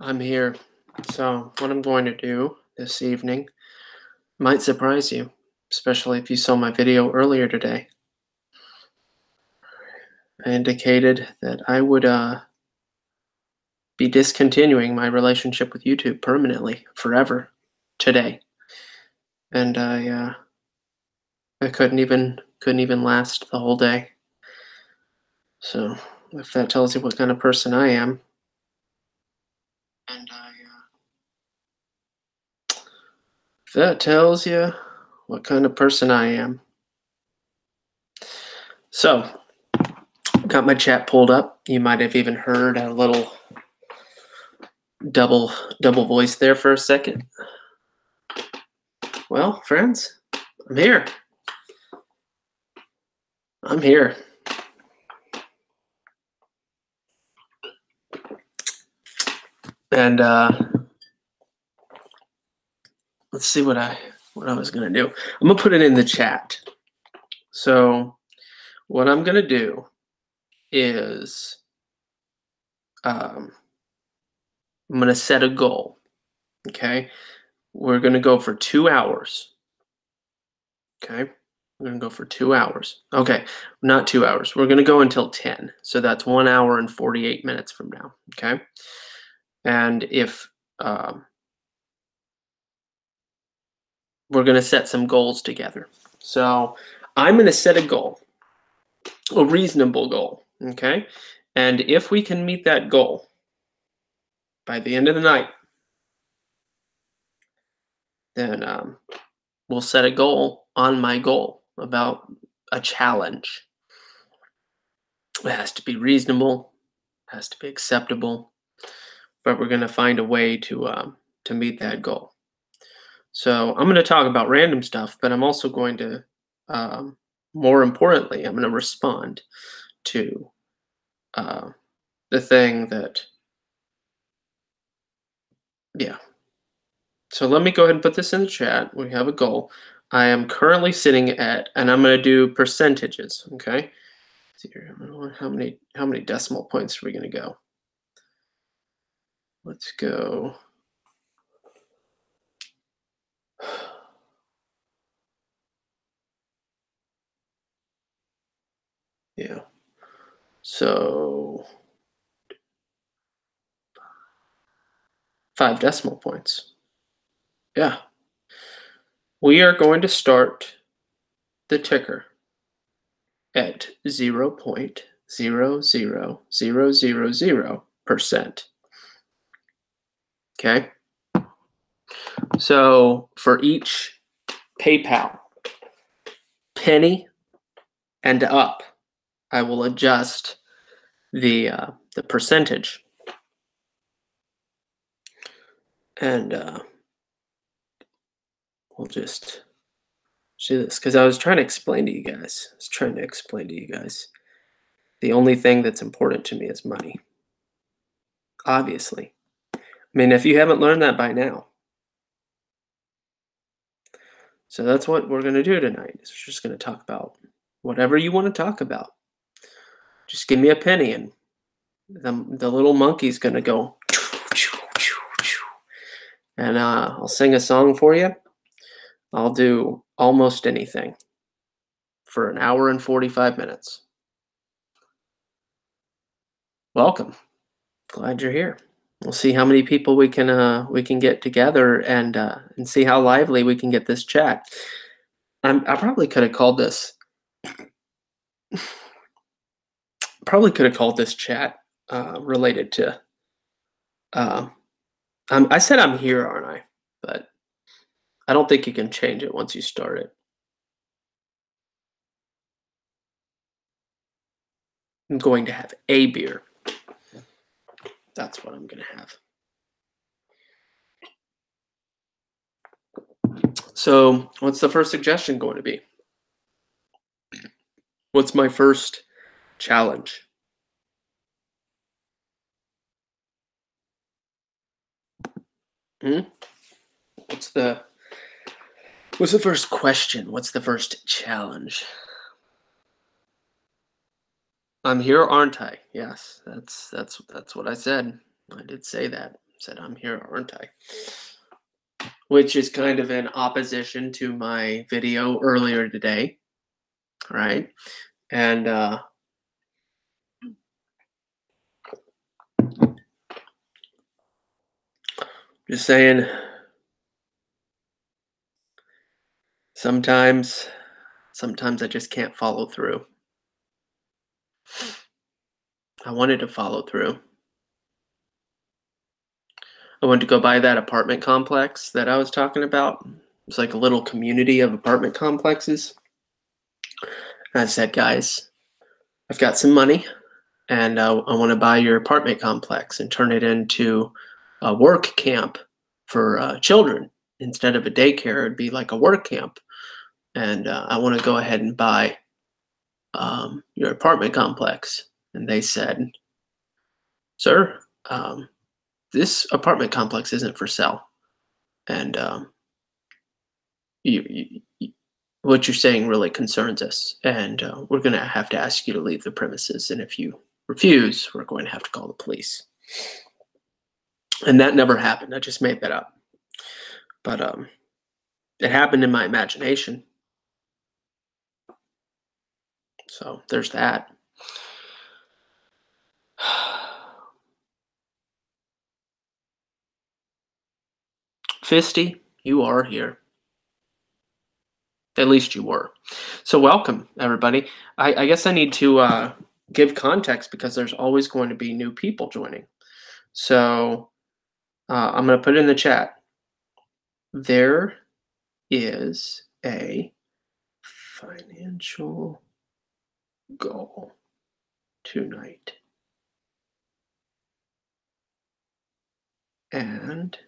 I'm here. So, what I'm going to do this evening might surprise you, especially if you saw my video earlier today. I indicated that I would be discontinuing my relationship with YouTube permanently, forever, today, and I couldn't even last the whole day. So, if that tells you what kind of person I am, and if that tells you what kind of person I am, so. Got my chat pulled up. You might have even heard a little double voice there for a second. Well, friends, I'm here. I'm here. And let's see what I was gonna do. I'm gonna put it in the chat. So what I'm gonna do is I'm gonna set a goal. Okay. We're gonna go for 2 hours. Okay. We're gonna go for 2 hours. Okay, not 2 hours. We're gonna go until 10. So that's 1 hour and 48 minutes from now. Okay. And if we're gonna set some goals together. So I'm gonna set a goal, a reasonable goal. Okay. And if we can meet that goal by the end of the night, then we'll set a goal on my goal about a challenge. It has to be reasonable, has to be acceptable, but we're going to find a way to meet that goal. So I'm going to talk about random stuff, but I'm also going to, more importantly, I'm going to respond to the thing that, yeah. So let me go ahead and put this in the chat. We have a goal. I am currently sitting at, and I'm going to do percentages. Okay. Let's see here. How many decimal points are we going to go? Let's go. Yeah. So 5 decimal points. Yeah. We are going to start the ticker at 0.00000%. Okay. So for each PayPal penny and up, I will adjust the percentage. And we'll just do this because I was trying to explain to you guys. The only thing that's important to me is money. Obviously. I mean, if you haven't learned that by now. So that's what we're going to do tonight. Is we're just going to talk about whatever you want to talk about. Just give me a penny and the little monkey's going to go. And I'll sing a song for you. I'll do almost anything for an hour and 45 minutes. Welcome. Glad you're here. We'll see how many people we can get together and see how lively we can get this chat. I probably could have called this. Probably could have called this chat related to. I said I'm here, aren't I? But I don't think you can change it once you start it. I'm going to have a beer. That's what I'm going to have. So, what's the first suggestion going to be? What's my first challenge? What's the first question? What's the first challenge? I'm here, aren't I? Yes, that's what I said. I did say that. Said I'm here, aren't I? Which is kind of in opposition to my video earlier today, right? And just saying, sometimes I just can't follow through. I wanted to follow through. I went to go buy that apartment complex that I was talking about. It's like a little community of apartment complexes. And I said, guys, I've got some money, and I want to buy your apartment complex and turn it into a work camp for children. Instead of a daycare, it'd be like a work camp. And I want to go ahead and buy your apartment complex. And they said, sir, this apartment complex isn't for sale. And what you're saying really concerns us. And we're going to have to ask you to leave the premises. And if you refuse, we're going to have to call the police. And that never happened. I just made that up. But it happened in my imagination. So there's that. Fisty, you are here. At least you were. So welcome, everybody. I guess I need to give context because there's always going to be new people joining. So I'm going to put it in the chat. There is a financial goal tonight. And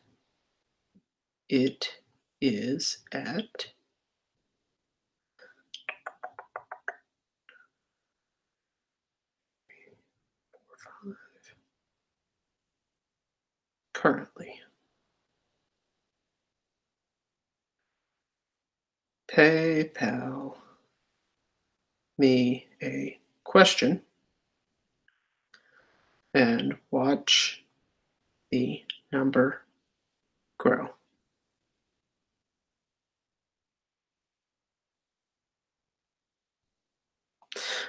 it is at currently. PayPal me a question and watch the number grow.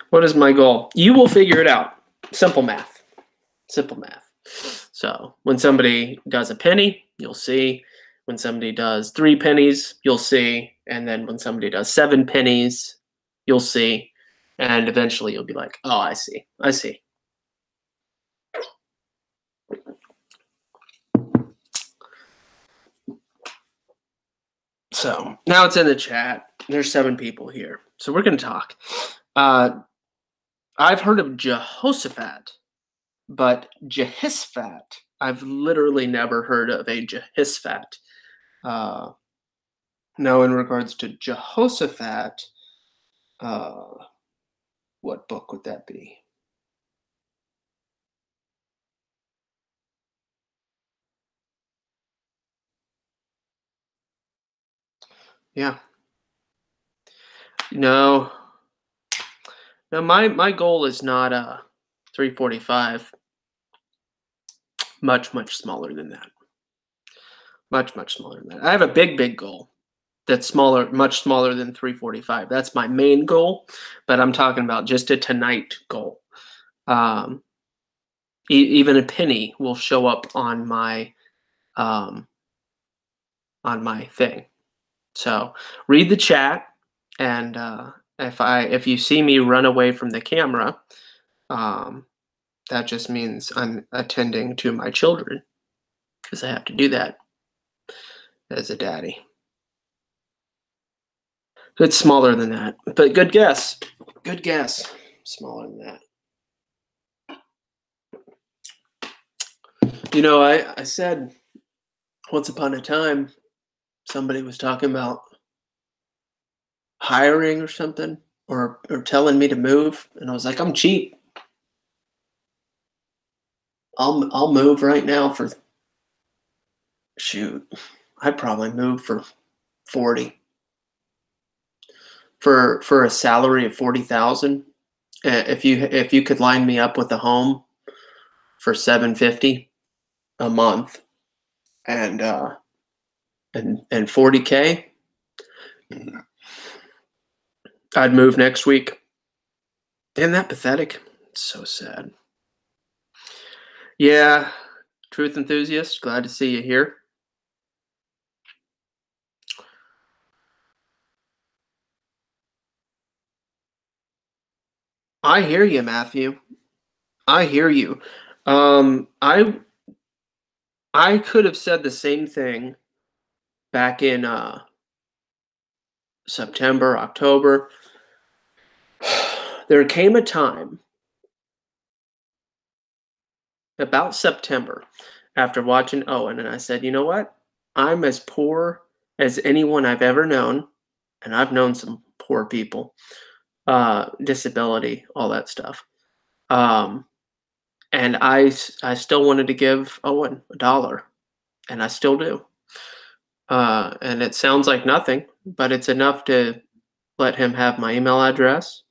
What is my goal? You will figure it out. Simple math. Simple math. So when somebody does a penny, you'll see. When somebody does 3 pennies, you'll see. And then when somebody does 7 pennies, you'll see. And eventually you'll be like, oh, I see. I see. So now it's in the chat. There's 7 people here. So we're going to talk. I've heard of Jehoshaphat, but Jehoshaphat, I've literally never heard of a Jehoshaphat. Now, in regards to Jehoshaphat, what book would that be? Yeah. No, my goal is not 345. Much smaller than that. Much smaller than that. I have a big goal that's smaller, much smaller than 345. That's my main goal, but I'm talking about just a tonight goal. Even a penny will show up on my thing. So read the chat, and if you see me run away from the camera, that just means I'm attending to my children, because I have to do that as a daddy. It's smaller than that, but good guess. Good guess. Smaller than that. You know, I said once upon a time, somebody was talking about hiring or something, or telling me to move, and I was like, I'm cheap. I'll move right now for, shoot, I'd probably move for 40. For a salary of 40,000. If you could line me up with a home for $750 a month, and 40K, I'd move next week. Isn't that pathetic? It's so sad. Yeah, truth enthusiast, glad to see you here. I hear you, Matthew. I hear you. I could have said the same thing back in September, October. There came a time about September after watching Owen, and I said, you know what? I'm as poor as anyone I've ever known, and I've known some poor people, disability, all that stuff. And I still wanted to give Owen $1, and I still do. And it sounds like nothing, but it's enough to let him have my email address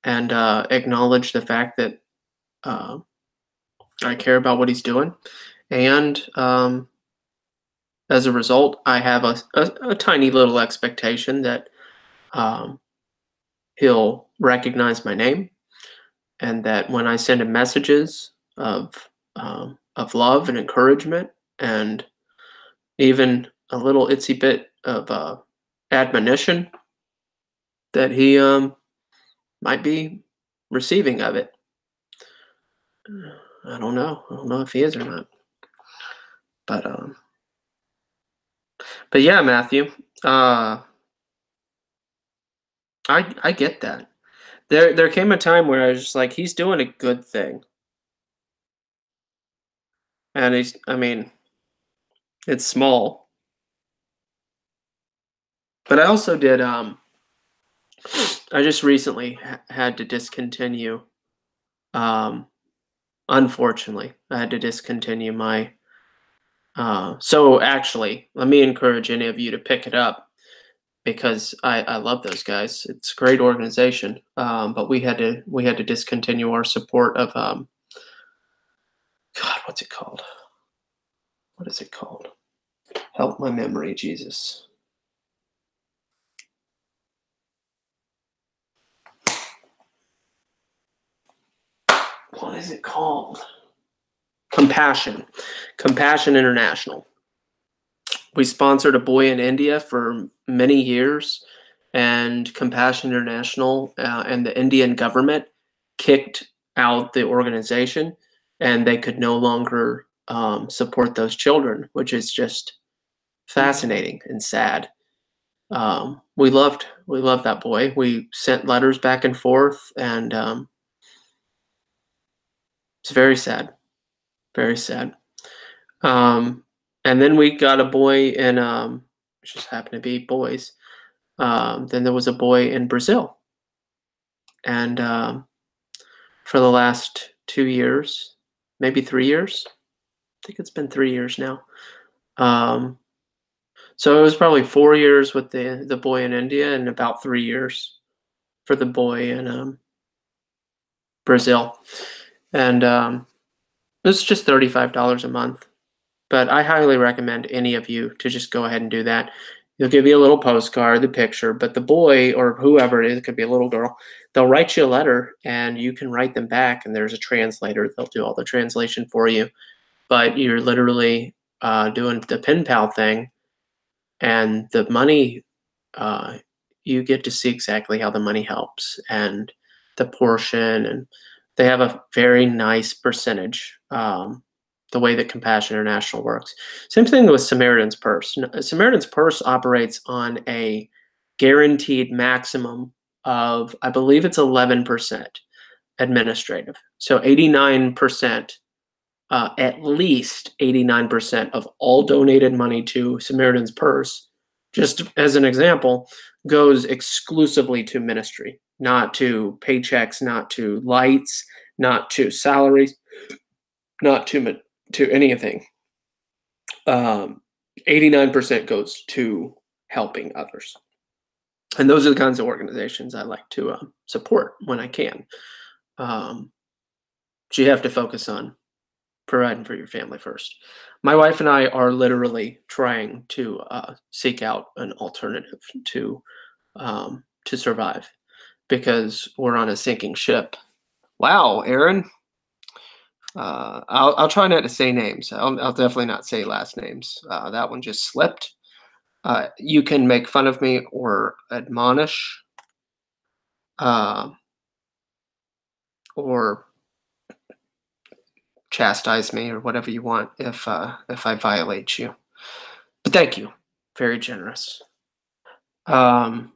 and acknowledge the fact that uh, I care about what he's doing. And as a result, I have a tiny little expectation that um, he'll recognize my name, and that when I send him messages of love and encouragement, and even a little itsy bit of admonition, that he might be receiving of it. I don't know. I don't know if he is or not. But yeah, Matthew. I get that. There came a time where I was just like, he's doing a good thing, and I mean, it's small, but I also did I just recently had to discontinue. Unfortunately, I had to discontinue my. So actually, let me encourage any of you to pick it up, because I love those guys. It's a great organization. But we had to discontinue our support of God, what's it called? What is it called? Help my memory, Jesus. What is it called? Compassion International. We sponsored a boy in India for many years, and Compassion International and the Indian government kicked out the organization, and they could no longer support those children, which is just fascinating and sad. We loved that boy. We sent letters back and forth, and it's very sad, very sad. And then we got a boy in, which just happened to be boys. Then there was a boy in Brazil, and for the last 2 years, maybe 3 years. I think it's been 3 years now. So it was probably 4 years with the boy in India, and about 3 years for the boy in Brazil. And it's just $35 a month. But I highly recommend any of you to just go ahead and do that. They'll give you a little postcard, the picture, but the boy or whoever it is, it could be a little girl, they'll write you a letter, and you can write them back, and there's a translator. They'll do all the translation for you. But you're literally doing the pen pal thing, and the money, you get to see exactly how the money helps and the portion, and they have a very nice percentage. The way that Compassion International works. Same thing with Samaritan's Purse. Samaritan's Purse operates on a guaranteed maximum of, I believe it's 11% administrative. So 89%, at least 89% of all donated money to Samaritan's Purse, just as an example, goes exclusively to ministry, not to paychecks, not to lights, not to salaries, not to anything. 89% goes to helping others. And those are the kinds of organizations I like to support when I can. But you have to focus on providing for your family first. My wife and I are literally trying to seek out an alternative to survive because we're on a sinking ship. Wow, Aaron. I'll try not to say names. I'll definitely not say last names. That one just slipped. You can make fun of me or admonish, uh, or chastise me or whatever you want if I violate you. But thank you, very generous. Um,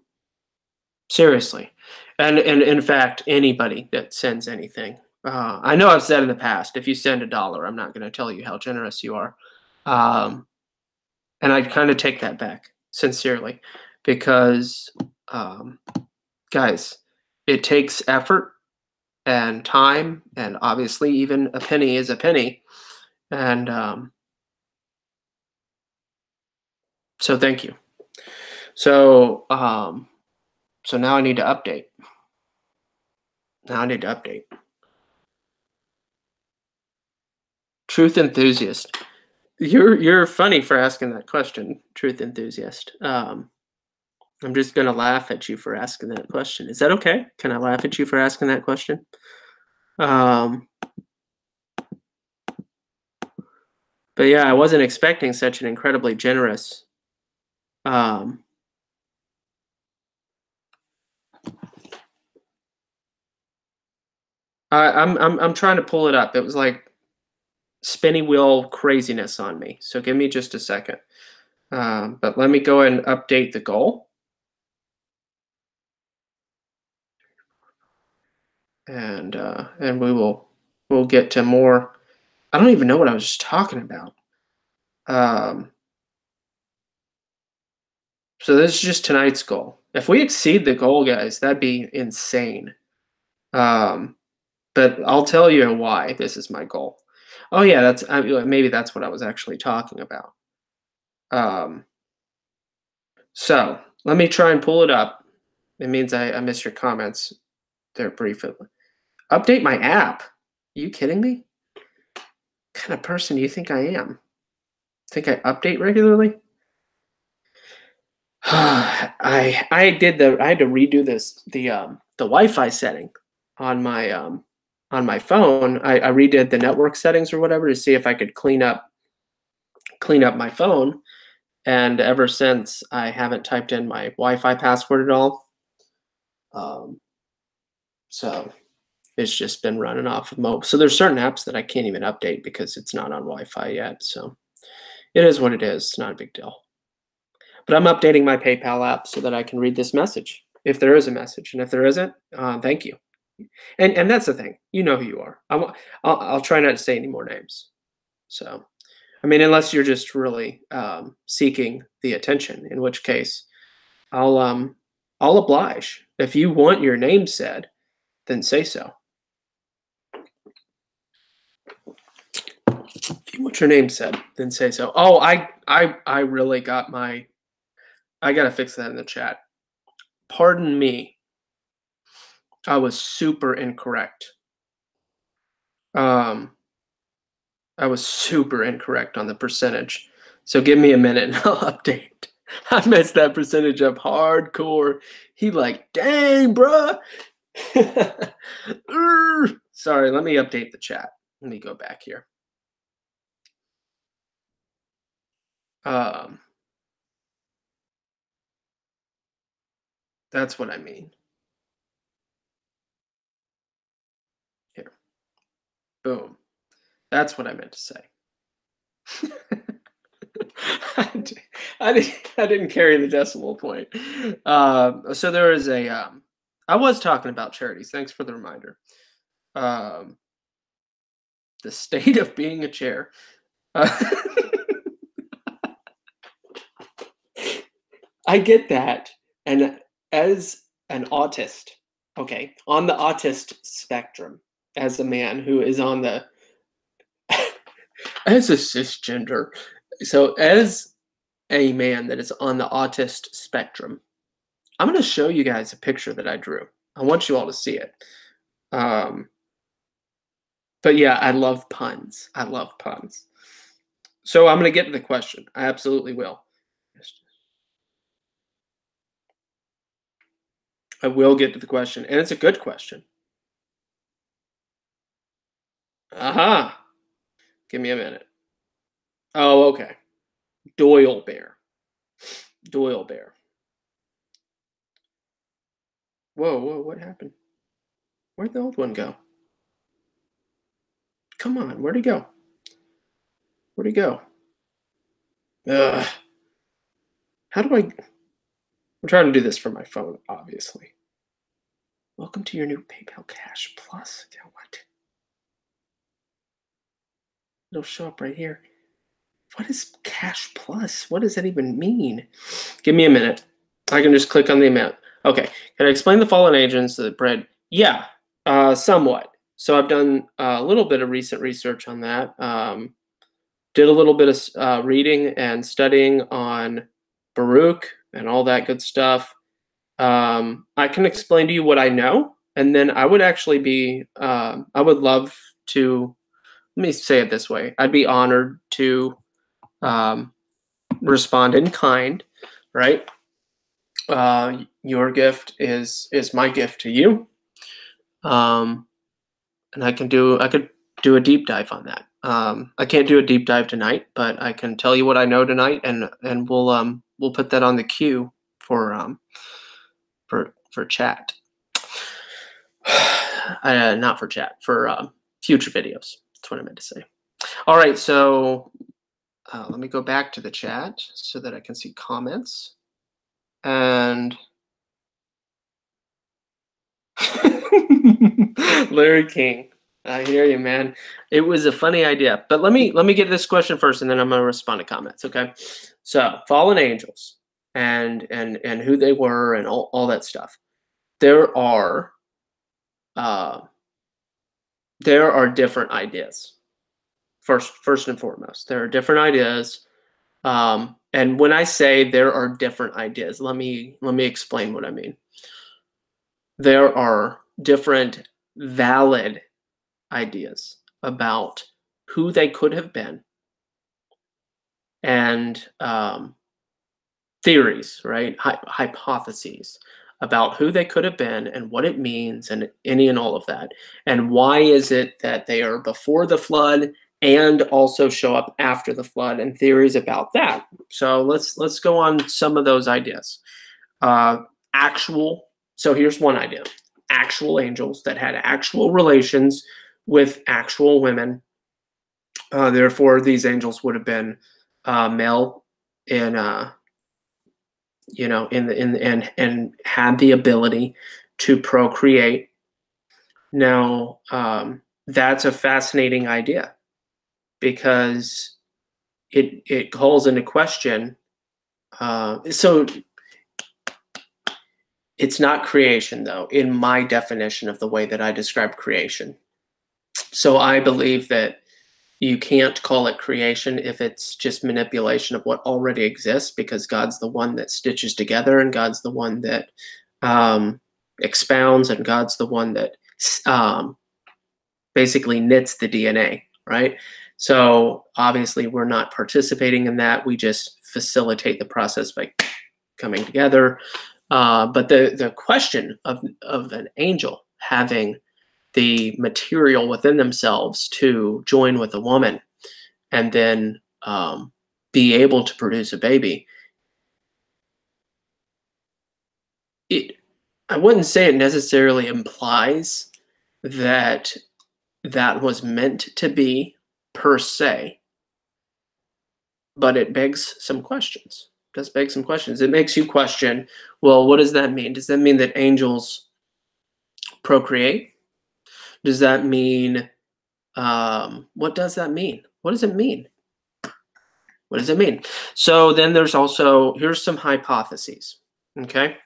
Seriously, and in fact, anybody that sends anything. I know I've said in the past, if you send $1, I'm not going to tell you how generous you are. Um, and I kind of take that back sincerely, because um, guys, it takes effort and time, and obviously, even a penny is a penny. And so, thank you. So, so now I need to update. Now I need to update. Truth enthusiast. You're funny for asking that question, truth enthusiast. I'm just gonna laugh at you for asking that question. Is that okay? Can I laugh at you for asking that question? Um, but yeah, I wasn't expecting such an incredibly generous. Um, I'm trying to pull it up. It was like spinny wheel craziness on me. So give me just a second. But let me go and update the goal, and we'll get to more. I don't even know what I was just talking about. Um, so this is just tonight's goal. If we exceed the goal, guys, that'd be insane. Um, but I'll tell you why this is my goal. Oh yeah, maybe that's what I was actually talking about. Um, so let me try and pull it up. It means I missed your comments there briefly. Update my app. Are you kidding me? What kind of person do you think I am? Think I update regularly? I had to redo the Wi-Fi setting on my phone. I redid the network settings or whatever to see if I could clean up my phone. And ever since, I haven't typed in my Wi-Fi password at all. Um, so it's just been running off of mobile. So there's certain apps that I can't even update because it's not on Wi-Fi yet. So it is what it is. It's not a big deal. But I'm updating my PayPal app so that I can read this message, if there is a message, and if there isn't, thank you. And that's the thing. You know who you are. I'll try not to say any more names. So, I mean, unless you're just really seeking the attention, in which case I'll um I'll oblige. If you want your name said, then say so. If you want your name said, then say so. Oh, I really got my. I gotta fix that in the chat. Pardon me. I was super incorrect. Um, I was super incorrect on the percentage. So give me a minute and I'll update. I messed that percentage up hardcore. He like, dang, bruh. Sorry, let me update the chat. Let me go back here. Um, that's what I mean. Here, boom. That's what I meant to say. I didn't carry the decimal point. So there is I was talking about charities. Thanks for the reminder. Um, the state of being a chair. Uh, I get that. And as an autist, okay, on the autist spectrum, as a man who is on the, as a cisgender, so as a man that is on the autist spectrum, I'm going to show you guys a picture that I drew. I want you all to see it. Um, But yeah, I love puns. I love puns. So I'm gonna get to the question. I absolutely will. I will get to the question, and it's a good question. Aha! Give me a minute. Oh, okay. Doyle bear. Doyle bear. Whoa, whoa, what happened? Where'd the old one go? Come on, where'd he go? Where'd he go? Ugh. How do I? I'm trying to do this from my phone, obviously. Welcome to your new PayPal Cash Plus. Yeah, what? It'll show up right here. What is Cash Plus? What does that even mean? Give me a minute. I can just click on the amount. Okay. Can I explain the fallen agents that bread? Yeah, somewhat. So I've done a little bit of recent research on that. Did a little bit of reading and studying on Baruch and all that good stuff. I can explain to you what I know, and then I would actually be, I would love to, let me say it this way. I'd be honored to um, respond in kind, right? Your gift is my gift to you, um, and I could do a deep dive on that. I can't do a deep dive tonight, but I can tell you what I know tonight, and we'll put that on the queue for for chat. Not for chat, for future videos. That's what I meant to say. All right, so let me go back to the chat so that I can see comments. And Larry King, I hear you, man. It was a funny idea, but let me get this question first, and then I'm gonna respond to comments. Okay, so fallen angels and who they were and all that stuff. There are uh, there are different ideas. First and foremost, there are different ideas. And when I say there are different ideas, let me explain what I mean. There are different valid ideas about who they could have been and theories, right? Hypotheses about who they could have been and what it means and any and all of that. And why is it that they are before the flood and also show up after the flood, and theories about that. So let's go on some of those ideas. Uh, actual. So here's one idea: actual angels that had actual relations with actual women. Therefore, these angels would have been male in and had the ability to procreate. Now, that's a fascinating idea because it calls into question. So it's not creation, though, in my definition of the way that I describe creation. So I believe that you can't call it creation if it's just manipulation of what already exists, because God's the one that stitches together, and God's the one that expounds, and God's the one that um, basically knits the DNA, right? So obviously we're not participating in that. We just facilitate the process by coming together. But the question of an angel having the material within themselves to join with a woman and then be able to produce a baby, I wouldn't say it necessarily implies that that was meant to be per se, but it begs some questions. It does beg some questions. It makes you question, well, what does that mean? Does that mean that angels procreate? Does that mean, what does that mean? What does it mean? What does it mean? So then there's also, here's some hypotheses, okay?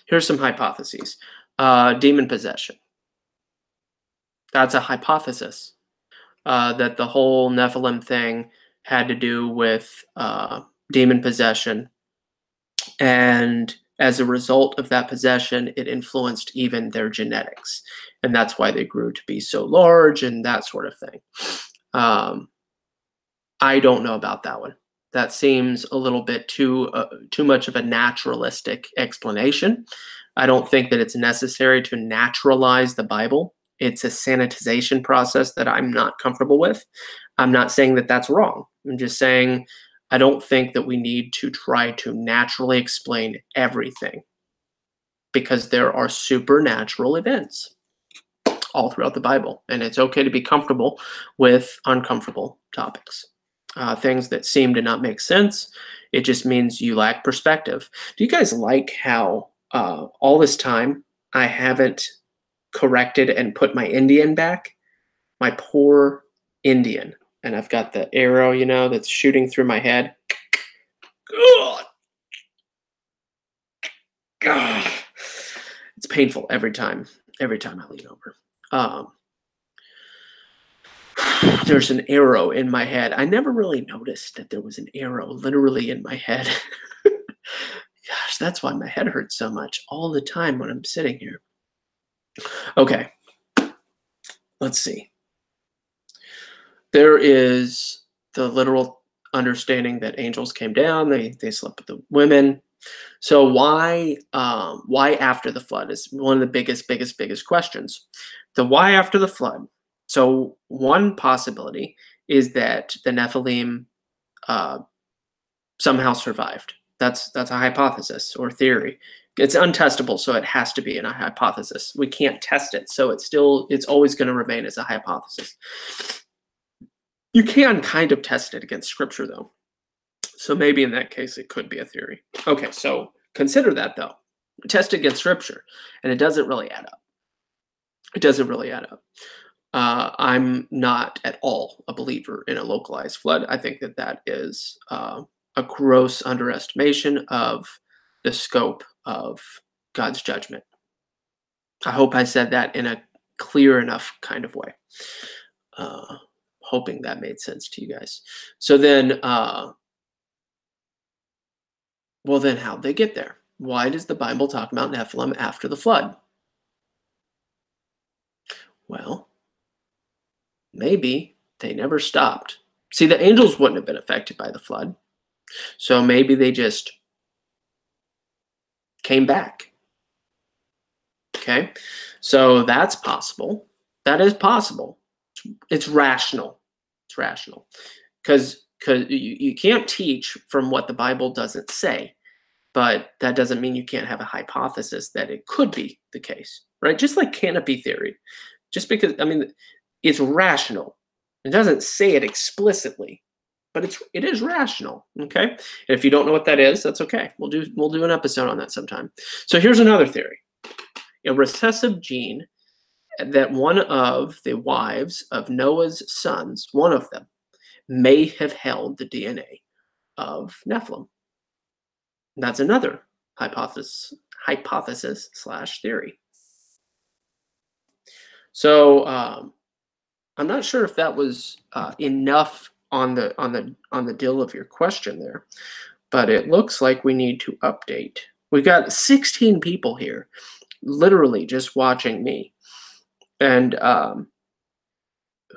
Here's some hypotheses. Demon possession. That's a hypothesis, that the whole Nephilim thing had to do with demon possession. And as a result of that possession, it influenced even their genetics. And that's why they grew to be so large and that sort of thing. Um, I don't know about that one. That seems a little bit too much of a naturalistic explanation. I don't think that it's necessary to naturalize the Bible. It's a sanitization process that I'm not comfortable with. I'm not saying that that's wrong. I'm just saying I don't think that we need to try to naturally explain everything because there are supernatural events all throughout the Bible, and it's okay to be comfortable with uncomfortable topics. Things that seem to not make sense. It just means you lack perspective. Do you guys like how all this time I haven't corrected and put my Indian back? My poor Indian. And I've got the arrow, that's shooting through my head. Ugh. God. It's painful every time I lean over. There's an arrow in my head. I never really noticed that there was an arrow literally in my head. Gosh, that's why my head hurts so much all the time when I'm sitting here. Okay, let's see. There is the literal understanding that angels came down, they slept with the women. So why after the flood is one of the biggest questions. The why after the flood. So one possibility is that the Nephilim somehow survived. That's a hypothesis or theory. It's untestable, so it has to be a hypothesis. We can't test it, so it's always going to remain as a hypothesis. You can kind of test it against scripture, though. So maybe in that case, it could be a theory. Okay, so consider that, though. Test it against scripture, and it doesn't really add up. It doesn't really add up. I'm not at all a believer in a localized flood. I think that is a gross underestimation of the scope of God's judgment. I hope I said that in a clear enough kind of way. Hoping that made sense to you guys. So then, well, then how'd they get there? Why does the Bible talk about Nephilim after the flood? Well, maybe they never stopped. See, the angels wouldn't have been affected by the flood. So maybe they just came back. Okay, so that's possible. That is possible. It's rational. It's rational. Because you can't teach from what the Bible doesn't say, but that doesn't mean you can't have a hypothesis that it could be the case, right? Just like canopy theory. Just because, it's rational. It doesn't say it explicitly, but it is rational, okay? And if you don't know what that is, that's okay. We'll do an episode on that sometime. So here's another theory. A recessive gene that one of the wives of Noah's sons, one of them, may have held the DNA of Nephilim. That's another hypothesis / theory. So I'm not sure if that was enough on the deal of your question there, but it looks like we need to update. We've got 16 people here, literally just watching me, and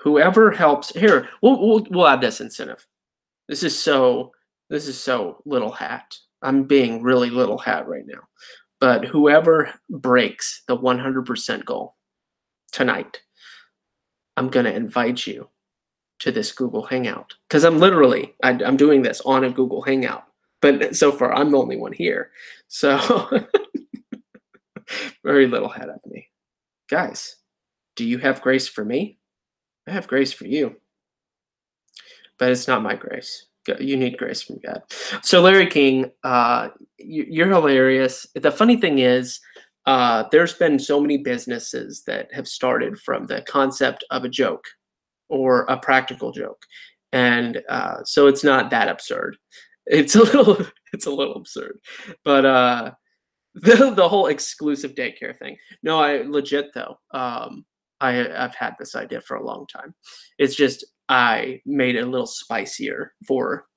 whoever helps here, we'll add this incentive. This is so little hat. I'm being really little hat right now, but whoever breaks the 100% goal tonight, I'm gonna invite you to this Google Hangout because I'm doing this on a Google Hangout, but so far I'm the only one here, so very little hat of me. Guys, do you have grace for me? I have grace for you, but it's not my grace. You need grace from God. So Larry King, you're hilarious. The funny thing is, there's been so many businesses that have started from the concept of a joke or a practical joke, and so it's not that absurd. It's a little absurd, but the whole exclusive daycare thing. No, I legit though. I've had this idea for a long time. It's just I made it a little spicier for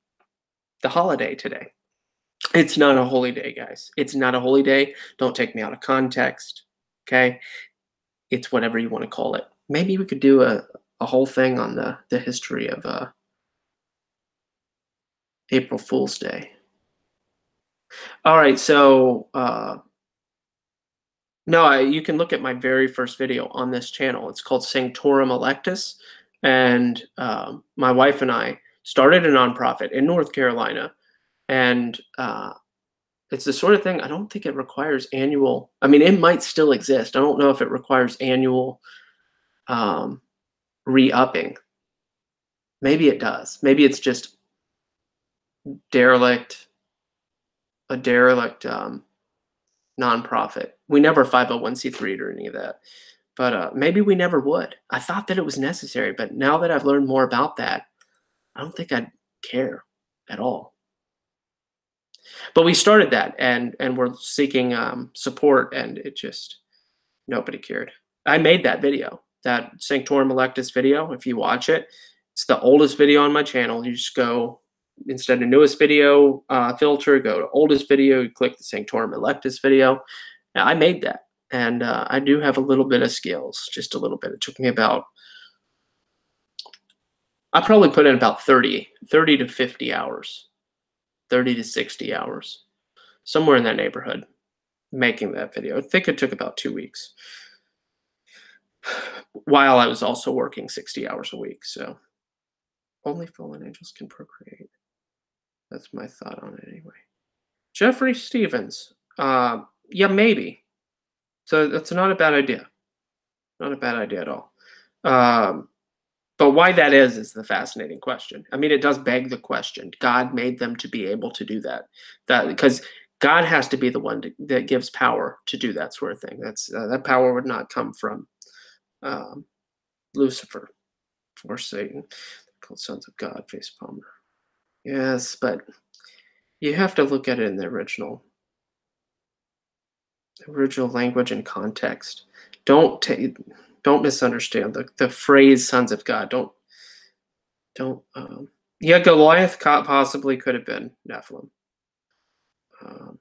the holiday today. It's not a holy day, guys. It's not a holy day. Don't take me out of context. Okay? It's whatever you want to call it. Maybe we could do a whole thing on the history of April Fool's Day. All right, so no, you can look at my very first video on this channel. It's called Sanctorum Electus, and my wife and I started a nonprofit in North Carolina, and it's the sort of thing. I don't think it requires annual. I mean, it might still exist. I don't know if it requires annual um, re-upping. Maybe it does. Maybe it's just derelict, a derelict nonprofit. We never 501c3 or any of that. But maybe we never would. I thought that it was necessary, but now that I've learned more about that, I don't think I'd care at all. But we started that, and we're seeking support, and it just nobody cared. I made that video, that Sanctorum Electus video. If you watch it, it's the oldest video on my channel. You just go, instead of newest video filter, go to oldest video. You click the Sanctorum Electus video. Now, I made that, and I do have a little bit of skills, just a little bit. It took me about, I probably put in about 30 to 50 hours, 30 to 60 hours, somewhere in that neighborhood, making that video. I think it took about 2 weeks, while I was also working 60 hours a week. So only fallen angels can procreate. That's my thought on it anyway. Jeffrey Stevens. Yeah, maybe. So that's not a bad idea. Not a bad idea at all. But why that is the fascinating question. I mean, it does beg the question. God made them to be able to do that. Because God has to be the one that gives power to do that sort of thing. That power would not come from Lucifer or Satan. Called sons of God, face palmer. Yes, but you have to look at it in the original language and context. Don't misunderstand the phrase "sons of God." Don't. Yeah, Goliath possibly could have been Nephilim. Um,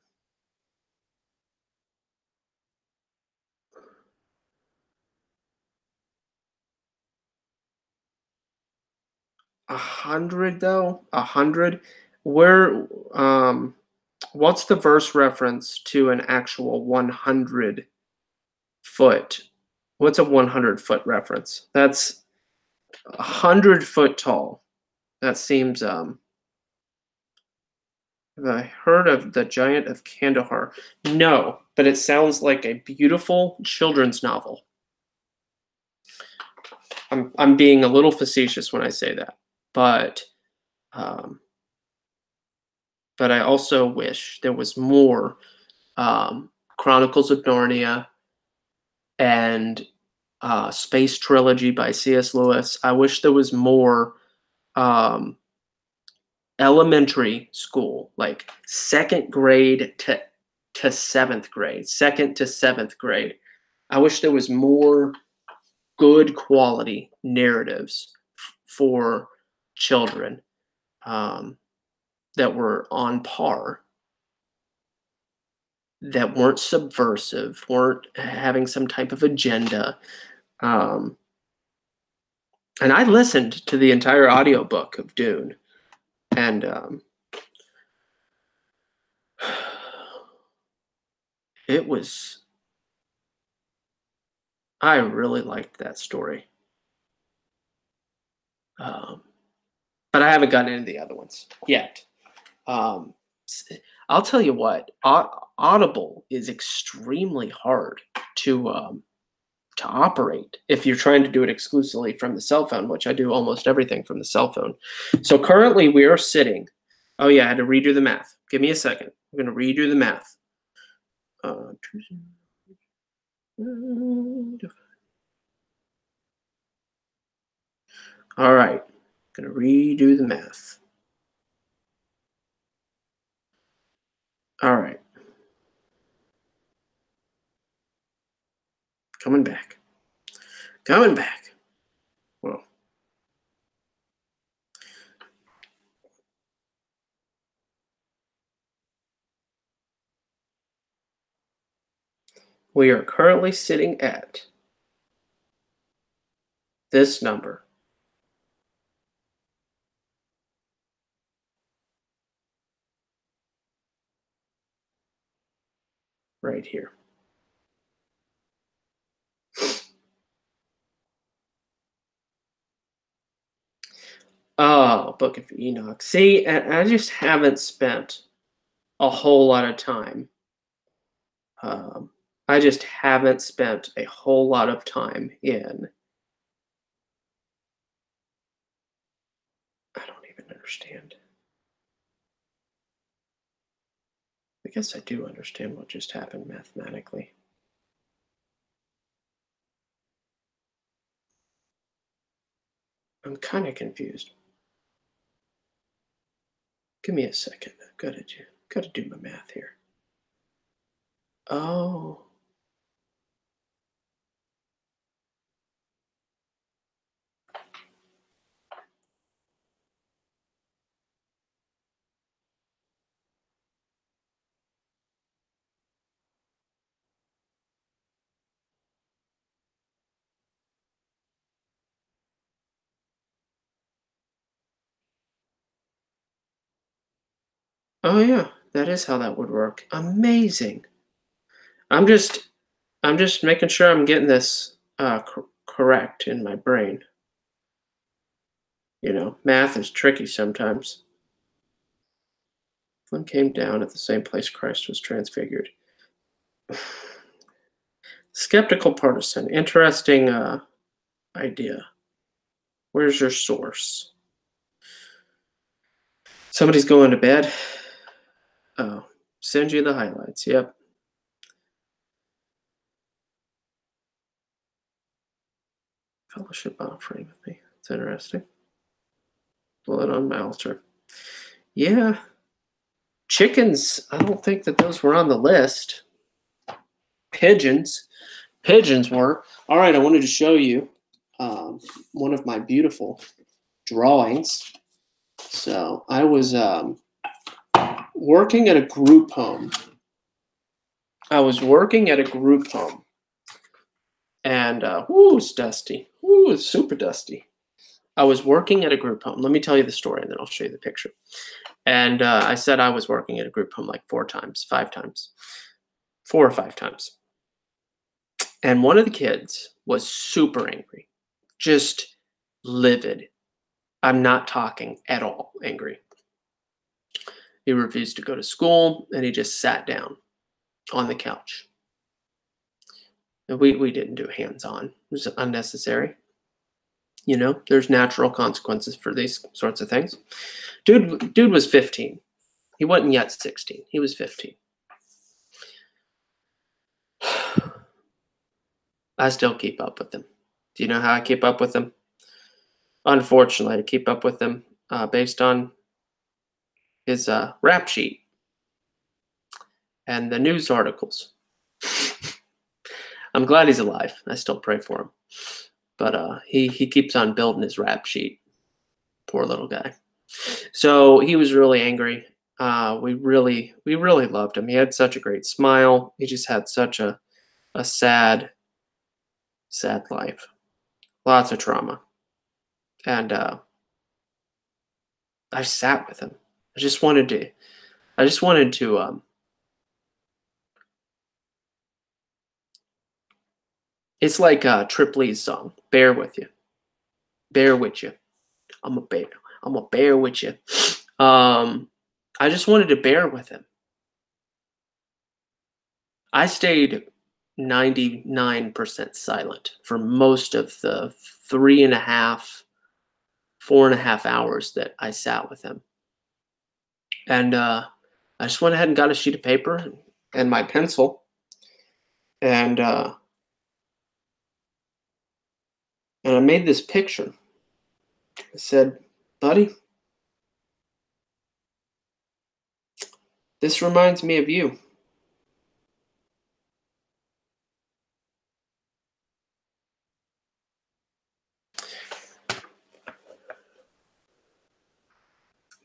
100 though, 100. Where? What's the verse reference to an actual 100-foot? What's a 100-foot reference? That's 100 foot tall. That seems. Have I heard of the Giant of Kandahar? No, but it sounds like a beautiful children's novel. I'm being a little facetious when I say that, but I also wish there was more Chronicles of Narnia and Space Trilogy by C.S. Lewis. I wish there was more elementary school, like second grade to seventh grade, second to seventh grade. I wish there was more good quality narratives for children that were on par, that weren't subversive, weren't having some type of agenda. And I listened to the entire audiobook of Dune, and it was, I really liked that story. But I haven't gotten into the other ones yet. I'll tell you what, Audible is extremely hard to operate if you're trying to do it exclusively from the cell phone, which I do almost everything from the cell phone. So currently we are sitting. Oh yeah, I had to redo the math. Give me a second. I'm going to redo the math. All right, going to redo the math. All right. Coming back. Coming back. Well, We are currently sitting at this number. Right here. Oh, Book of Enoch. See, and I just haven't spent a whole lot of time. Um, I just haven't spent a whole lot of time in. I don't even understand. I guess I do understand what just happened mathematically. I'm kind of confused. Give me a second. I've got to do my math here. Oh. Oh yeah, that is how that would work. Amazing. I'm just I'm just making sure I'm getting this correct in my brain. Math is tricky sometimes. One came down at the same place Christ was transfigured. Skeptical partisan. Interesting idea. Where's your source? Somebody's going to bed. Oh, send you the highlights. Yep. Fellowship offering with me. It's interesting. Blood on my altar. Yeah. Chickens. I don't think that those were on the list. Pigeons. Pigeons were. All right. I wanted to show you one of my beautiful drawings. So I was working at a group home. And it's dusty. It's super dusty. I was working at a group home. Let me tell you the story, and then I'll show you the picture. And I said I was working at a group home like 4 or 5 times. And one of the kids was super angry, just livid. I'm not talking at all angry. He refused to go to school, and he just sat down on the couch. And we didn't do hands-on. It was unnecessary. There's natural consequences for these sorts of things. Dude was 15. He wasn't yet 16. He was 15. I still keep up with him. Do you know how I keep up with him? Unfortunately, I keep up with him based on his rap sheet and the news articles. I'm glad he's alive. I still pray for him. But he keeps on building his rap sheet. Poor little guy. So he was really angry. We really loved him. He had such a great smile. He just had such a sad life. Lots of trauma. And I sat with him. I just wanted to it's like Trip Lee's song, Bear With You. Bear with you. I'm a bear with you. I just wanted to bear with him. I stayed 99% silent for most of the 4.5 hours that I sat with him. And I just went ahead and got a sheet of paper and my pencil. And I made this picture. I said, buddy, this reminds me of you.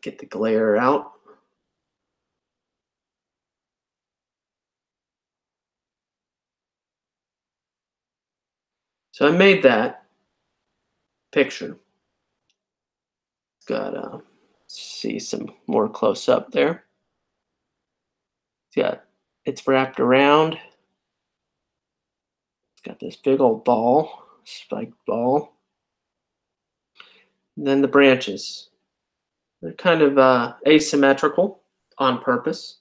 Get the glare out. So I made that picture. Got see some more close up there. It's wrapped around. It's got this big old ball, spiked ball. And then the branches. They're kind of asymmetrical on purpose.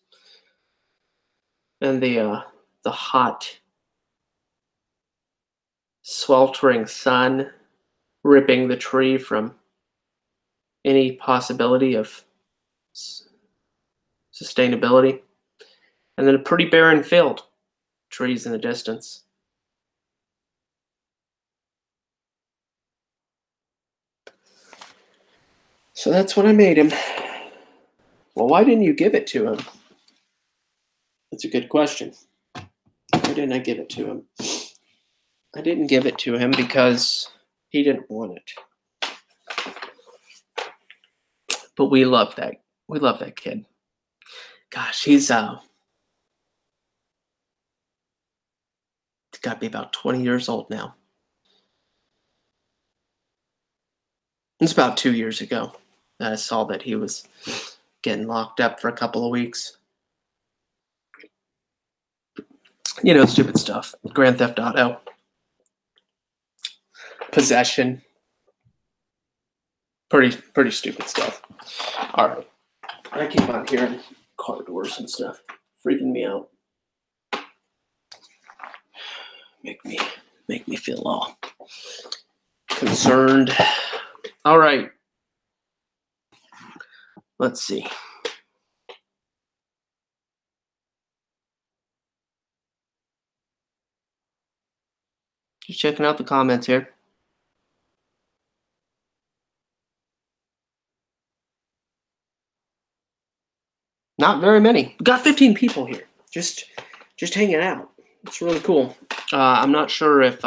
And the hot, sweltering sun ripping the tree from any possibility of sustainability. And then a pretty barren field, trees in the distance. So that's what I made him. Well, why didn't you give it to him? That's a good question. Why didn't I give it to him? I didn't give it to him because he didn't want it. But we love that. We love that kid. Gosh, he's got to be about 20 years old now. It's about 2 years ago that I saw that he was getting locked up for a couple of weeks. You know, stupid stuff. Grand Theft Auto. Possession. Pretty stupid stuff. All right. I keep on hearing car doors and stuff. Freaking me out. Make me feel all concerned. All right. Let's see. Just checking out the comments here. Not very many. We got 15 people here. Just hanging out. It's really cool. I'm not sure if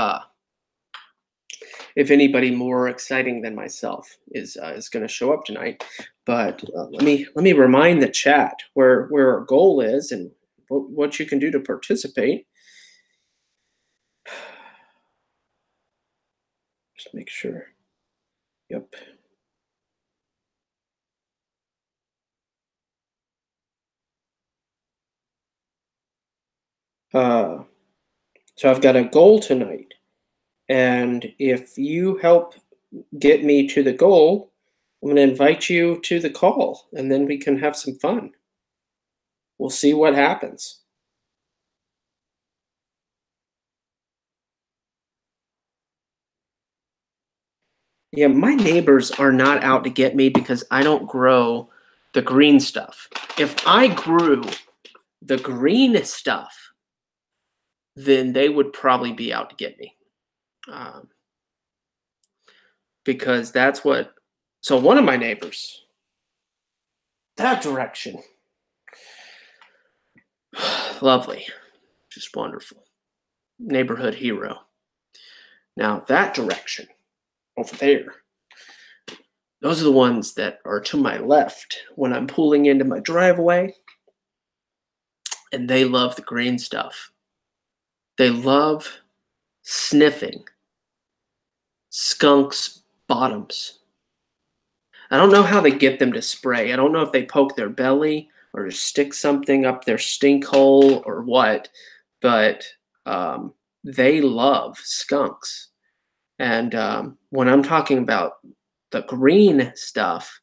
anybody more exciting than myself is going to show up tonight, but let me remind the chat where our goal is and what you can do to participate. Just make sure. Yep. So I've got a goal tonight, and if you help get me to the goal, I'm going to invite you to the call, and then we can have some fun. We'll see what happens. Yeah, my neighbors are not out to get me because I don't grow the green stuff. If I grew the green stuff, then they would probably be out to get me. Because that's what, so one of my neighbors, that direction, lovely, just wonderful, neighborhood hero. Now that direction over there, those are the ones that are to my left when I'm pulling into my driveway, and they love the green stuff. They love sniffing skunks' bottoms. I don't know how they get them to spray. I don't know if they poke their belly or stick something up their stink hole or what, but they love skunks. And when I'm talking about the green stuff,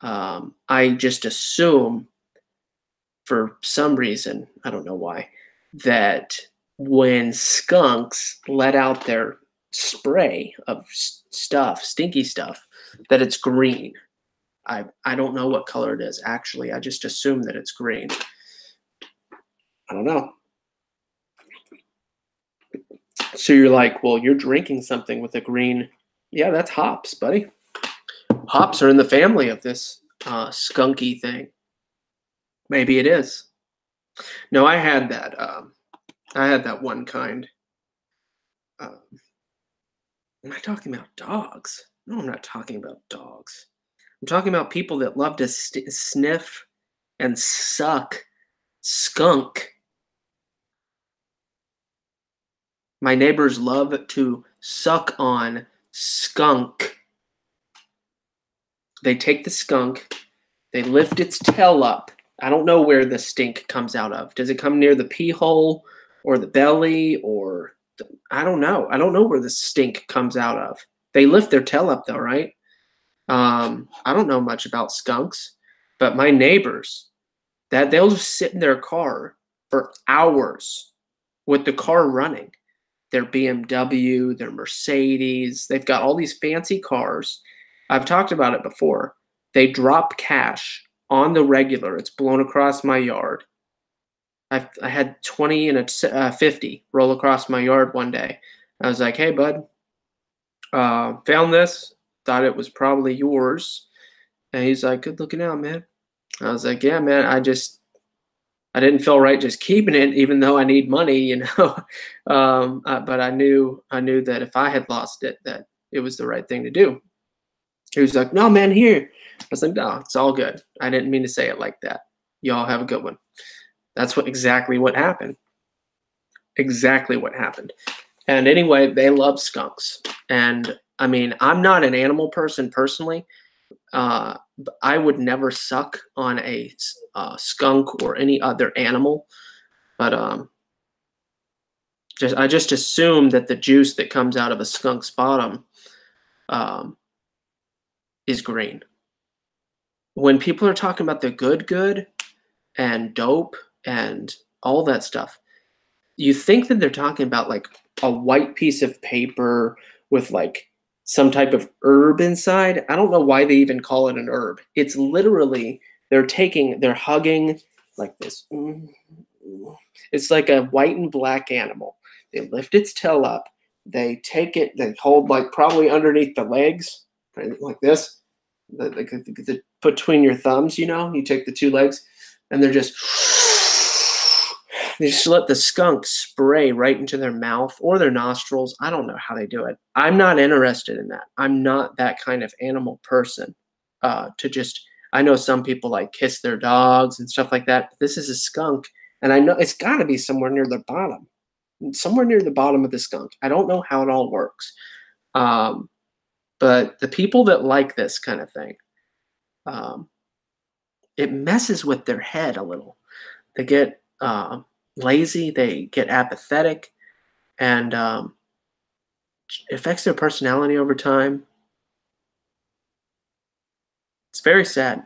I just assume, for some reason, I don't know why, that when skunks let out their spray of stuff, stinky stuff, that it's green. I don't know what color it is, actually. I just assume that it's green. I don't know. So you're like, well, you're drinking something with a green. Yeah, that's hops, buddy. Hops are in the family of this skunky thing. Maybe it is. No, I had that. I had that one kind. Am I talking about dogs? No, I'm not talking about dogs. I'm talking about people that love to sniff and suck skunk. My neighbors love to suck on skunk. They take the skunk, they lift its tail up. I don't know where the stink comes out of. Does it come near the pee hole or the belly or I don't know. I don't know where the stink comes out of. They lift their tail up though, right? I don't know much about skunks, but my neighbors that they'll just sit in their car for hours with the car running. Their BMW, their Mercedes, they've got all these fancy cars. I've talked about it before. They drop cash on the regular. It's blown across my yard. I had 20 and a 50 roll across my yard one day. I was like, "Hey, bud, found this. Thought it was probably yours." And he's like, "Good looking out, man." I was like, "Yeah, man. I didn't feel right just keeping it, even though I need money, you know." But I knew that if I had lost it, that it was the right thing to do. He was like, "No, man, here." I was like, "No, it's all good. I didn't mean to say it like that. Y'all have a good one." That's exactly what happened. Exactly what happened. And anyway, they love skunks. And I mean, I'm not an animal person personally. I would never suck on a skunk or any other animal, but I just assume that the juice that comes out of a skunk's bottom um, is green. When people are talking about the good and dope and all that stuff, you think that they're talking about like a white piece of paper with like some type of herb inside. I don't know why they even call it an herb. It's literally they're hugging like this. It's like a white and black animal. They lift its tail up. They take it. They hold like probably underneath the legs, right, like this. Between your thumbs, you take the two legs, and they just let the skunk spray right into their mouth or their nostrils. I don't know how they do it. I'm not interested in that. I'm not that kind of animal person. To just, I know some people like kiss their dogs and stuff like that. But this is a skunk, and I know it's got to be somewhere near the bottom of the skunk. I don't know how it all works, but the people that like this kind of thing, um, it messes with their head a little. They get lazy, they get apathetic, and it affects their personality over time. It's very sad.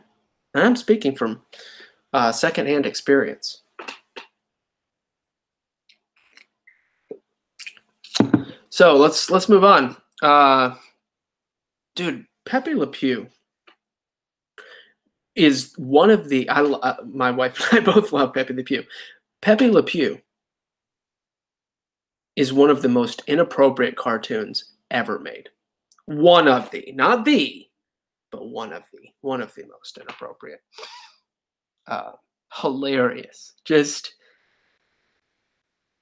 And I'm speaking from secondhand experience. So let's move on. Dude, Pepe Le Pew is one of the my wife and I both love Pepe Le Pew. Pepe Le Pew is one of the most inappropriate cartoons ever made. One of the, not the, but one of the most inappropriate. Uh, Hilarious, just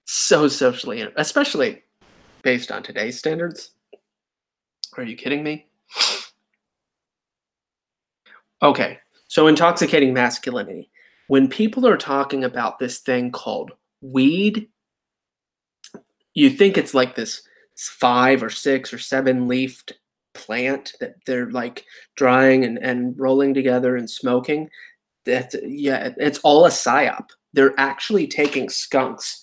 so socially, especially based on today's standards. Are you kidding me? Okay, so intoxicating masculinity. When people are talking about this thing called weed, you think it's like this 5 or 6 or 7 leafed plant that they're like drying and rolling together and smoking. Yeah, it's all a psyop. They're actually taking skunks,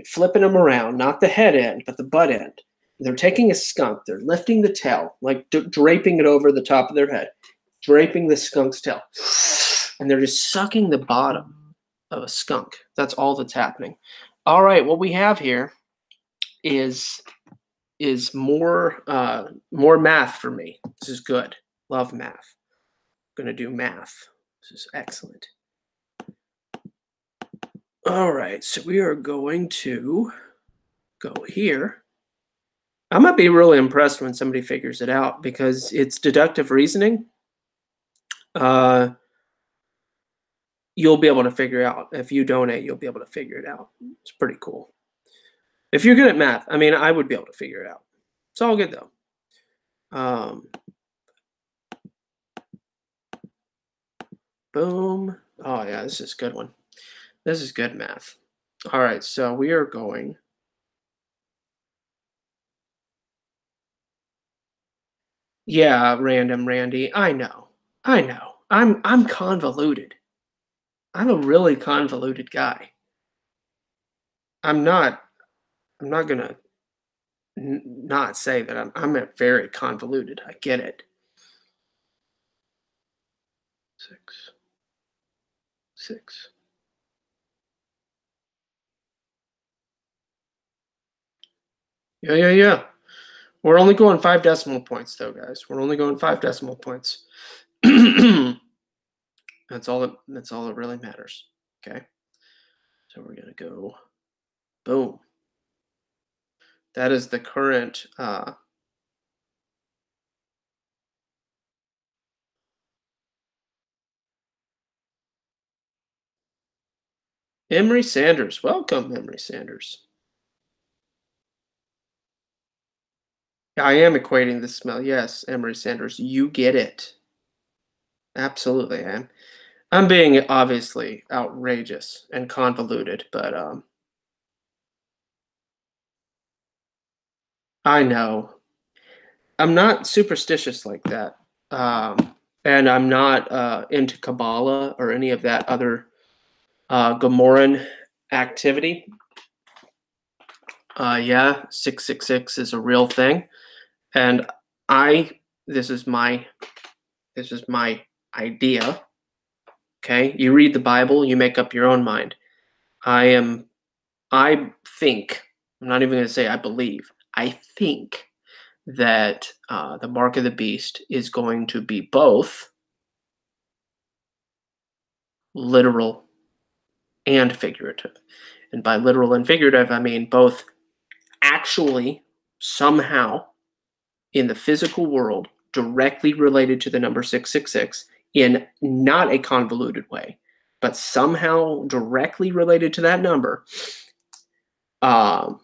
flipping them around, not the head end, but the butt end. They're taking a skunk, they're lifting the tail, like draping it over the top of their head, draping the skunk's tail, and they're just sucking the bottom of a skunk. That's all that's happening. All right, what we have here is more math for me. This is good. Love math. I'm gonna do math. This is excellent. All right, so we are going to go here. I might be really impressed when somebody figures it out because it's deductive reasoning. Uh, you'll be able to figure out if you donate. You'll be able to figure it out. It's pretty cool. If you're good at math, I mean, I would be able to figure it out. It's all good though. Boom. Oh yeah, this is a good one. This is good math. All right, so we are going Yeah, random Randy. I know. I know. I'm convoluted. I'm a really convoluted guy. I'm not I'm not gonna not say that I'm a very convoluted. I get it. 6, 6. Yeah, yeah, yeah. We're only going 5 decimal points though, guys. We're only going 5 decimal points. That's all that really matters. Okay? So we're gonna go boom. That is the current Emery Sanders. Welcome, Emery Sanders. I am equating the smell. Yes, Emery Sanders. You get it. Absolutely, I am. I'm being obviously outrageous and convoluted, but I know. I'm not superstitious like that. And I'm not into Kabbalah or any of that other Gomorran activity. Yeah, 666 is a real thing. And I this is my this is my idea. Okay. You read the Bible, you make up your own mind. I am I think, I'm not even gonna say I believe, I think that the mark of the beast is going to be both literal and figurative. And by literal and figurative, I mean both actually somehow in the physical world directly related to the number 666 in not a convoluted way, but somehow directly related to that number um,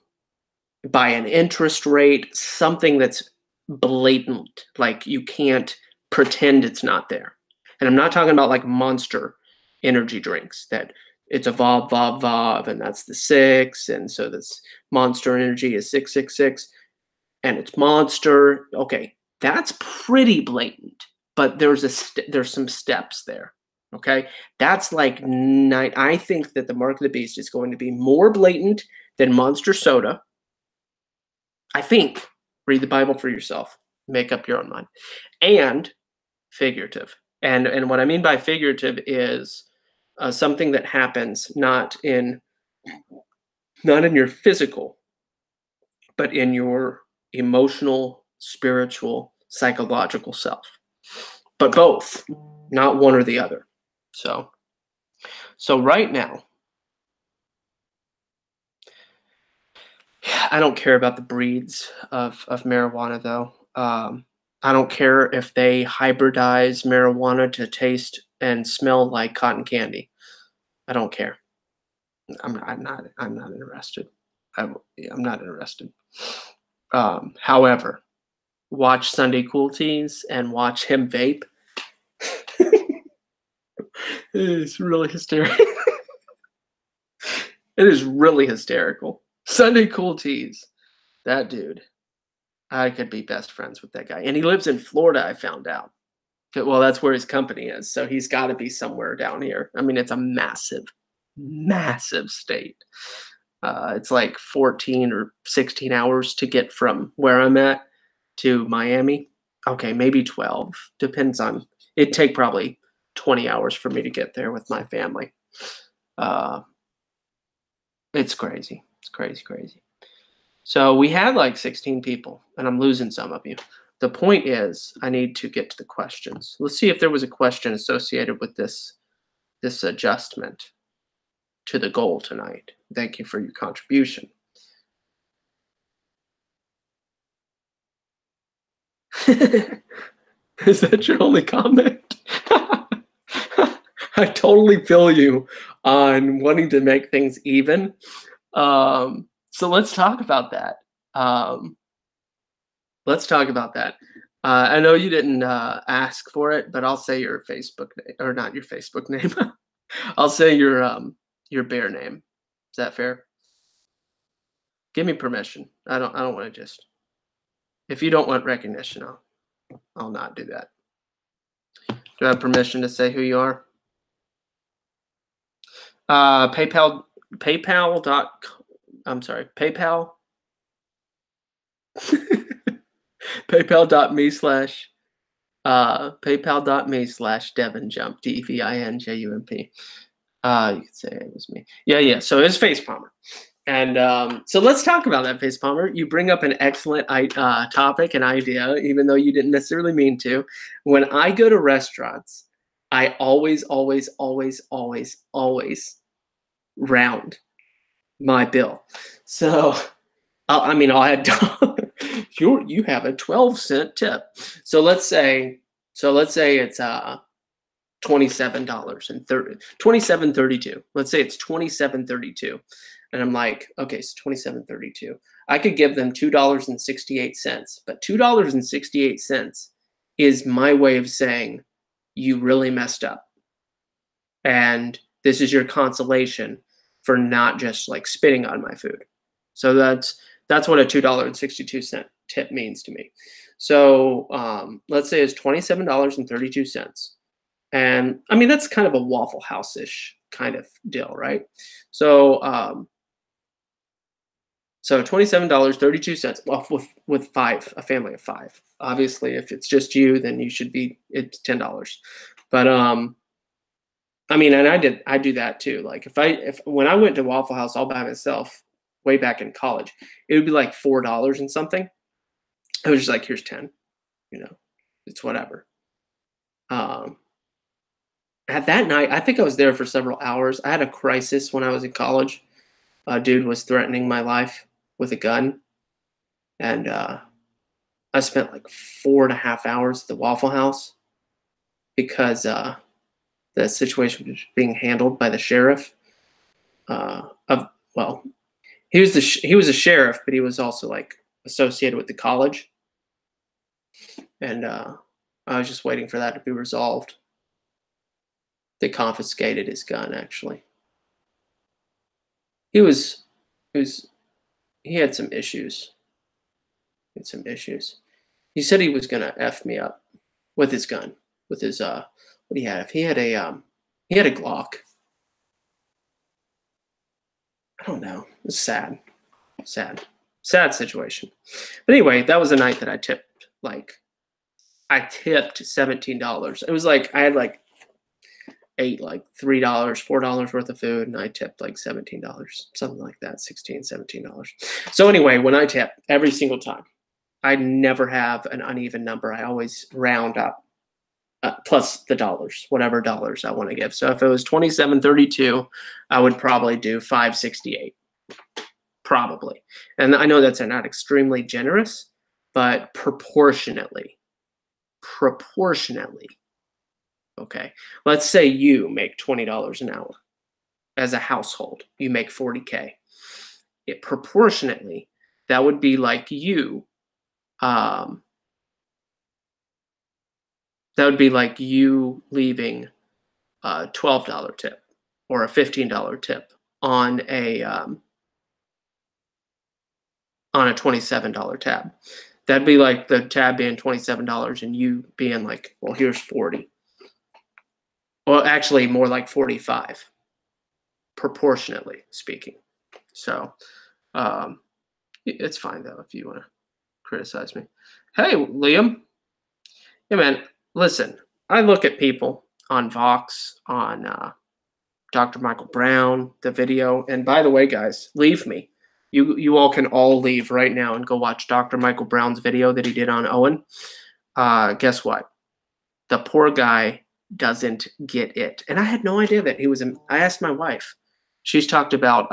by an interest rate, something that's blatant, like you can't pretend it's not there. And I'm not talking about like monster energy drinks that it's a Vav, Vav, Vav, and that's the six. And so this monster energy is 666 and it's monster. Okay, that's pretty blatant, but there's some steps there. Okay, that's like I think that the mark of the beast is going to be more blatant than Monster Soda. I think. Read the Bible for yourself. Make up your own mind. And figurative. And what I mean by figurative is something that happens not in your physical, but in your emotional, spiritual, psychological self. But both, not one or the other. So right now, I don't care about the breeds of marijuana though. I don't care if they hybridize marijuana to taste and smell like cotton candy. I don't care. I'm not interested. I'm not interested. However, watch Sunday Cool Teens and watch him vape. It's really hysterical. It is really hysterical. Sunday Cool Teens. That dude. I could be best friends with that guy. And he lives in Florida, I found out. Well, that's where his company is. So he's got to be somewhere down here. I mean, it's a massive, massive state. It's like 14 or 16 hours to get from where I'm at to Miami. Okay, maybe 12. Depends on it'd take probably 20 hours for me to get there with my family. Uh, it's crazy. It's crazy, crazy. So we had like 16 people, and I'm losing some of you. The point is, I need to get to the questions. Let's see if there was a question associated with this adjustment to the goal tonight. Thank you for your contribution. Is that your only comment? I totally feel you on wanting to make things even. So let's talk about that. Um, let's talk about that. I know you didn't ask for it, but I'll say your Facebook name, or not your Facebook name. I'll say your bear name. Is that fair? Give me permission. I don't want to just. If you don't want recognition, I'll. I'll not do that. Do I have permission to say who you are? PayPal dot. I'm sorry. PayPal. PayPal.me slash PayPal.me/DevinJump DevinJump. You could say it was me. Yeah. So it's Face Palmer. And so let's talk about that, Face Palmer. You bring up an excellent topic and idea, even though you didn't necessarily mean to. When I go to restaurants, I always round my bill. So I'll add you have a 12-cent tip. So let's say it's $27.32. Let's say it's $27.32. And I'm like, okay, it's $27.32. I could give them $2.68, but $2.68 is my way of saying you really messed up. And this is your consolation for not just like spitting on my food. So that's what a $2.62 tip means to me. So let's say it's $27.32. And I mean, that's kind of a Waffle House-ish kind of deal, right? So $27.32. Well, with a family of five. Obviously, if it's just you, then it's $10. But I mean, and I do that too. Like when I went to Waffle House all by myself way back in college, it would be like $4 and something. I was just like, here's 10, it's whatever. At that night, I think I was there for several hours. I had a crisis when I was in college. A dude was threatening my life with a gun. And I spent like 4.5 hours at the Waffle House because the situation was being handled by the sheriff. He was a sheriff, but he was also like associated with the college. And I was just waiting for that to be resolved. They confiscated his gun, actually. He had some issues. He said he was gonna F me up with his gun, with his what do you have? He had a Glock. I don't know. It was sad situation. But anyway, that was a night that I tipped $17. It was like I had ate like $3, $4 worth of food, and I tipped like $17, something like that, $16, $17. So anyway, when I tip every single time, I never have an uneven number. I always round up plus the dollars, whatever dollars I want to give. So if it was $27.32, I would probably do $5.68, probably. And I know that's not extremely generous, but proportionately. Okay, let's say you make $20 an hour as a household. You make $40K. Proportionately, that would be like you. That would be like you leaving a $12 tip or a $15 tip on a $27 tab. That'd be like the tab being $27 and you being like, well, here's 40. Well, actually, more like 45, proportionately speaking. So it's fine, though, if you want to criticize me. Hey, Liam. Yeah, man, listen, I look at people on Vox, on Dr. Michael Brown, the video. And by the way, guys, leave me. You all can all leave right now and go watch Dr. Michael Brown's video that he did on Owen. Guess what? The poor guy doesn't get it. And I had no idea that he was I asked my wife. She's talked about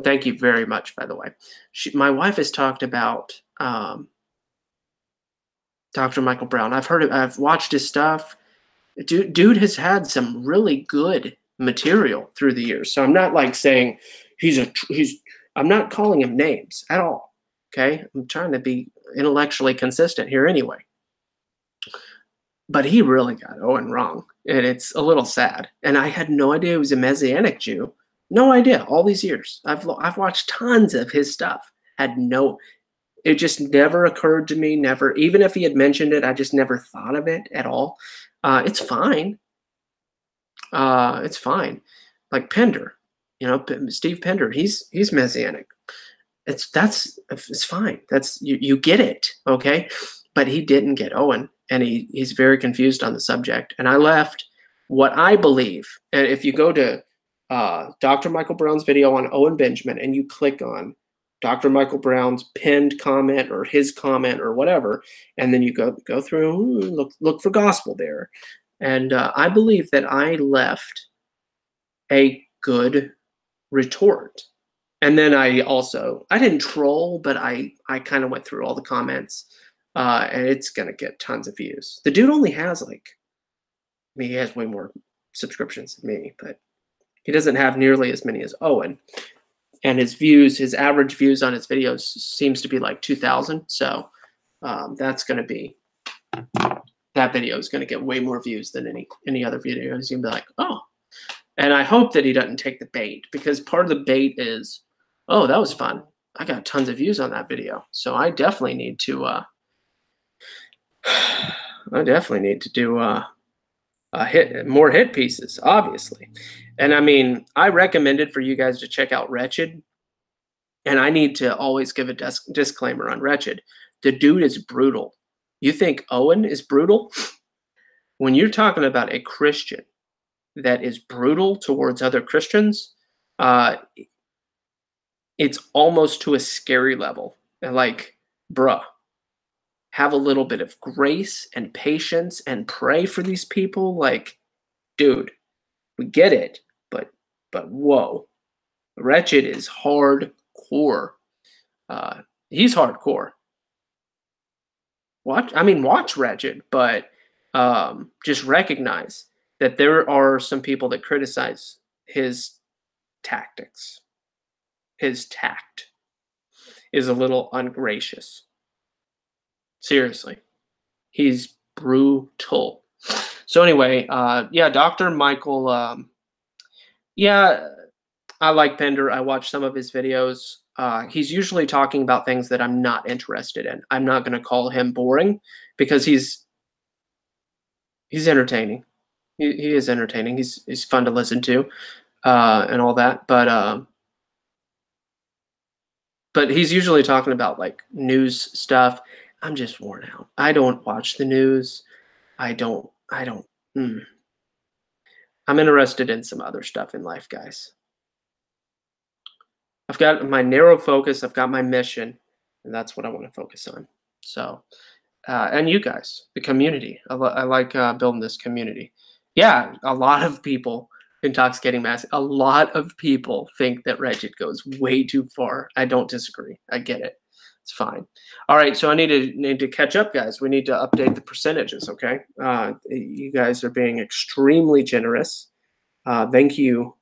thank you very much, by the way. My wife has talked about Dr. Michael Brown. I've watched his stuff. Dude has had some really good material through the years. So I'm not like saying I'm not calling him names at all. Okay? I'm trying to be intellectually consistent here anyway. But he really got Owen wrong, and it's a little sad. And I had no idea he was a Messianic Jew. No idea. All these years, I've watched tons of his stuff. Had no It just never occurred to me, never, even if he had mentioned it, I just never thought of it at all. It's fine. It's fine. Like Pender, Steve Pender, he's Messianic. It's fine. You get it, okay? But he didn't get Owen, and he's very confused on the subject. And I left what I believe. And if you go to Dr. Michael Brown's video on Owen Benjamin and you click on Dr. Michael Brown's pinned comment or his comment or whatever, and then you go through, look for gospel there. And I believe that I left a good retort. And then I didn't troll, but I kind of went through all the comments, and it's going to get tons of views. The dude only has he has way more subscriptions than me, but he doesn't have nearly as many as Owen. And his average views on his videos seems to be like 2,000. So that's going to be, that video is going to get way more views than any other video. He's going to be like, oh. And I hope that he doesn't take the bait, because part of the bait is, oh, that was fun. I got tons of views on that video. So I definitely need to do more hit pieces, obviously. And I mean, I recommended for you guys to check out Wretched. And I need to always give a disclaimer on Wretched. The dude is brutal. You think Owen is brutal? When you're talking about a Christian that is brutal towards other Christians, it's almost to a scary level. And like, bruh, have a little bit of grace and patience and pray for these people. Like, dude, we get it, but whoa. Wretched is hardcore. He's hardcore. Watch Wretched, but just recognize that there are some people that criticize his tactics. His tact is a little ungracious. Seriously. He's brutal. So anyway, yeah, Dr. Michael, yeah, I like Pender. I watch some of his videos. He's usually talking about things that I'm not interested in. I'm not going to call him boring, because he's entertaining. He is entertaining. He's fun to listen to, and all that. But he's usually talking about like news stuff. I'm just worn out. I don't watch the news. I don't. I'm interested in some other stuff in life, guys. I've got my narrow focus. I've got my mission, and that's what I want to focus on. So, and you guys, the community. I like building this community. Yeah, a lot of people, Intoxicating Mass, a lot of people think that Wretched goes way too far. I don't disagree. I get it. It's fine. All right, so I need to catch up, guys. We need to update the percentages, okay? You guys are being extremely generous. Thank you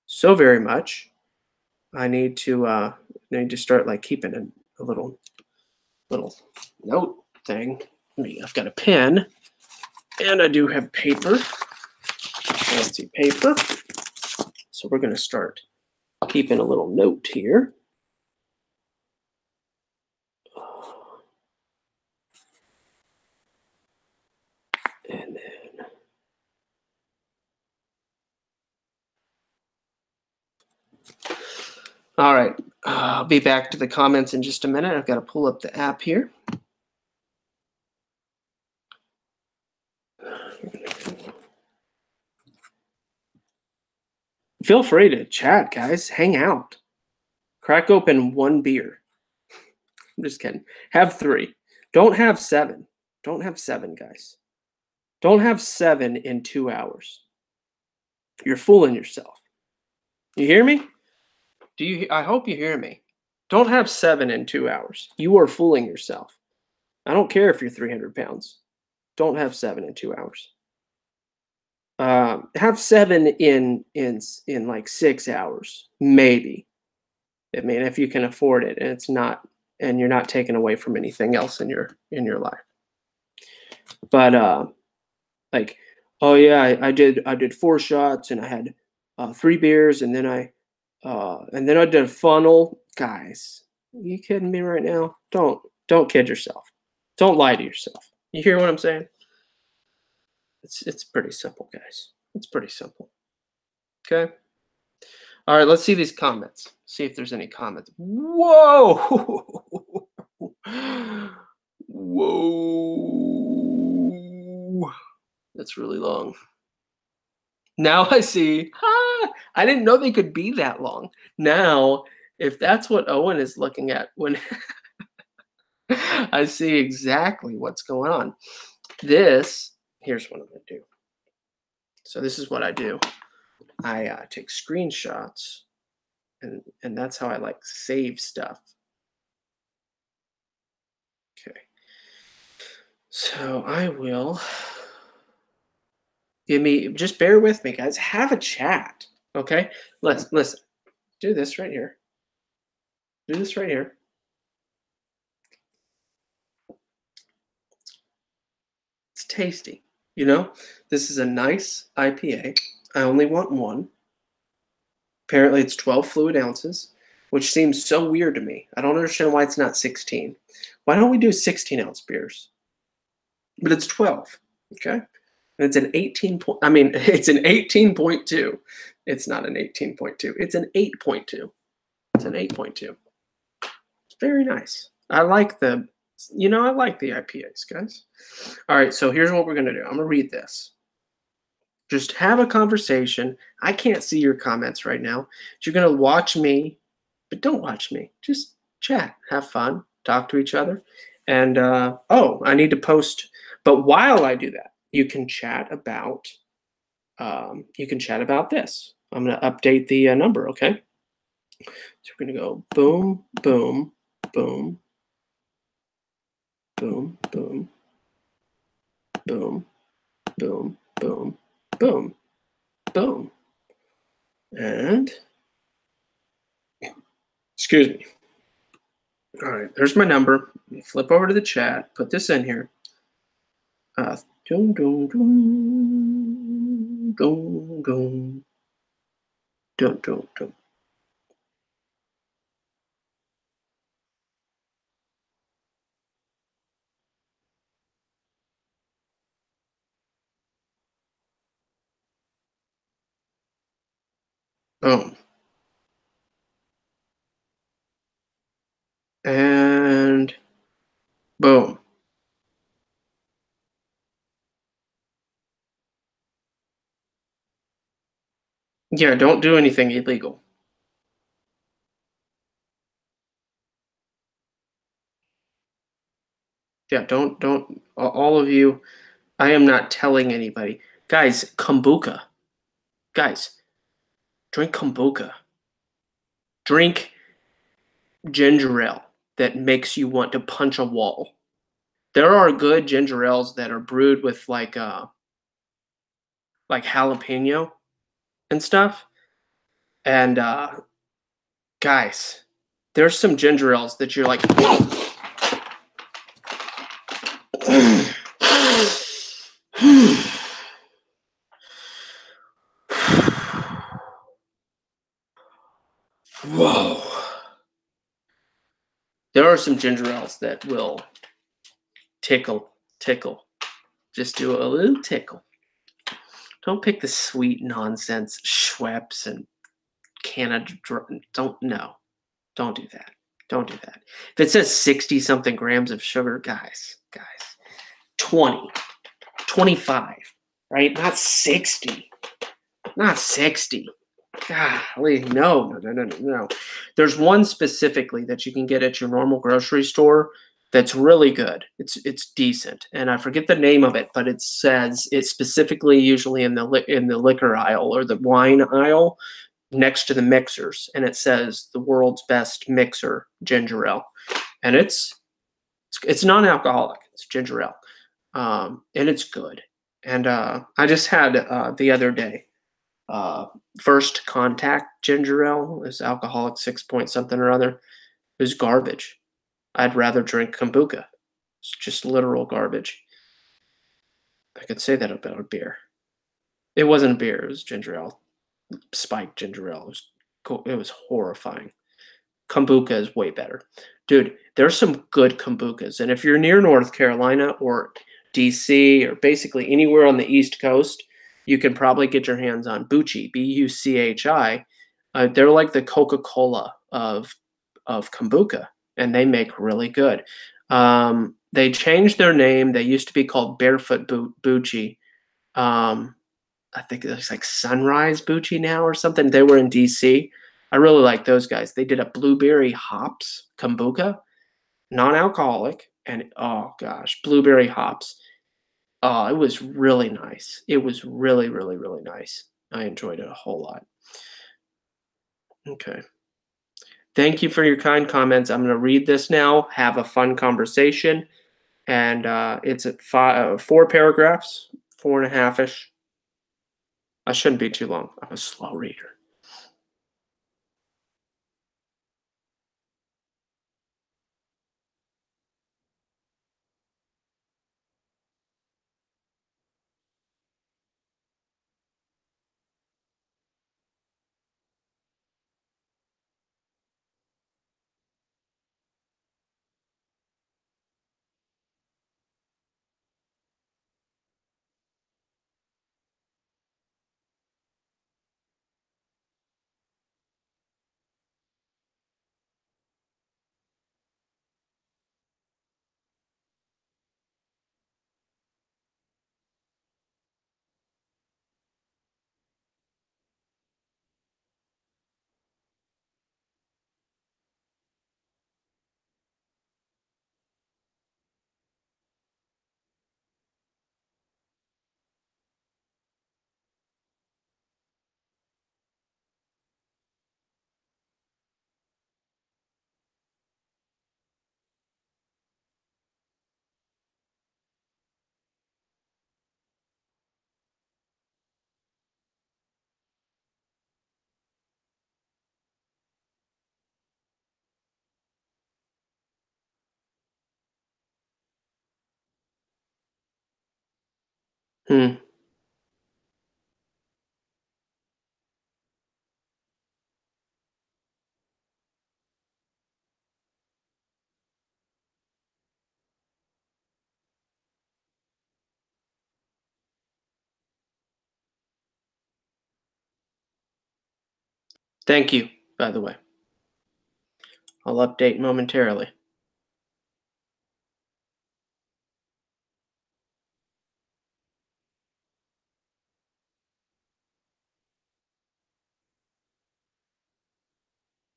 so very much. I need to start like keeping a little note thing. I've got a pen, and I do have paper, fancy paper. So we're going to start keeping a little note here. And then all right, I'll be back to the comments in just a minute. I've got to pull up the app here. Feel free to chat, guys. Hang out. Crack open one beer. I'm just kidding. Have 3. Don't have 7. Don't have 7, guys. Don't have 7 in 2 hours. You're fooling yourself. You hear me? I hope you hear me. Don't have 7 in 2 hours. You are fooling yourself. I don't care if you're 300 pounds. Don't have 7 in 2 hours. Have 7 in like 6 hours, maybe. I mean, if you can afford it, and you're not taking away from anything else in your life. But like, oh yeah, I did 4 shots, and I had 3 beers, and then I did a funnel, guys. You kidding me right now? Don't kid yourself. Don't lie to yourself. You hear what I'm saying? It's pretty simple, guys. It's pretty simple. Okay. All right. Let's see these comments. See if there's any comments. Whoa! Whoa! That's really long. Now I see. I didn't know they could be that long. Now, if that's what Owen is looking at when I see exactly what's going on. Here's what I'm going to do. So this is what I do. I take screenshots, and that's how I like save stuff. Okay. So I will just bear with me, guys. Have a chat. Okay? Listen. Do this right here. Do this right here. It's tasty. You know, this is a nice IPA. I only want one. Apparently, it's 12 fluid ounces, which seems so weird to me. I don't understand why it's not 16. Why don't we do 16-ounce beers? But it's 12. Okay. And it's an 18 point. I mean, it's an 18.2. It's not an 18.2. It's an 8.2. It's an 8.2. It's very nice. I like the IPAs, guys. All right, so here's what we're gonna do. I'm gonna read this. Just have a conversation. I can't see your comments right now. You're gonna watch me, but don't watch me. Just chat, have fun, talk to each other. And I need to post. But while I do that, you can chat about this. I'm gonna update the number. Okay. So we're gonna go boom, boom, boom, boom, boom, boom, boom, boom, boom, boom, and excuse me. All right, there's my number. Flip over to the chat. Put this in here. Dum, dum, dum, dum, dum, dum, dum, dum. Boom. And boom. Yeah, don't do anything illegal. Yeah, don't all of you. I am not telling anybody. Guys, kombucha. Guys, drink kombucha. Drink ginger ale that makes you want to punch a wall. There are good ginger ales that are brewed with like jalapeno and stuff. And guys, there's some ginger ales that you're like whoa. There are some ginger ales that will tickle. Just do a little tickle. Don't pick the sweet nonsense Schweppes and Canada. Don't Don't do that. Don't do that. If it says 60 something grams of sugar, guys, 20, 25, right? Not 60. Not 60. Golly, no. There's one specifically that you can get at your normal grocery store that's really good. It's decent, and I forget the name of it, but it says it's specifically usually in the liquor aisle or the wine aisle next to the mixers, and it says the world's best mixer ginger ale, and it's non-alcoholic. It's ginger ale, and it's good. And I just had the other day. First contact ginger ale is alcoholic 6 point something or other. It was garbage. I'd rather drink kombucha. It's just literal garbage. I could say that about a beer. It wasn't a beer. It was ginger ale, spiked ginger ale. It was horrifying. Kombucha is way better. Dude, there's some good kombuchas, and if you're near North Carolina or DC or basically anywhere on the East Coast, you can probably get your hands on Buchi, Buchi. They're like the Coca-Cola of kombucha, and they make really good. They changed their name. They used to be called Barefoot Bucci. Um, I think it's like Sunrise Bucci now or something. They were in DC. I really like those guys. They did a blueberry hops kombucha, non-alcoholic, and oh gosh, blueberry hops. Oh, it was really nice. It was really, really, really nice. I enjoyed it a whole lot. Okay. Thank you for your kind comments. I'm going to read this now. Have a fun conversation. And it's at four paragraphs, four and a half ish. I shouldn't be too long. I'm a slow reader. Hmm. Thank you, by the way. I'll update momentarily.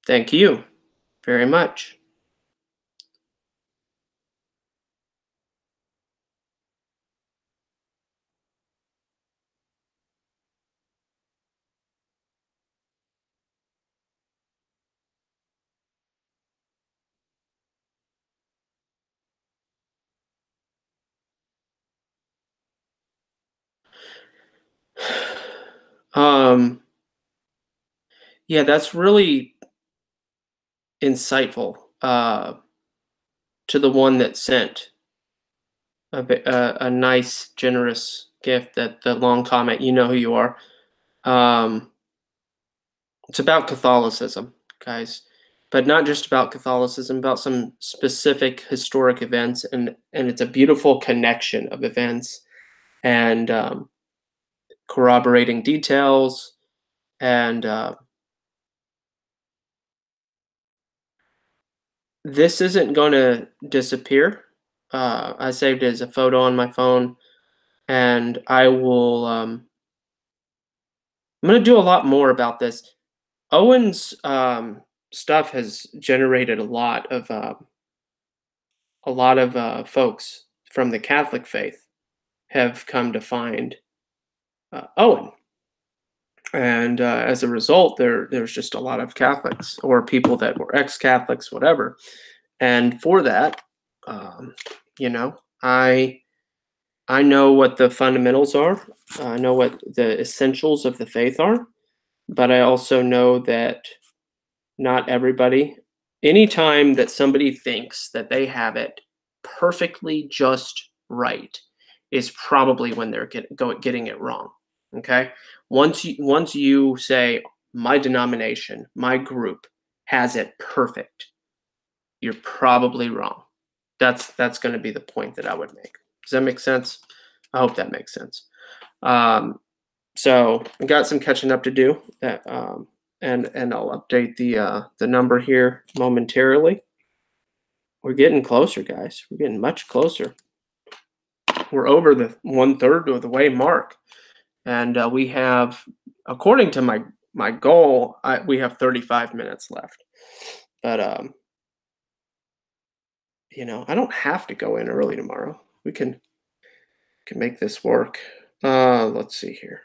Thank you very much. Um, yeah, that's really insightful. To the one that sent a nice, generous gift. That the long comment. You know who you are. Um, it's about Catholicism, guys, but not just about Catholicism. About some specific historic events, and it's a beautiful connection of events and corroborating details and this isn't gonna disappear. I saved it as a photo on my phone, and I will. I'm gonna do a lot more about this. Owen's stuff has generated a lot of folks from the Catholic faith have come to find Owen, and as a result, there's just a lot of Catholics or people that were ex-Catholics, whatever. And for that, um, you know, I know what the fundamentals are. I know what the essentials of the faith are, but I also know that not everybody. Anytime that somebody thinks that they have it perfectly just right, is probably when they're getting it wrong. Okay, once you say my denomination, my group, has it perfect. You're probably wrong. That's going to be the point that I would make. Does that make sense? I hope that makes sense. So I got some catching up to do. And I'll update the number here momentarily. We're getting closer, guys. We're getting much closer. We're over the 1/3 of the way mark, and we have, according to my goal, we have 35 minutes left. But I don't have to go in early tomorrow. We can make this work. Let's see here.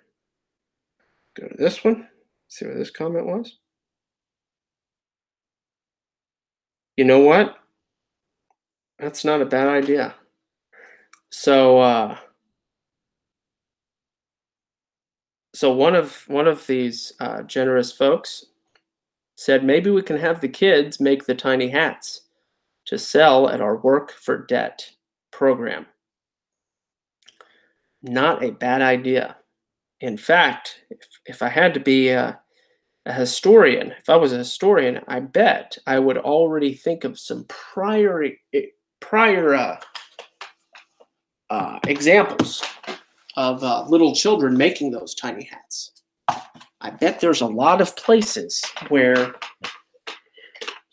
Go to this one. See what this comment was. You know what? That's not a bad idea. So so one of these generous folks said maybe we can have the kids make the tiny hats to sell at our Work for Debt program. Not a bad idea. In fact, if I had to be a historian, if I was a historian, I bet I would already think of some prior examples of little children making those tiny hats. I bet there's a lot of places where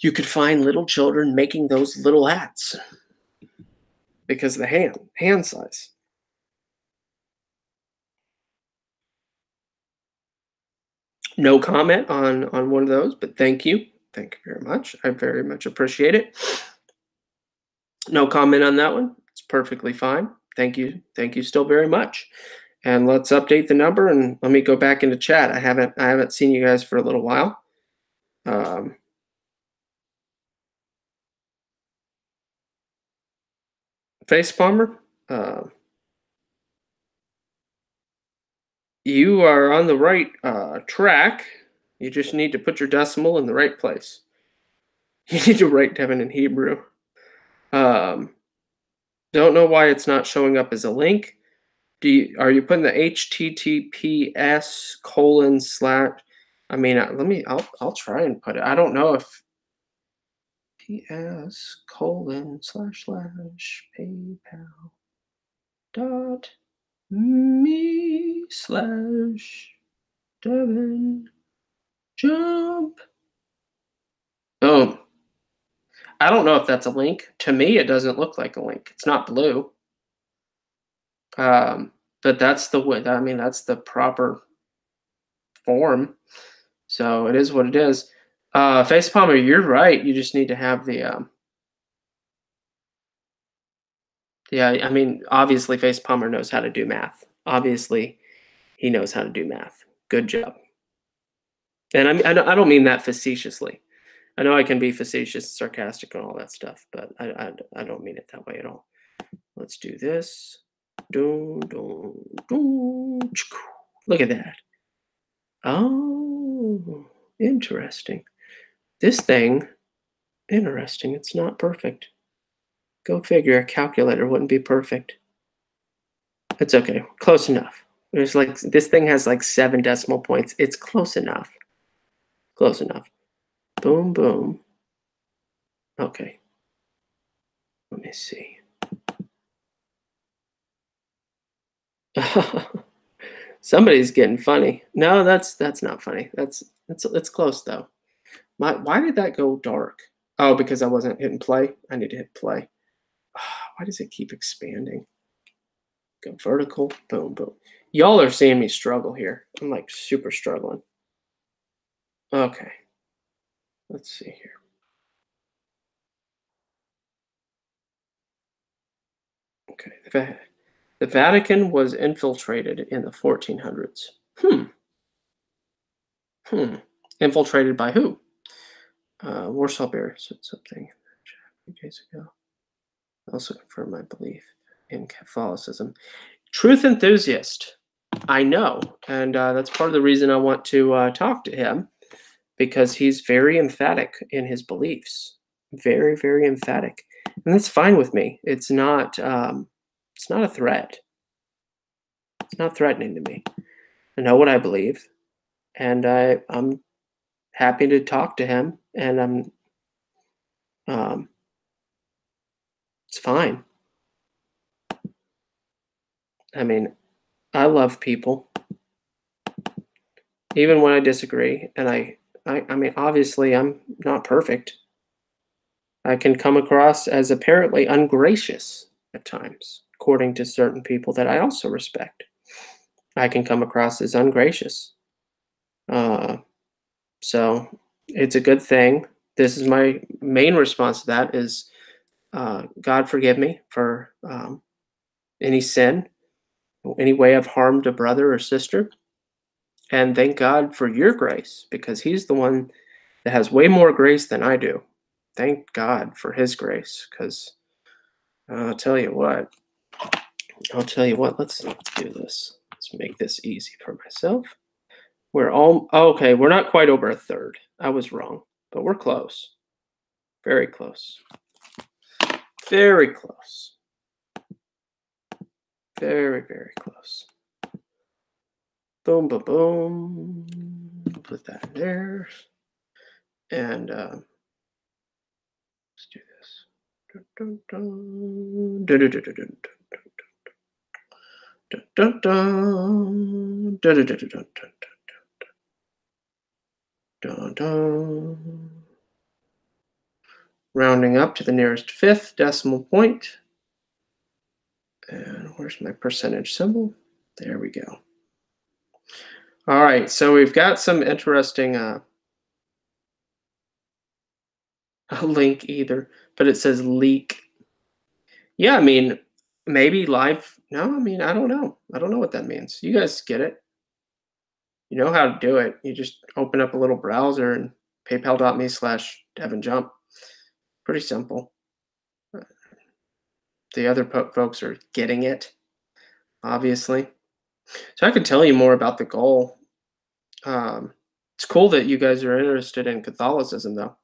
you could find little children making those little hats because of the hand size. No comment on one of those, but thank you. Thank you very much. I very much appreciate it. No comment on that one. It's perfectly fine. Thank you. Thank you still very much. And let's update the number and let me go back into chat. I haven't seen you guys for a little while. Face Palmer, you are on the right track. You just need to put your decimal in the right place. You need to write Devin in Hebrew. Don't know why it's not showing up as a link. Are you putting the HTTPS:/? I mean, I'll try and put it. I don't know if ps://paypal.me/Devin Boom. I don't know if that's a link. To me, it doesn't look like a link. It's not blue. But that's the way. I mean, that's the proper form. So it is what it is. Face Palmer, you're right. You just need to have the. Yeah, I mean, obviously, Face Palmer knows how to do math. Obviously, he knows how to do math. Good job. And I don't mean that facetiously. I know I can be facetious, sarcastic, and all that stuff, but I don't mean it that way at all. Let's do this. Look at that. Oh, interesting. This thing, interesting. It's not perfect. Go figure. A calculator wouldn't be perfect. It's okay. Close enough. There's like this thing has like 7 decimal points. It's close enough. Close enough. Boom, boom. Okay. Let me see. Somebody's getting funny. No, that's not funny. It's close though. Why did that go dark? Oh, because I wasn't hitting play. I need to hit play. Why does it keep expanding? Go vertical. Boom, boom. Y'all are seeing me struggle here. I'm like super struggling. Okay. Let's see here. Okay. The Vatican was infiltrated in the 1400s. Infiltrated by who? Warsaw Bear said something a few days ago. I also confirmed my belief in Catholicism. Truth enthusiast. I know. And that's part of the reason I want to talk to him, because he's very emphatic in his beliefs. Very, very emphatic. And that's fine with me. It's not a threat. It's not threatening to me. I know what I believe, and I'm happy to talk to him, and um, it's fine. I mean, I love people, even when I disagree, and I mean, obviously, I'm not perfect. I can come across as apparently ungracious at times, according to certain people that I also respect. I can come across as ungracious. Uh, so it's a good thing. This is my main response to that is God forgive me for any sin, any way I've harmed a brother or sister. And thank God for your grace because He's the one that has way more grace than I do. Thank God for His grace because I'll tell you what, let's do this. Let's make this easy for myself. We're all okay. We're not quite over a third. I was wrong, but we're close. Very close. Very close. Very, very close. Boom, boom, boom. Put that in there. And let's do this. Dun, dun, dun. Dun, dun, dun, dun, dun, dun, dun, dun. Dun, dun, dun, dun, dun, dun, dun. Rounding up to the nearest fifth decimal point. And where's my percentage symbol? There we go. All right, so we've got some interesting link either, but it says leak. Yeah, I mean, maybe live. No, I mean, I don't know. I don't know what that means. You guys get it. You know how to do it. You just open up a little browser and paypal.me/DevinJump. Pretty simple. The other folks are getting it, obviously. So I could tell you more about the goal. It's cool that you guys are interested in Catholicism, though.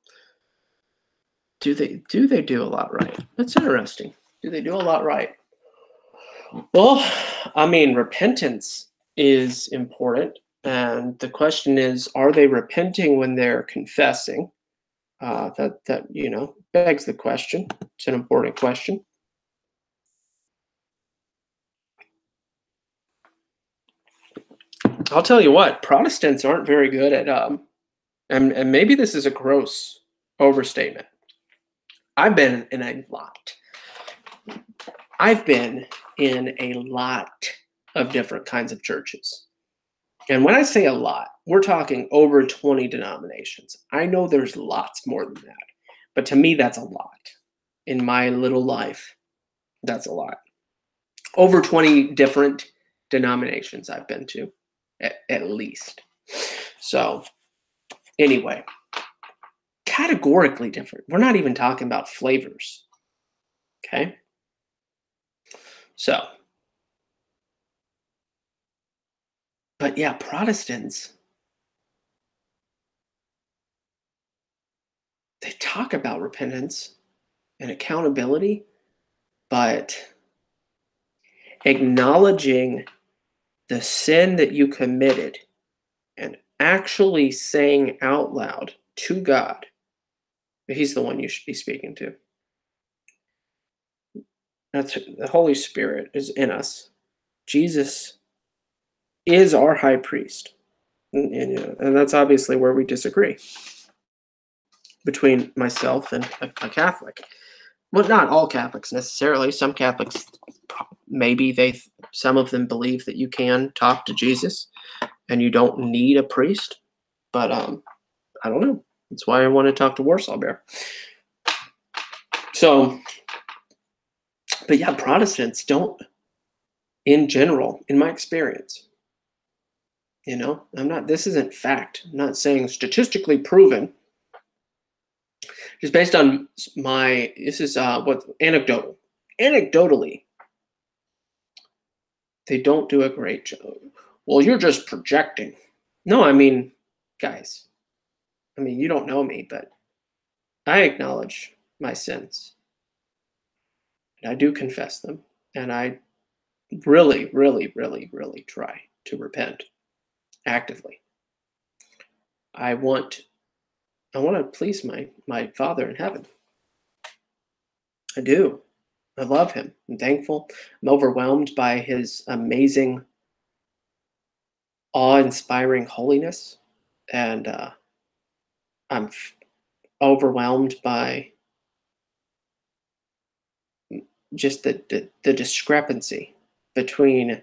Do they do a lot right? That's interesting. Do they do a lot right? Well, I mean, repentance is important, and the question is, are they repenting when they're confessing? That begs the question. It's an important question. I'll tell you what, Protestants aren't very good at and maybe this is a gross overstatement. I've been in a lot. I've been in a lot of different kinds of churches. And when I say a lot, we're talking over 20 denominations. I know there's lots more than that, but to me, that's a lot. In my little life, that's a lot. Over 20 different denominations I've been to, at least. So, anyway, categorically different. We're not even talking about flavors. Okay? So, but yeah, Protestants, they talk about repentance and accountability, but acknowledging the sin that you committed and actually saying out loud to God, He's the one you should be speaking to. That's the Holy Spirit is in us. Jesus is our high priest. And that's obviously where we disagree between myself and a Catholic. Well, not all Catholics necessarily. Some Catholics, maybe some of them believe that you can talk to Jesus and you don't need a priest. But I don't know. That's why I want to talk to Warsaw Bear. So, but yeah, Protestants don't, in general, in my experience, this isn't fact. I'm not saying statistically proven. Just based on this is what anecdotal. Anecdotally, they don't do a great job. Well, you're just projecting. No, I mean, guys, you don't know me, but I acknowledge my sins. And I do confess them. And I really, really, really, really try to repent actively. I want I want to please my Father in heaven. I do. I love him. I'm thankful. I'm overwhelmed by his amazing, awe-inspiring holiness, and I'm overwhelmed by just the discrepancy between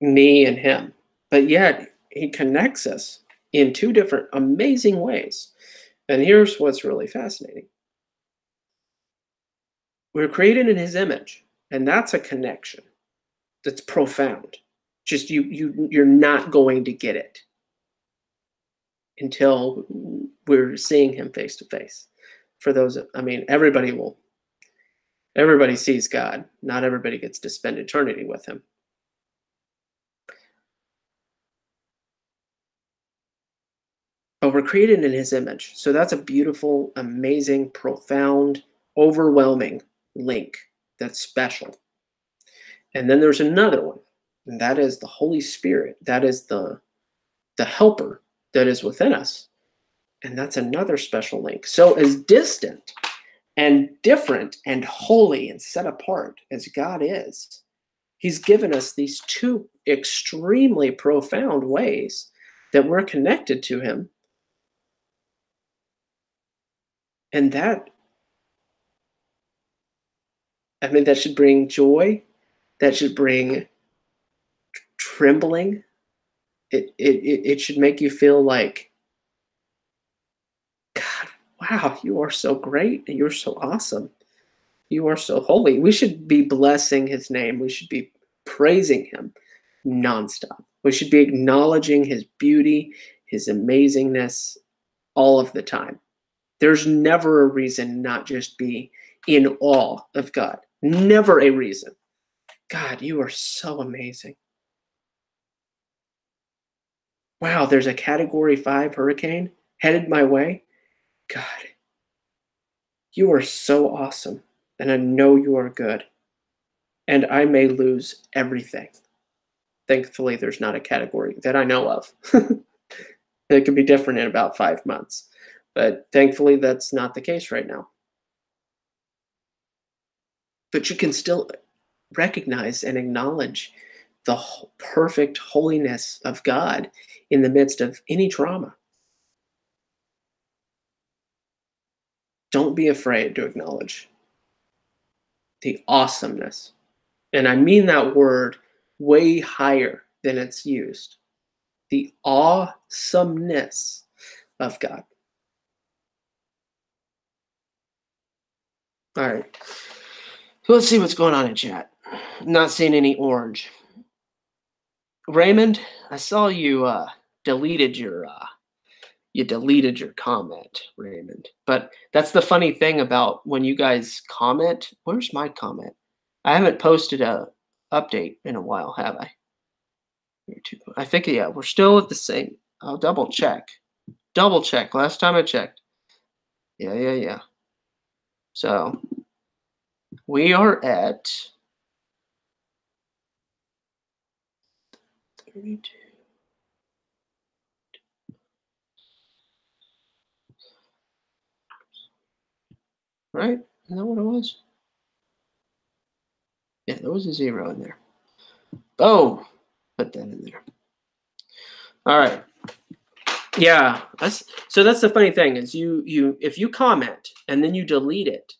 me and him. But yet he connects us in two different amazing ways. And here's what's really fascinating. We're created in his image, and that's a connection that's profound. Just you're not going to get it until we're seeing him face to face. For those, I mean, everybody sees God. Not everybody gets to spend eternity with him. But we're created in his image. So that's a beautiful, amazing, profound, overwhelming link that's special. And then there's another one, and that is the Holy Spirit. That is the helper that is within us. And that's another special link. So as distant and different and holy and set apart as God is, he's given us these two extremely profound ways that we're connected to him. And that, I mean, that should bring joy. That should bring trembling. It should make you feel like, God, wow, you are so great. And you're so awesome. You are so holy. We should be blessing his name. We should be praising him nonstop. We should be acknowledging his beauty, his amazingness all of the time. There's never a reason not just be in awe of God. Never a reason. God, you are so amazing. Wow, there's a Category 5 hurricane headed my way. God, you are so awesome. And I know you are good. And I may lose everything. Thankfully, there's not a category that I know of. It could be different in about 5 months. But thankfully, that's not the case right now. But you can still recognize and acknowledge the perfect holiness of God in the midst of any trauma. Don't be afraid to acknowledge the awesomeness. And I mean that word way higher than it's used. The awesomeness of God. All right. So let's see what's going on in chat. Not seeing any orange. Raymond, I saw you deleted your comment, Raymond. But that's the funny thing about when you guys comment. Where's my comment? I haven't posted a update in a while, have I? I think, yeah, we're still at the same. I'll double check. Double check. Last time I checked. Yeah. So we are at 32. Right? Is that what it was? Yeah, there was a 0 in there. Boom. Put that in there. All right. Yeah. So that's the funny thing is if you comment and then you delete it,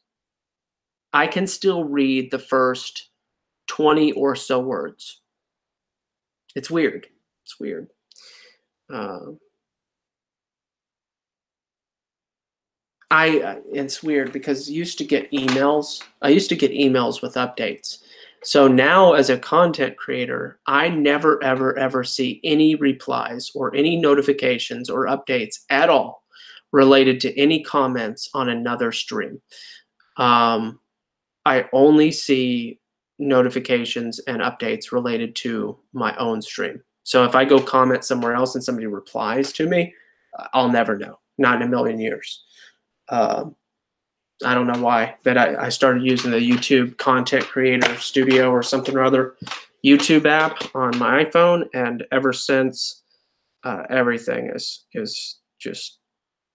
I can still read the first 20 or so words. It's weird. It's weird. It's weird because I used to get emails with updates. So now as a content creator, I never, ever, ever see any replies or any notifications or updates at all related to any comments on another stream. I only see notifications and updates related to my own stream. So if I go comment somewhere else and somebody replies to me, I'll never know, not in a million years. I don't know why, but I started using the YouTube Content Creator Studio or something or other YouTube app on my iPhone, and ever since, everything is just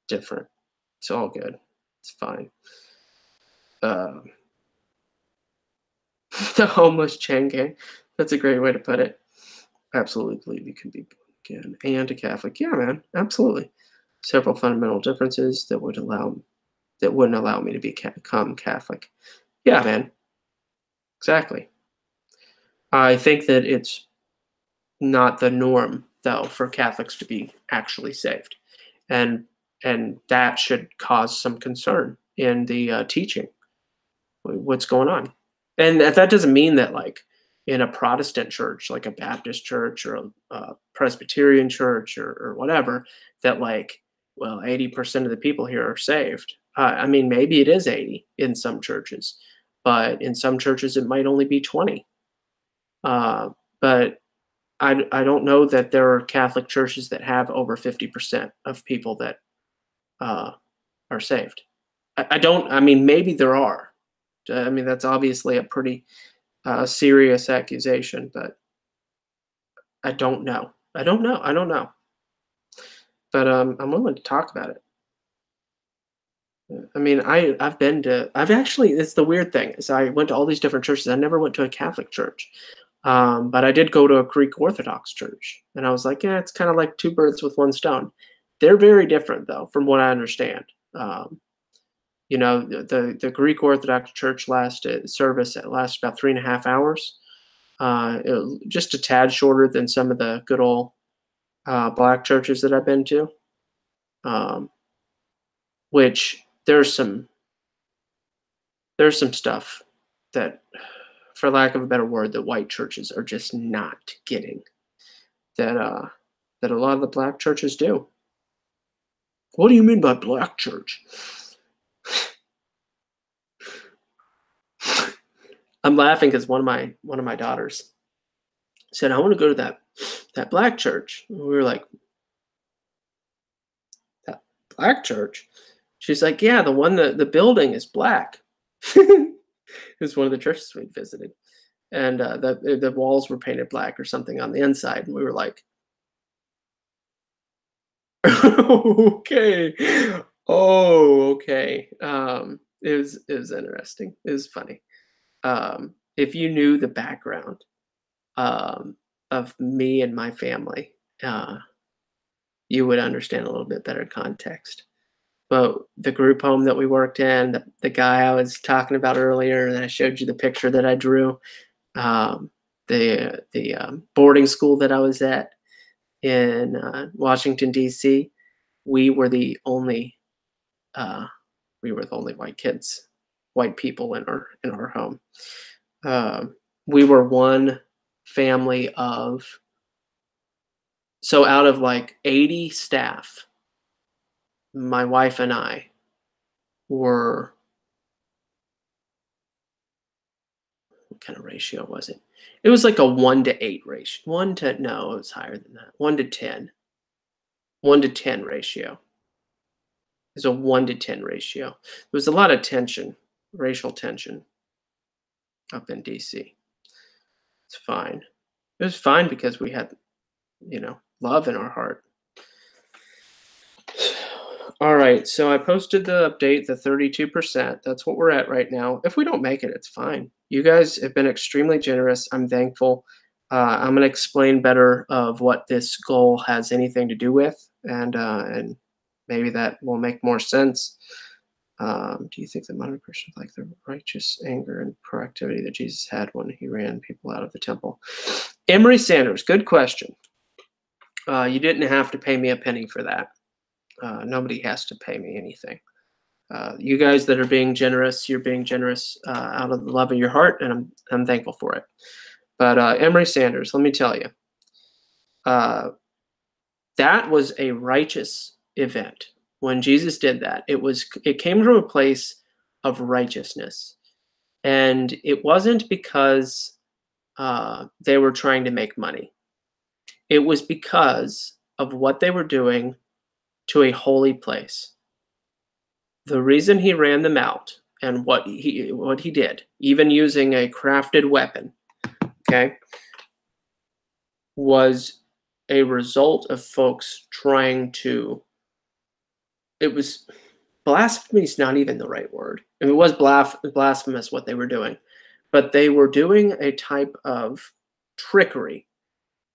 different. It's all good. It's fine. Uh, the homeless chain gang. That's a great way to put it. Absolutely believe you can be born again and a Catholic. Yeah, man. Absolutely. Several fundamental differences that wouldn't allow me to become Catholic. Yeah, man. Exactly. I think that it's not the norm though for Catholics to be actually saved, and that should cause some concern in the teaching. What's going on? And that doesn't mean that like in a Protestant church, like a Baptist church or a Presbyterian church or whatever, that like, well, 80% of the people here are saved. I mean, maybe it is 80 in some churches, but in some churches it might only be 20. But I don't know that there are Catholic churches that have over 50% of people that uh, are saved. I don't. I mean, maybe there are. I mean, that's obviously a pretty serious accusation, but I don't know. I don't know. I don't know. But I'm willing to talk about it. I mean, I've actually. It's the weird thing is I went to all these different churches. I never went to a Catholic church, but I did go to a Greek Orthodox church, and I was like, yeah, it's kind of like two birds with one stone. They're very different, though, from what I understand. Um, the Greek Orthodox Church lasted about 3.5 hours. Just a tad shorter than some of the good old black churches that I've been to. Um, which there's some stuff that, for lack of a better word, that white churches are just not getting that a lot of the black churches do. What do you mean by black church? I'm laughing because one of my daughters said, "I want to go to that black church." And we were like, "That black church?" She's like, "Yeah, the one the building is black." It was one of the churches we visited, and the walls were painted black or something on the inside, and we were like, "Okay, oh, okay." It was interesting. It was funny. If you knew the background um, of me and my family, uh, you would understand a little bit better context. But the group home that we worked in, the guy I was talking about earlier, that I showed you the picture that I drew, um, the boarding school that I was at in Washington D.C. We were the only uh, white kids, white people in our home. Um, we were one family of so out of like 80 staff, my wife and I were, what kind of ratio was it? It was like a 1 to 8 ratio. No, it was higher than that. 1 to 10. 1 to 10 ratio. It's a 1 to 10 ratio. There was a lot of tension, racial tension up in DC. It's fine. It was fine because we had, love in our heart. All right, so I posted the update, the 32%. That's what we're at right now. If we don't make it, it's fine. You guys have been extremely generous. I'm thankful. I'm going to explain better of what this goal has anything to do with, and maybe that will make more sense. Do you think that modern Christians like the righteous anger and proactivity that Jesus had when he ran people out of the temple? Emery Sanders, good question. You didn't have to pay me a penny for that. Nobody has to pay me anything. You guys that are being generous, you're being generous out of the love of your heart, and I'm thankful for it. But Emery Sanders, let me tell you, that was a righteous event. When Jesus did that, it came from a place of righteousness, and it wasn't because they were trying to make money. It was because of what they were doing to a holy place. The reason he ran them out and what he did, even using a crafted weapon, okay, was a result of folks trying to it was blasphemy is not even the right word. I mean, it was blasphemous what they were doing, but they were doing a type of trickery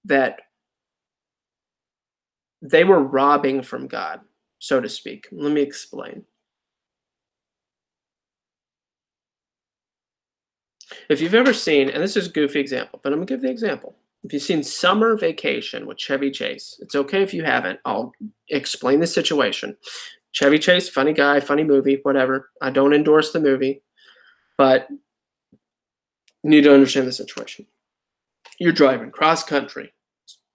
that they were robbing from God, so to speak. Let me explain. If you've ever seen, and this is a goofy example, but I'm gonna give the example. If you've seen Summer Vacation with Chevy Chase, it's okay if you haven't. I'll explain the situation. Chevy Chase, funny guy, funny movie, whatever. I don't endorse the movie, but you need to understand the situation. You're driving cross country.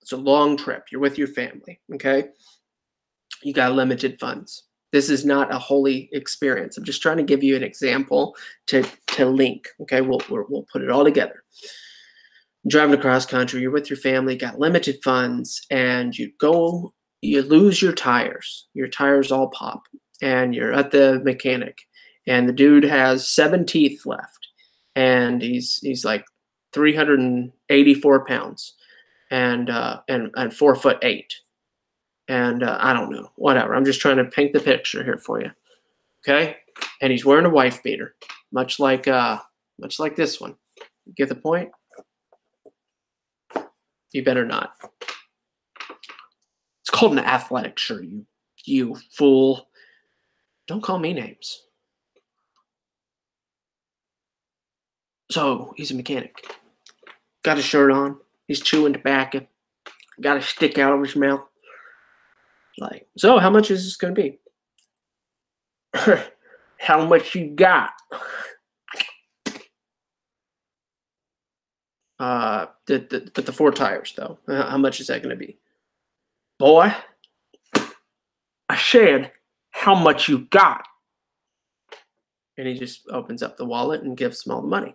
It's a long trip. You're with your family, okay? You got limited funds. This is not a holy experience. I'm just trying to give you an example to link, okay? We'll put it all together. Driving across country, you're with your family, got limited funds, and you lose your tires. Your tires all pop, and you're at the mechanic, and the dude has 7 teeth left, and he's like 384 pounds, and 4'8", and I don't know, whatever. I'm just trying to paint the picture here for you, okay? And he's wearing a wife beater, much like this one. You get the point? You better not. It's called an athletic shirt, you fool. Don't call me names. So he's a mechanic. Got his shirt on. He's chewing tobacco. Got a stick out of his mouth. Like, so how much is this going to be? How much you got? The 4 tires, though. How much is that going to be? Boy, I said, how much you got? And he just opens up the wallet and gives them all the money.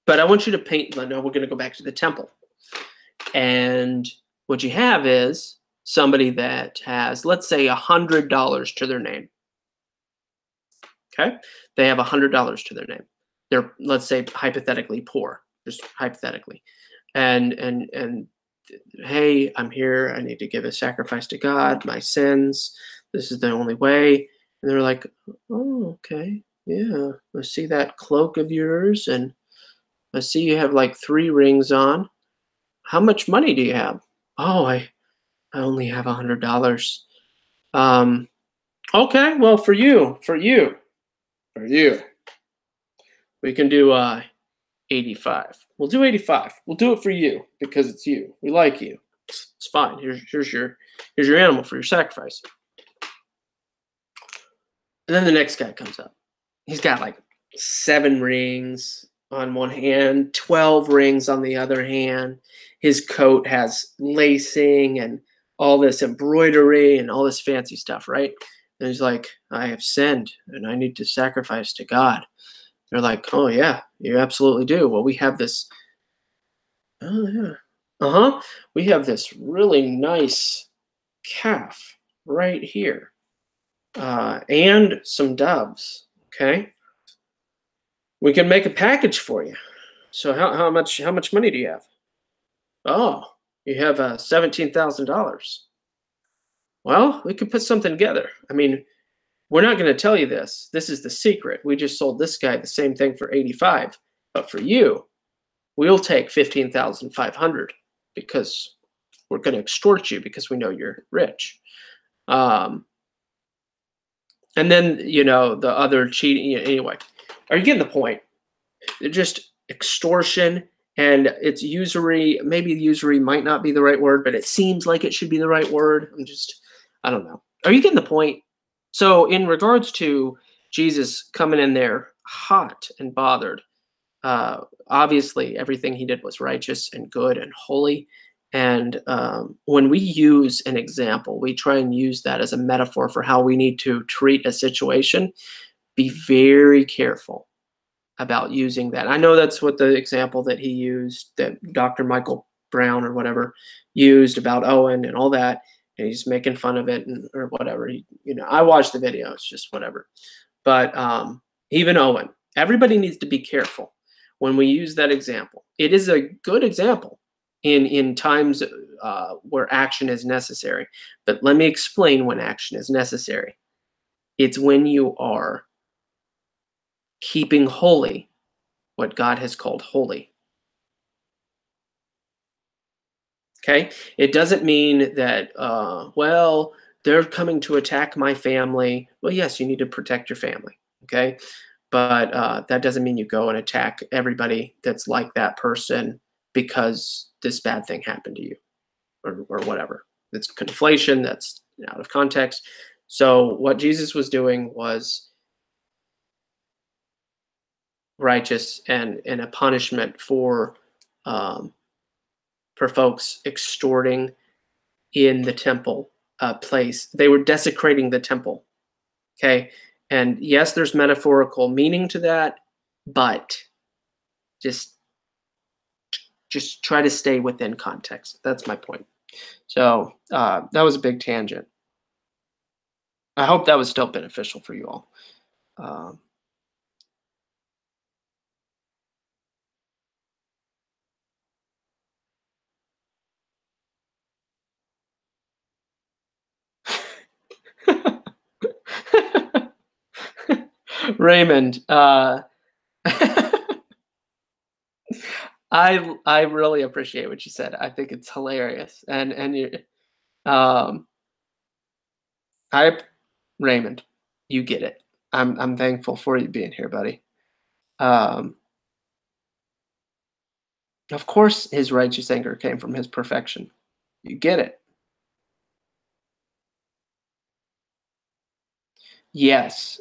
But I want you to paint, now we're going to go back to the temple. And what you have is somebody that has, let's say, $100 to their name. Okay? They have $100 to their name. They're, let's say, hypothetically poor, just hypothetically. And hey, I'm here. I need to give a sacrifice to God, my sins. This is the only way. And they're like, oh, okay. Yeah, I see that cloak of yours, and I see you have like 3 rings on. How much money do you have? Oh, I only have $100. Okay, well, for you, we can do 85. We'll do 85. We'll do it for you because it's you. We like you. It's fine. Here's your animal for your sacrifice. And then the next guy comes up. He's got like 7 rings on one hand, 12 rings on the other hand. His coat has lacing and all this embroidery and all this fancy stuff, right? And he's like, I have sinned and I need to sacrifice to God. They're like, oh, yeah, you absolutely do. Well, we have this. Oh, yeah. We have this really nice calf right here. And some doves. Okay. We can make a package for you. So how much money do you have? Oh, you have $17,000. Well, we could put something together. I mean, we're not going to tell you this. This is the secret. We just sold this guy the same thing for 85. But for you, we'll take 15,500 because we're going to extort you because we know you're rich. And then, the other cheating. Anyway, are you getting the point? They're just extortion, and it's usury. Maybe usury might not be the right word, but it seems like it should be the right word. I don't know. Are you getting the point? So in regards to Jesus coming in there hot and bothered, obviously everything he did was righteous and good and holy. And when we use an example, we try and use that as a metaphor for how we need to treat a situation. Be very careful about using that. I know that's what the example that he used, that Dr. Michael Brown or whatever used about Owen and all that. And he's making fun of it or whatever. I watched the video. It's just whatever. But even Owen, everybody needs to be careful when we use that example. It is a good example in times where action is necessary. But let me explain when action is necessary. It's when you are keeping holy what God has called holy. Okay? It doesn't mean that, well, they're coming to attack my family. Well, yes, you need to protect your family. Okay? But that doesn't mean you go and attack everybody that's like that person because this bad thing happened to you, or whatever. It's conflation, that's out of context. So what Jesus was doing was righteous and a punishment um, for folks extorting in the temple place. They were desecrating the temple. Okay, and yes, there's metaphorical meaning to that, but just just try to stay within context. That's my point. So that was a big tangent. I hope that was still beneficial for you all. Um, Raymond, I really appreciate what you said. I think it's hilarious, and you, um, I Raymond, you get it. I'm thankful for you being here, buddy. Um, of course, his righteous anger came from his perfection. You get it. Yes.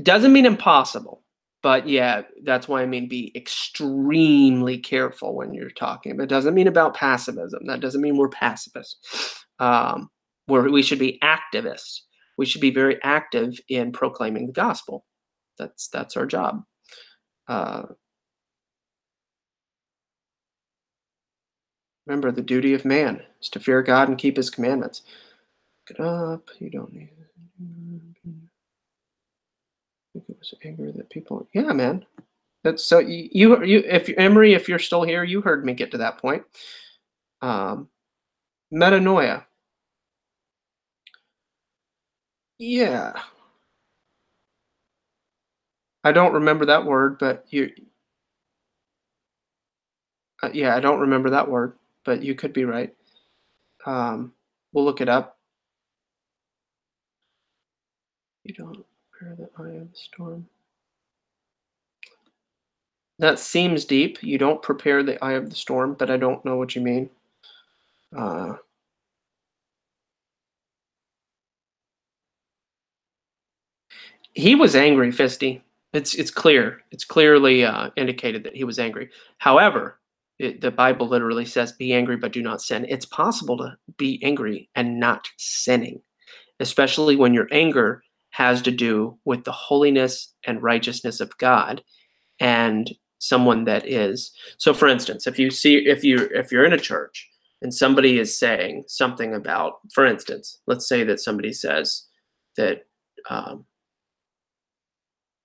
Doesn't mean impossible, but yeah, that's why I mean be extremely careful when you're talking. But it doesn't mean about passivism. That doesn't mean we're pacifists. We should be activists. We should be very active in proclaiming the gospel. That's our job. Uh, Remember, the duty of man is to fear God and keep His commandments. Get up. You don't need. I think it was anger that people. Yeah, man. That's so you if Emery, if you're still here, you heard me get to that point. Um, Metanoia. Yeah, I don't remember that word, but yeah, I don't remember that word, but you could be right. We'll look it up. You don't prepare the eye of the storm. That seems deep. You don't prepare the eye of the storm, but I don't know what you mean. Uh, he was angry, Fisty. It's clear. It's clearly indicated that he was angry. However, the Bible literally says, "Be angry, but do not sin." It's possible to be angry and not sinning, especially when your anger has to do with the holiness and righteousness of God and someone that is. So, for instance, if you're in a church and somebody is saying something about, for instance, let's say that somebody says that.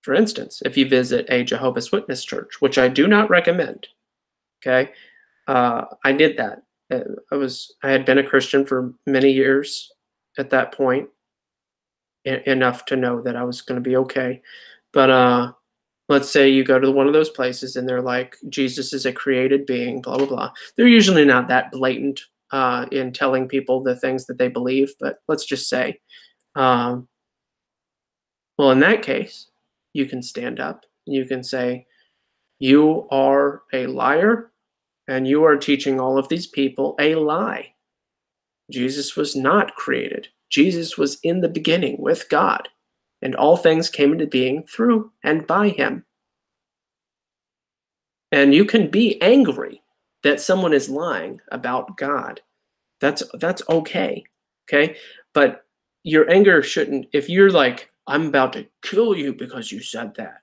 For instance, if you visit a Jehovah's Witness church, which I do not recommend, okay, I did that. I had been a Christian for many years at that point, enough to know that I was going to be okay. But let's say you go to one of those places and they're like, Jesus is a created being, blah blah blah. They're usually not that blatant in telling people the things that they believe, but let's just say, um, well, in that case, you can stand up. You can say, "You are a liar, and you are teaching all of these people a lie. Jesus was not created. Jesus was in the beginning with God, and all things came into being through and by him." And you can be angry that someone is lying about God. That's okay. Okay? But your anger shouldn't, if you're like, "I'm about to kill you because you said that,"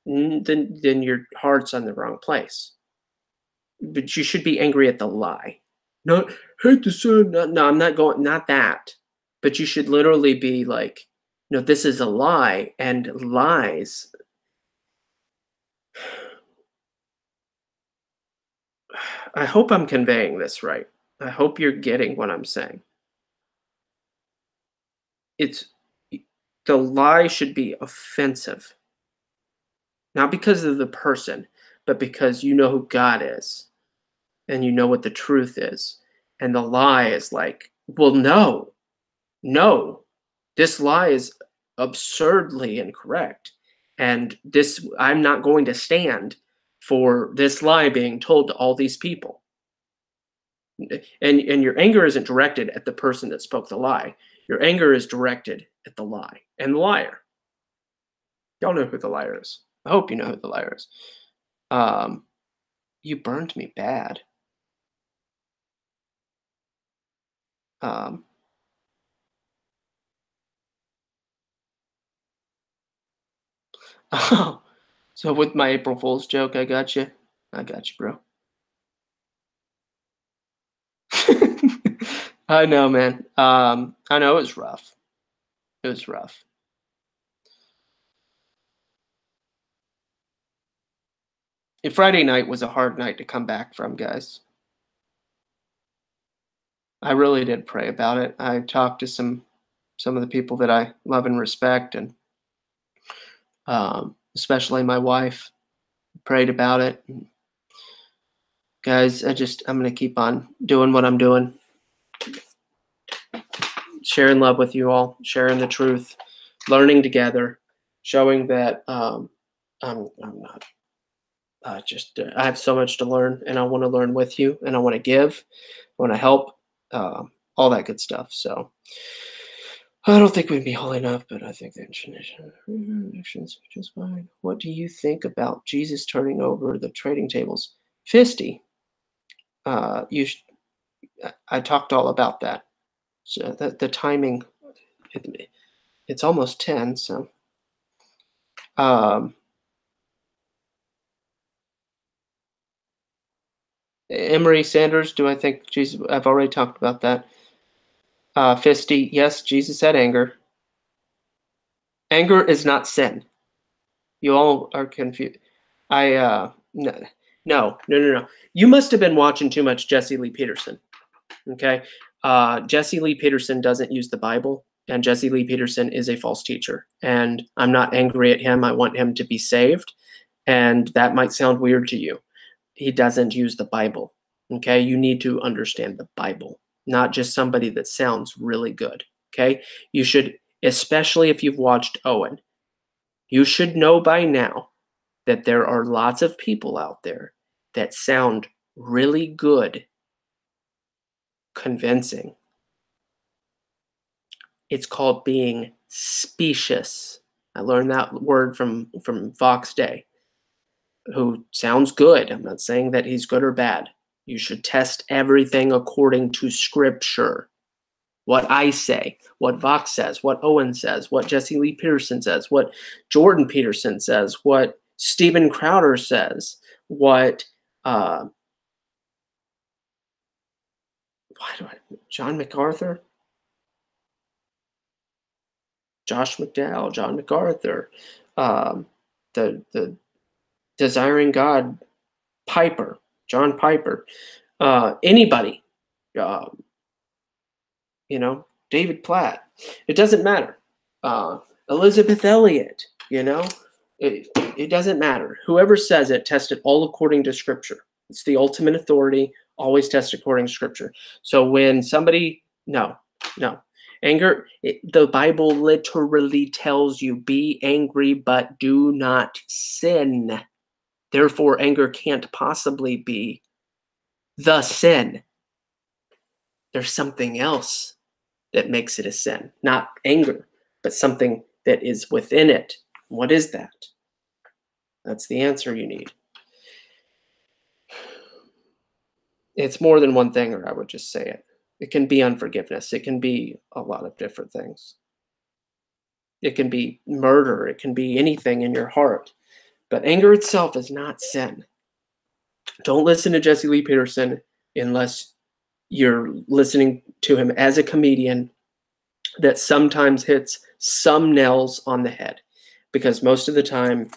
then your heart's on the wrong place. But you should be angry at the lie. Not hate the sin. No, I'm not going. Not that. But you should literally be like, no, this is a lie, and lies. I hope I'm conveying this right. I hope you're getting what I'm saying. It's the lie should be offensive, not because of the person, but because you know who God is and you know what the truth is. And the lie is like, well, no, no, this lie is absurdly incorrect. And this, I'm not going to stand for this lie being told to all these people. And your anger isn't directed at the person that spoke the lie. Your anger is directed at the lie and the liar. Y'all know who the liar is. I hope you know who the liar is. Um, you burned me bad. Um, oh, so with my April Fool's joke, I got you. I got you, bro. I know, man. I know it was rough. It was rough. And Friday night was a hard night to come back from, guys. I really did pray about it. I talked to some of the people that I love and respect, and especially my wife. Prayed about it. And guys, I'm gonna keep on doing what I'm doing, sharing love with you all, sharing the truth, learning together, showing that I'm not. I have so much to learn, and I want to learn with you, and I want to give, I want to help, all that good stuff. So I don't think we'd be holy enough, but I think the action's just fine. What do you think about Jesus turning over the trading tables? Fisty, you. I talked all about that. So the timing, it, it's almost 10. So, um, Emery Sanders, do I think Jesus? I've already talked about that. Fisty, yes, Jesus had anger. Anger is not sin. You all are confused. No, no, no, no, no. You must have been watching too much Jesse Lee Peterson. Okay. Jesse Lee Peterson doesn't use the Bible, and Jesse Lee Peterson is a false teacher. And I'm not angry at him. I want him to be saved. And that might sound weird to you. He doesn't use the Bible. Okay. You need to understand the Bible, not just somebody that sounds really good. Okay. You should, especially if you've watched Owen, you should know by now that there are lots of people out there that sound really good, convincing. It's called being specious. I learned that word from Fox Day, who sounds good. I'm not saying that he's good or bad. You should test everything according to scripture. What I say, what Vox says, what Owen says, what Jesse Lee Peterson says, what Jordan Peterson says, what Steven Crowder says, what John MacArthur, Josh McDowell, John MacArthur, the Desiring God Piper, John Piper, anybody, uh, David Platt. It doesn't matter. Elizabeth Elliot, it doesn't matter. Whoever says it, test it all according to Scripture. It's the ultimate authority. Always test according to Scripture. So when somebody, no, anger, the Bible literally tells you be angry, but do not sin. Therefore, anger can't possibly be the sin. There's something else that makes it a sin, not anger, but something that is within it. What is that? That's the answer you need. It's more than one thing, or I would just say it. It can be unforgiveness. It can be a lot of different things. It can be murder. It can be anything in your heart. But anger itself is not sin. Don't listen to Jesse Lee Peterson unless you're listening to him as a comedian that sometimes hits some nails on the head, because most of the time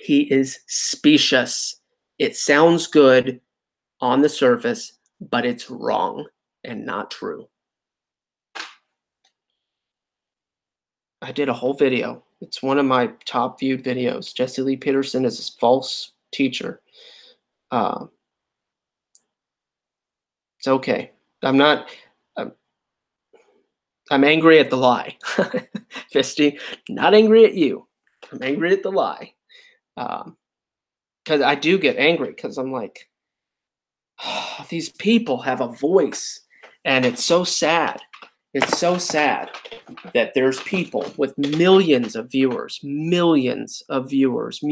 he is specious. It sounds good on the surface, but it's wrong and not true. I did a whole video. It's one of my top viewed videos. Jesse Lee Peterson is a false teacher. Uh, it's okay. I'm not. I'm, I'm angry at the lie, Fisty. Not angry at you. I'm angry at the lie. Because I do get angry because I'm like, these people have a voice, and it's so sad. It's so sad that there's people with millions of viewers, millions of ears,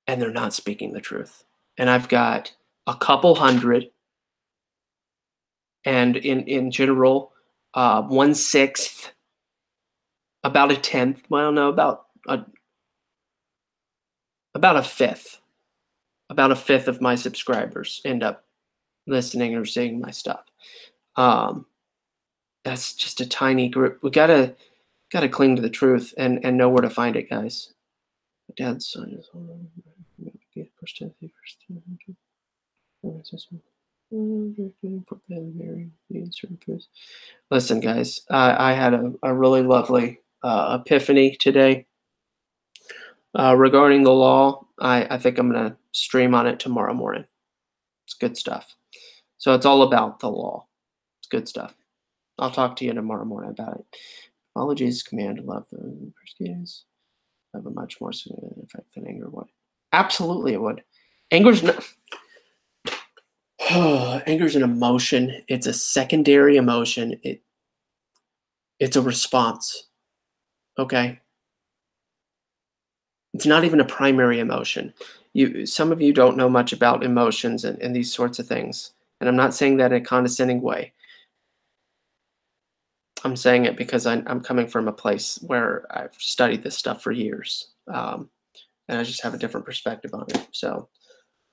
and they're not speaking the truth. And I've got a couple hundred, and in general, 1/6, about a tenth. Well, no, about a fifth. About a fifth of my subscribers end up listening or seeing my stuff. Um, that's just a tiny group. We gotta cling to the truth and know where to find it, guys. My dad's son is Listen, guys, I had a really lovely epiphany today regarding the law. I think I'm going to stream on it tomorrow morning. It's good stuff. So it's all about the law. It's good stuff. I'll talk to you tomorrow morning about it. Follow Jesus' command to love the persecuted. Have a much more significant effect than anger would. Absolutely, it would. Anger's not. Anger's an emotion. It's a secondary emotion. It's a response. Okay. It's not even a primary emotion. Some of you don't know much about emotions and these sorts of things. And I'm not saying that in a condescending way. I'm saying it because I'm coming from a place where I've studied this stuff for years. And I just have a different perspective on it. So,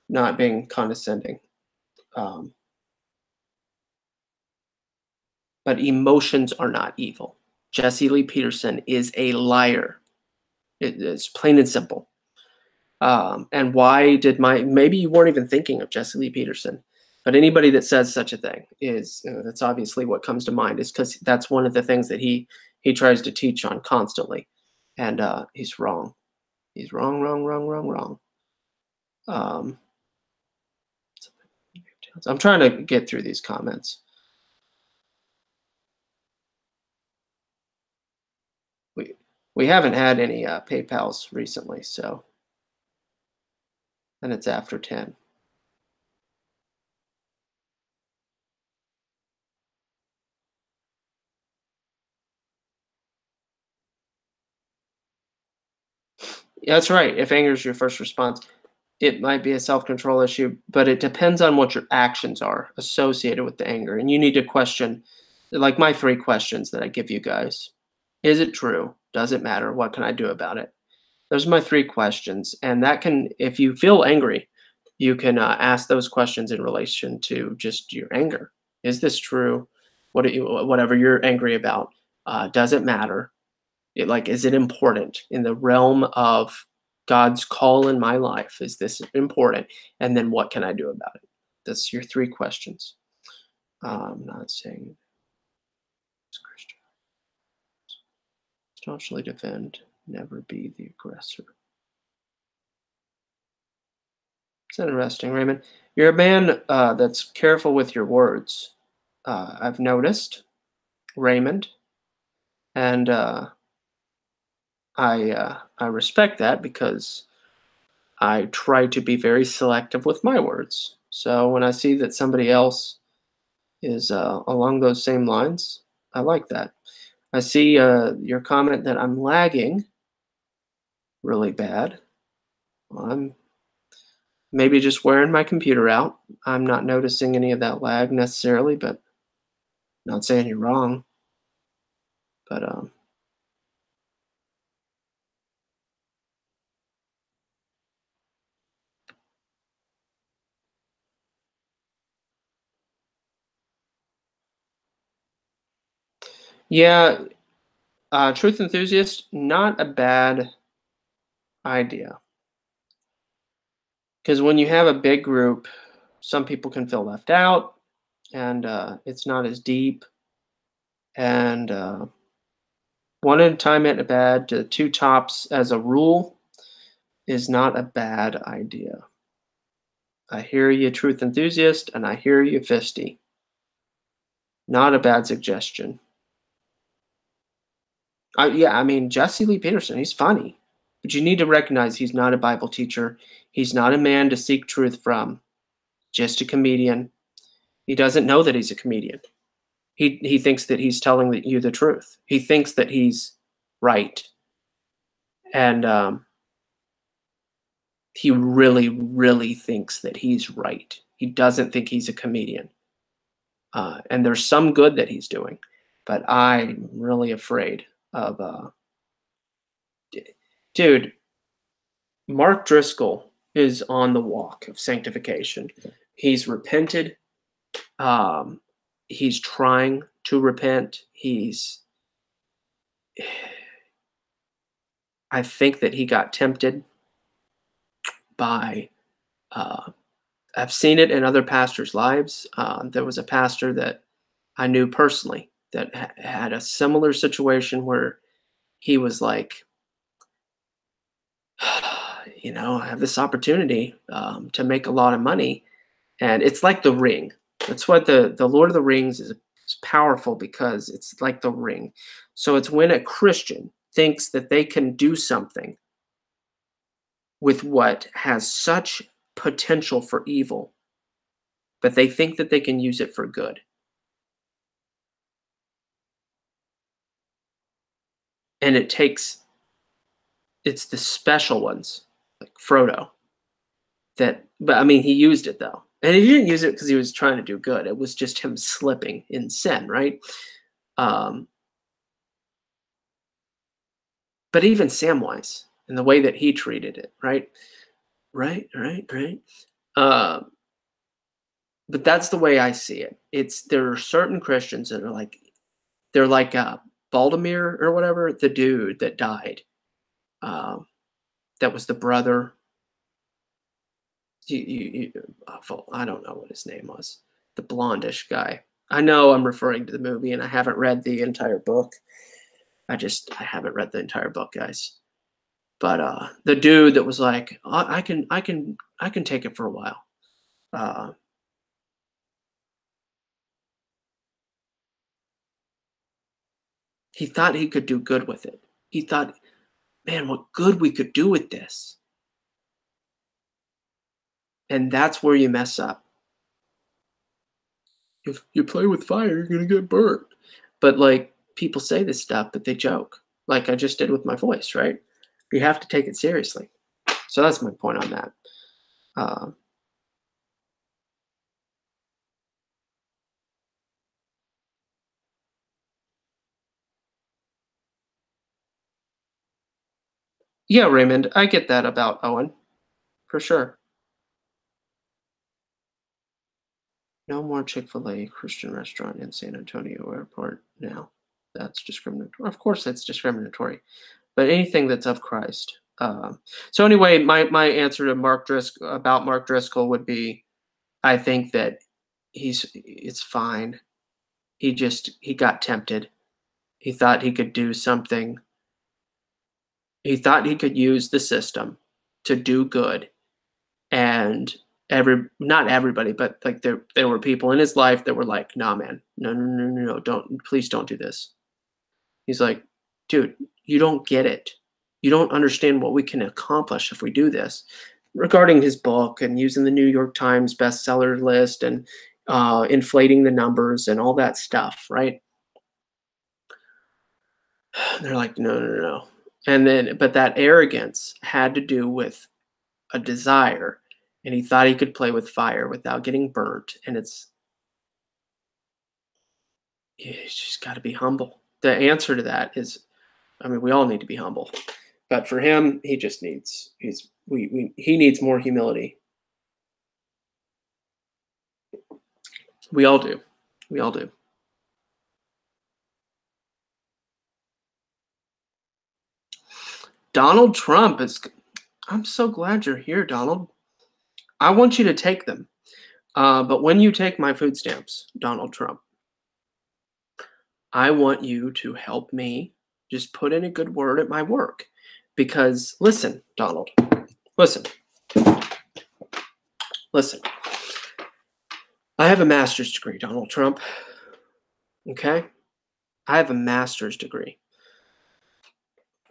not being condescending. Um, but emotions are not evil. Jesse Lee Peterson is a liar. It's plain and simple. And why did maybe you weren't even thinking of Jesse Lee Peterson, but anybody that says such a thing is, that's obviously what comes to mind, is because that's one of the things that he tries to teach on constantly. And he's wrong. He's wrong, wrong, wrong, wrong, wrong. Um, I'm trying to get through these comments. We haven't had any PayPals recently, so, and it's after 10. Yeah, that's right. If anger is your first response, it might be a self-control issue, but it depends on what your actions are associated with the anger. And you need to question, like my 3 questions that I give you guys. Is it true? Does it matter? What can I do about it? Those are my 3 questions. And that can, if you feel angry, you can ask those questions in relation to just your anger. Is this true? Whatever you're angry about, does it matter? Is it important in the realm of God's call in my life? Is this important? And then what can I do about it? That's your 3 questions. I'm not saying it's Christian. Staunchly defend, never be the aggressor. It's interesting, Raymond. You're a man that's careful with your words. I've noticed, Raymond, and I respect that because I try to be very selective with my words. So when I see that somebody else is along those same lines, I like that. I see your comment that I'm lagging really bad. Well, I'm maybe just wearing my computer out. I'm not noticing any of that lag necessarily, but not saying you're wrong. But yeah, truth enthusiast, not a bad idea. Because when you have a big group, some people can feel left out, and it's not as deep. And one at a time at a bad to two tops as a rule is not a bad idea. I hear you, truth enthusiast, and I hear you, fisty. Not a bad suggestion. Yeah, I mean, Jesse Lee Peterson, he's funny. But you need to recognize he's not a Bible teacher. He's not a man to seek truth from, just a comedian. He doesn't know that he's a comedian. He thinks that he's telling you the truth. He thinks that he's right. And he really, really thinks that he's right. He doesn't think he's a comedian. And there's some good that he's doing. But I'm really afraid of, dude, Mark Driscoll is on the walk of sanctification. He's repented. Um, he's trying to repent. I think that he got tempted by, I've seen it in other pastors' lives. There was a pastor that I knew personally that had a similar situation where he was like, I have this opportunity to make a lot of money. And it's like The Ring. That's what the Lord of the Rings is powerful because it's like The Ring. So it's when a Christian thinks that they can do something with what has such potential for evil, but they think that they can use it for good. And it's the special ones, like Frodo, but I mean, he used it though. And he didn't use it because he was trying to do good. It was just him slipping in sin, right? Um, but even Samwise and the way that he treated it, right? Right. Um, but that's the way I see it. There are certain Christians that are like they're like Baldomir or whatever, the dude that died. Um, that was the brother. I don't know what his name was. The blondish guy. I know I'm referring to the movie, and I haven't read the entire book. I haven't read the entire book, guys. But the dude that was like, I can take it for a while. Uh, he thought he could do good with it. He thought, man, what good we could do with this. And that's where you mess up. If you play with fire, you're gonna get burnt. But like people say this stuff, but they joke. Like I just did with my voice, right? You have to take it seriously. So that's my point on that. Uh, yeah, Raymond, I get that about Owen for sure. No more Chick-fil-A Christian restaurant in San Antonio Airport now. That's discriminatory. Of course, that's discriminatory. But anything that's of Christ. So anyway, my answer to Mark Driscoll would be, I think that it's fine. He got tempted. He thought he could do something. He thought he could use the system to do good, and not everybody, but like there were people in his life that were like, "Nah, man, no, please don't do this." He's like, "Dude, you don't get it. You don't understand what we can accomplish if we do this." Regarding his book and using the New York Times bestseller list and inflating the numbers and all that stuff, right? They're like, no. And then, but that arrogance had to do with a desire, and he thought he could play with fire without getting burnt. And you just got to be humble. The answer to that is, I mean, we all need to be humble, but for him, he just needs he needs more humility. We all do. We all do. Donald Trump is. I'm so glad you're here, Donald. I want you to take them. But when you take my food stamps, Donald Trump, I want you to help me just put in a good word at my work. Because listen, Donald, listen, listen. I have a master's degree, Donald Trump. Okay? I have a master's degree.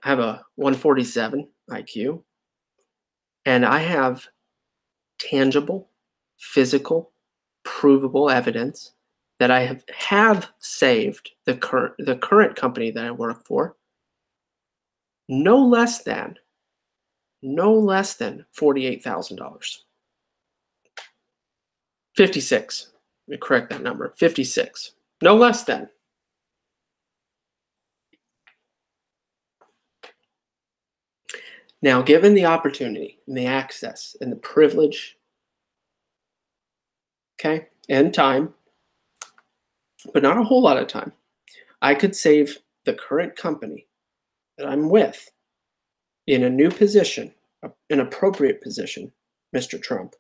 I have a 147 IQ, and I have tangible, physical, provable evidence that I have saved the current company that I work for no less than $48,000. 56. Let me correct that number. 56. No less than. Now, given the opportunity and the access and the privilege, okay, and time, but not a whole lot of time, I could save the current company that I'm with in a new position, an appropriate position, Mr. Trump.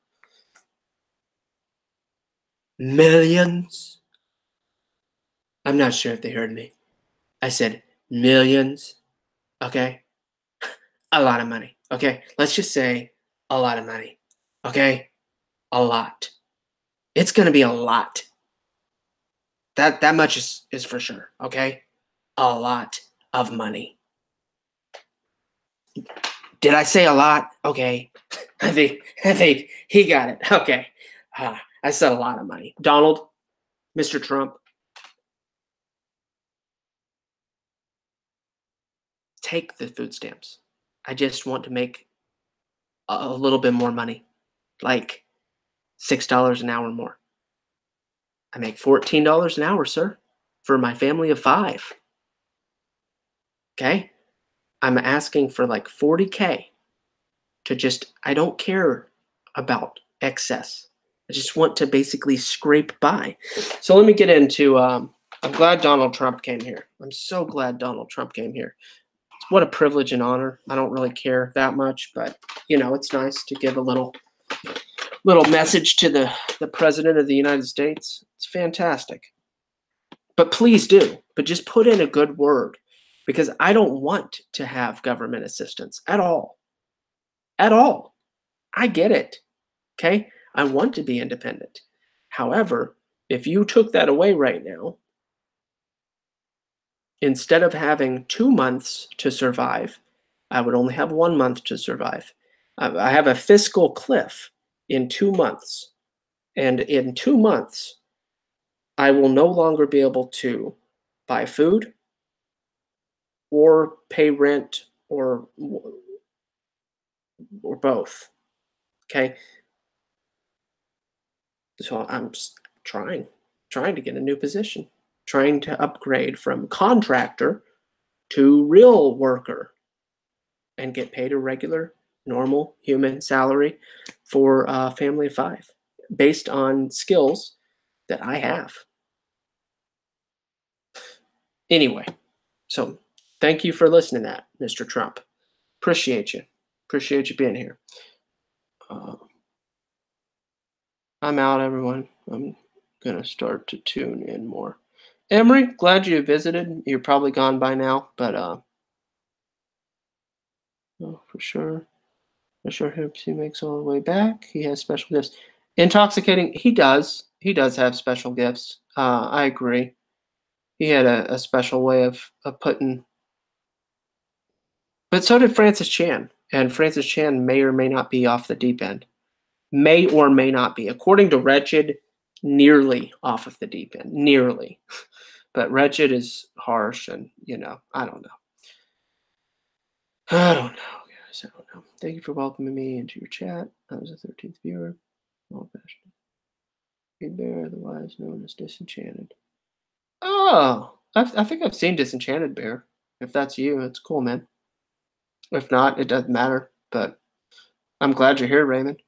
Millions. I'm not sure if they heard me. I said millions. Okay? A lot of money. Okay? Let's just say a lot of money. Okay? A lot. It's going to be a lot. That much is for sure. Okay? A lot of money. Did I say a lot? Okay. I think he got it. Okay. I said a lot of money. Donald, Mr. Trump, take the food stamps. I just want to make a little bit more money, like $6 an hour more. I make $14 an hour, sir, for my family of 5. Okay? I'm asking for like 40K to just, I don't care about excess. I just want to basically scrape by. So let me get into, I'm glad Donald Trump came here. I'm so glad Donald Trump came here. What a privilege and honor. I don't really care that much, but it's nice to give a little message to the president of the United States. It's fantastic. But please do. But just put in a good word, because I don't want to have government assistance at all. At all. I get it. Okay? I want to be independent. However, if you took that away right now, instead of having 2 months to survive, I would only have 1 month to survive. I have a fiscal cliff in 2 months. And in 2 months, I will no longer be able to buy food or pay rent or both. Okay? So I'm trying to get a new position, trying to upgrade from contractor to real worker and get paid a regular, normal human salary for a family of 5 based on skills that I have. Anyway, so thank you for listening to that, Mr. Trump. Appreciate you. Appreciate you being here. Uh, I'm out, everyone. I'm going to start to tune in more. Emery, glad you visited. You're probably gone by now, but oh, for sure. I sure hope he makes all the way back. He has special gifts. Intoxicating, he does. He does have special gifts. I agree. He had a special way of putting. But so did Francis Chan. And Francis Chan may or may not be off the deep end. May or may not be. According to Wretched, nearly off of the deep end. Nearly. But Wretched is harsh, and, I don't know. I don't know, guys. I don't know. Thank you for welcoming me into your chat. I was a 13th viewer. All passionate. Big Bear, otherwise known as Disenchanted. Oh, I think I've seen Disenchanted Bear. If that's you, it's cool, man. If not, it doesn't matter. But I'm glad you're here, Raymond.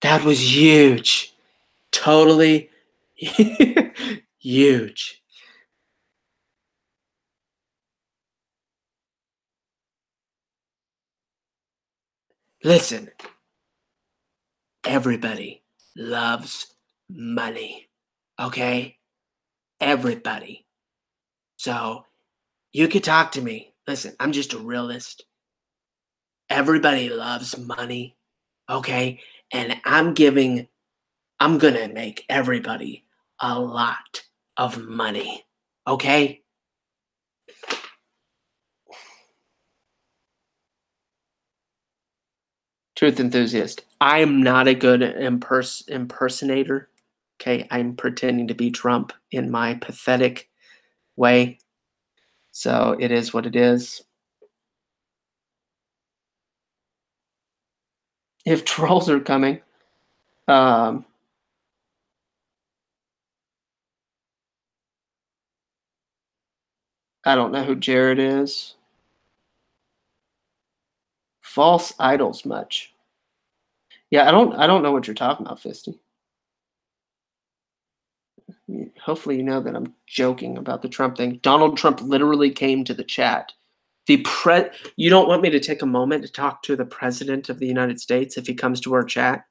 That was huge. Totally huge. Listen, everybody loves money, okay? Everybody. So you could talk to me. Listen, I'm just a realist. Everybody loves money, okay? And I'm gonna make everybody a lot of money, okay? Truth enthusiast. I am not a good impersonator. Okay, I'm pretending to be Trump in my pathetic way. So it is what it is. If trolls are coming, um, I don't know who Jared is. False idols much. Yeah, I don't know what you're talking about, Fisty. Hopefully you know that I'm joking about the Trump thing. Donald Trump literally came to the chat. You don't want me to take a moment to talk to the president of the United States if he comes to our chat?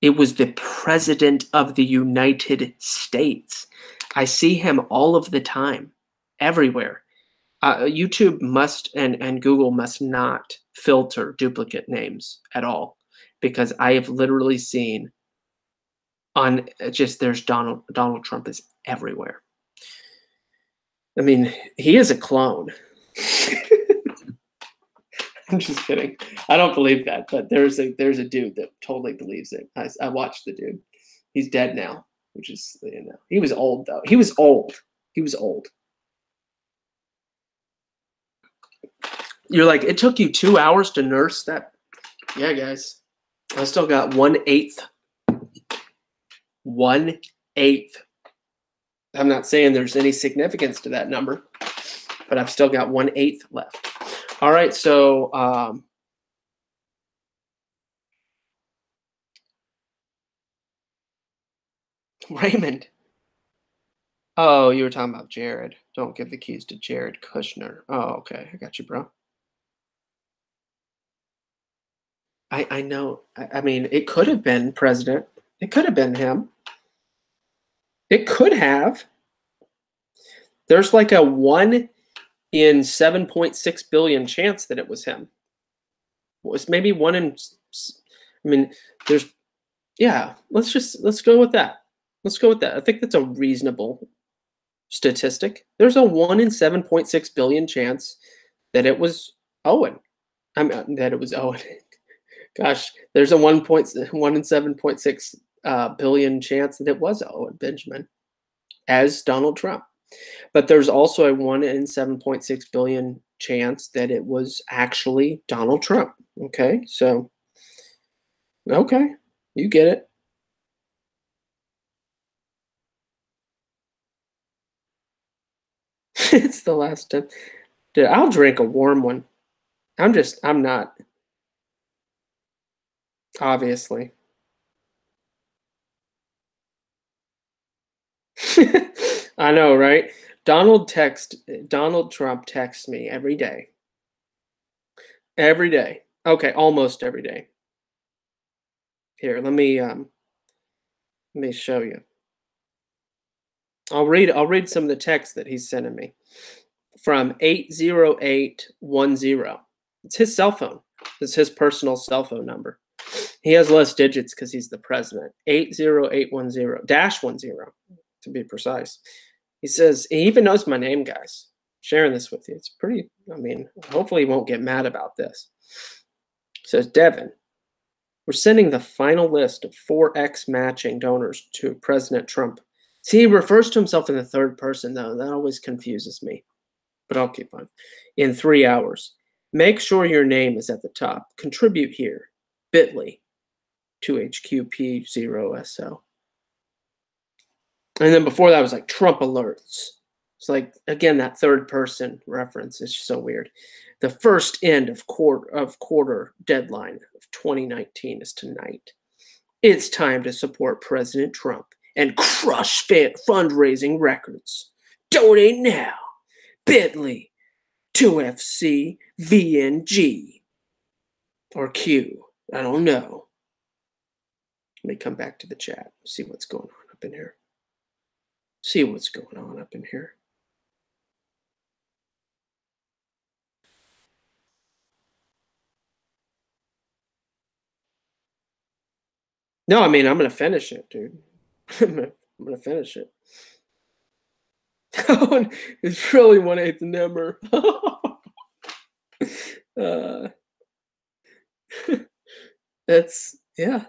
It was the president of the United States. I see him all of the time, everywhere. YouTube must and Google must not filter duplicate names at all, because I have literally seen on just there's Donald Trump is everywhere. I mean, he is a clone. I'm just kidding. I don't believe that, but there's a dude that totally believes it. I watched the dude. He's dead now, which is, he was old though. He was old. He was old. You're like, it took you 2 hours to nurse that. Yeah, guys. I still got 1/8. 1/8. I'm not saying there's any significance to that number, but I've still got 1/8 left. All right, so Raymond. Oh, you were talking about Jared. Don't give the keys to Jared Kushner. Oh, okay. I got you, bro. I know. I mean, it could have been president. It could have been him. It could have. There's like a 1 in 7.6 billion chance that it was him. It was maybe 1 in. I mean, there's. Yeah. Let's go with that. Let's go with that. I think that's a reasonable statistic. There's a 1 in 7.6 billion chance that it was Owen. I mean, that it was Owen. Gosh, there's a 1 in 7.6 billion chance that it was Owen Benjamin as Donald Trump. But there's also a 1 in 7.6 billion chance that it was actually Donald Trump. Okay, so, okay, you get it. It's the last time. Dude, I'll drink a warm one. I'm not, obviously. I know, right? Donald Trump texts me every day. Every day. Okay, almost every day. Here, let me show you. I'll read some of the text that he's sending me from 80810. It's his cell phone. It's his personal cell phone number. He has less digits because he's the president. 80810-10 to be precise. He says he even knows my name, guys. Sharing this with you. It's pretty, I mean, hopefully he won't get mad about this. It says, Devin, we're sending the final list of 4x matching donors to President Trump. See, he refers to himself in the third person, though. That always confuses me. But I'll keep on. In 3 hours. Make sure your name is at the top. Contribute here. Bit.ly. 2HQP0SO. And then before that was like Trump alerts. It's like, again, that third person reference is so weird. The first end of quarter deadline of 2019 is tonight. It's time to support President Trump and crush fundraising records. Donate now. Bit.ly 2FCVNG. or Q. I don't know. Let me come back to the chat. See what's going on up in here. See what's going on up in here. No, I mean, I'm gonna finish it, dude. I'm gonna finish it. It's really 1/8 the number. uh, that's yeah.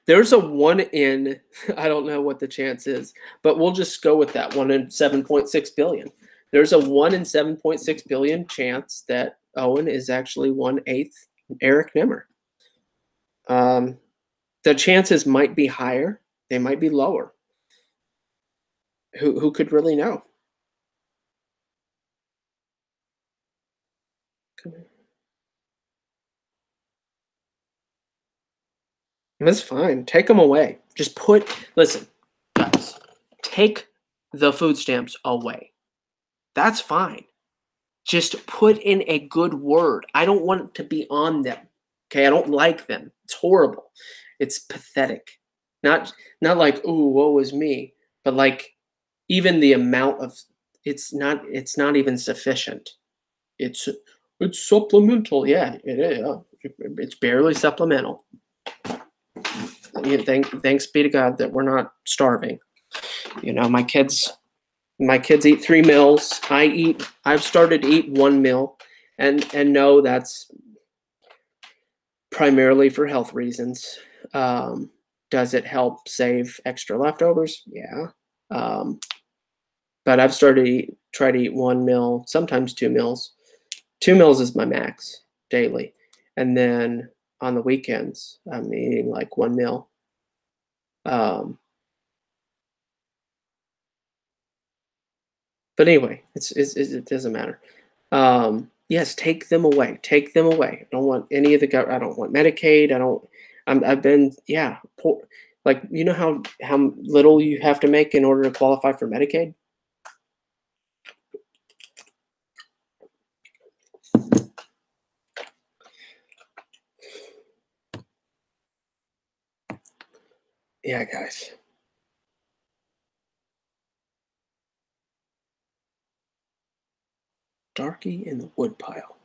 There's a 1 in I don't know what the chance is, but we'll just go with that 1 in 7.6 billion. There's a 1 in 7.6 billion chance that Owen is actually 1/8 Eric Nimmer. Um, the chances might be higher, they might be lower. Who could really know? That's fine. Take them away. Just listen, guys, take the food stamps away. That's fine. Just put in a good word. I don't want to be on them. Okay, I don't like them. It's horrible. It's pathetic. Not like, "Ooh, woe is me," but like even the amount of it's not even sufficient. It's it's supplemental. Yeah, it is. Yeah. It's barely supplemental. Yeah, thanks be to God that we're not starving. My kids eat 3 meals. I've started to eat 1 meal, and no, that's primarily for health reasons. Does it help save extra leftovers? Yeah. Um, but I've started to try to eat 1 meal, sometimes 2 meals. 2 meals is my max daily, and then on the weekends I'm eating like 1 meal. Um, but anyway, it doesn't matter. Yes, take them away. Take them away. I don't want any of the I don't want Medicaid. I don't. I've been yeah. Poor, like you know how little you have to make in order to qualify for Medicaid. Yeah, guys. Darky in the woodpile.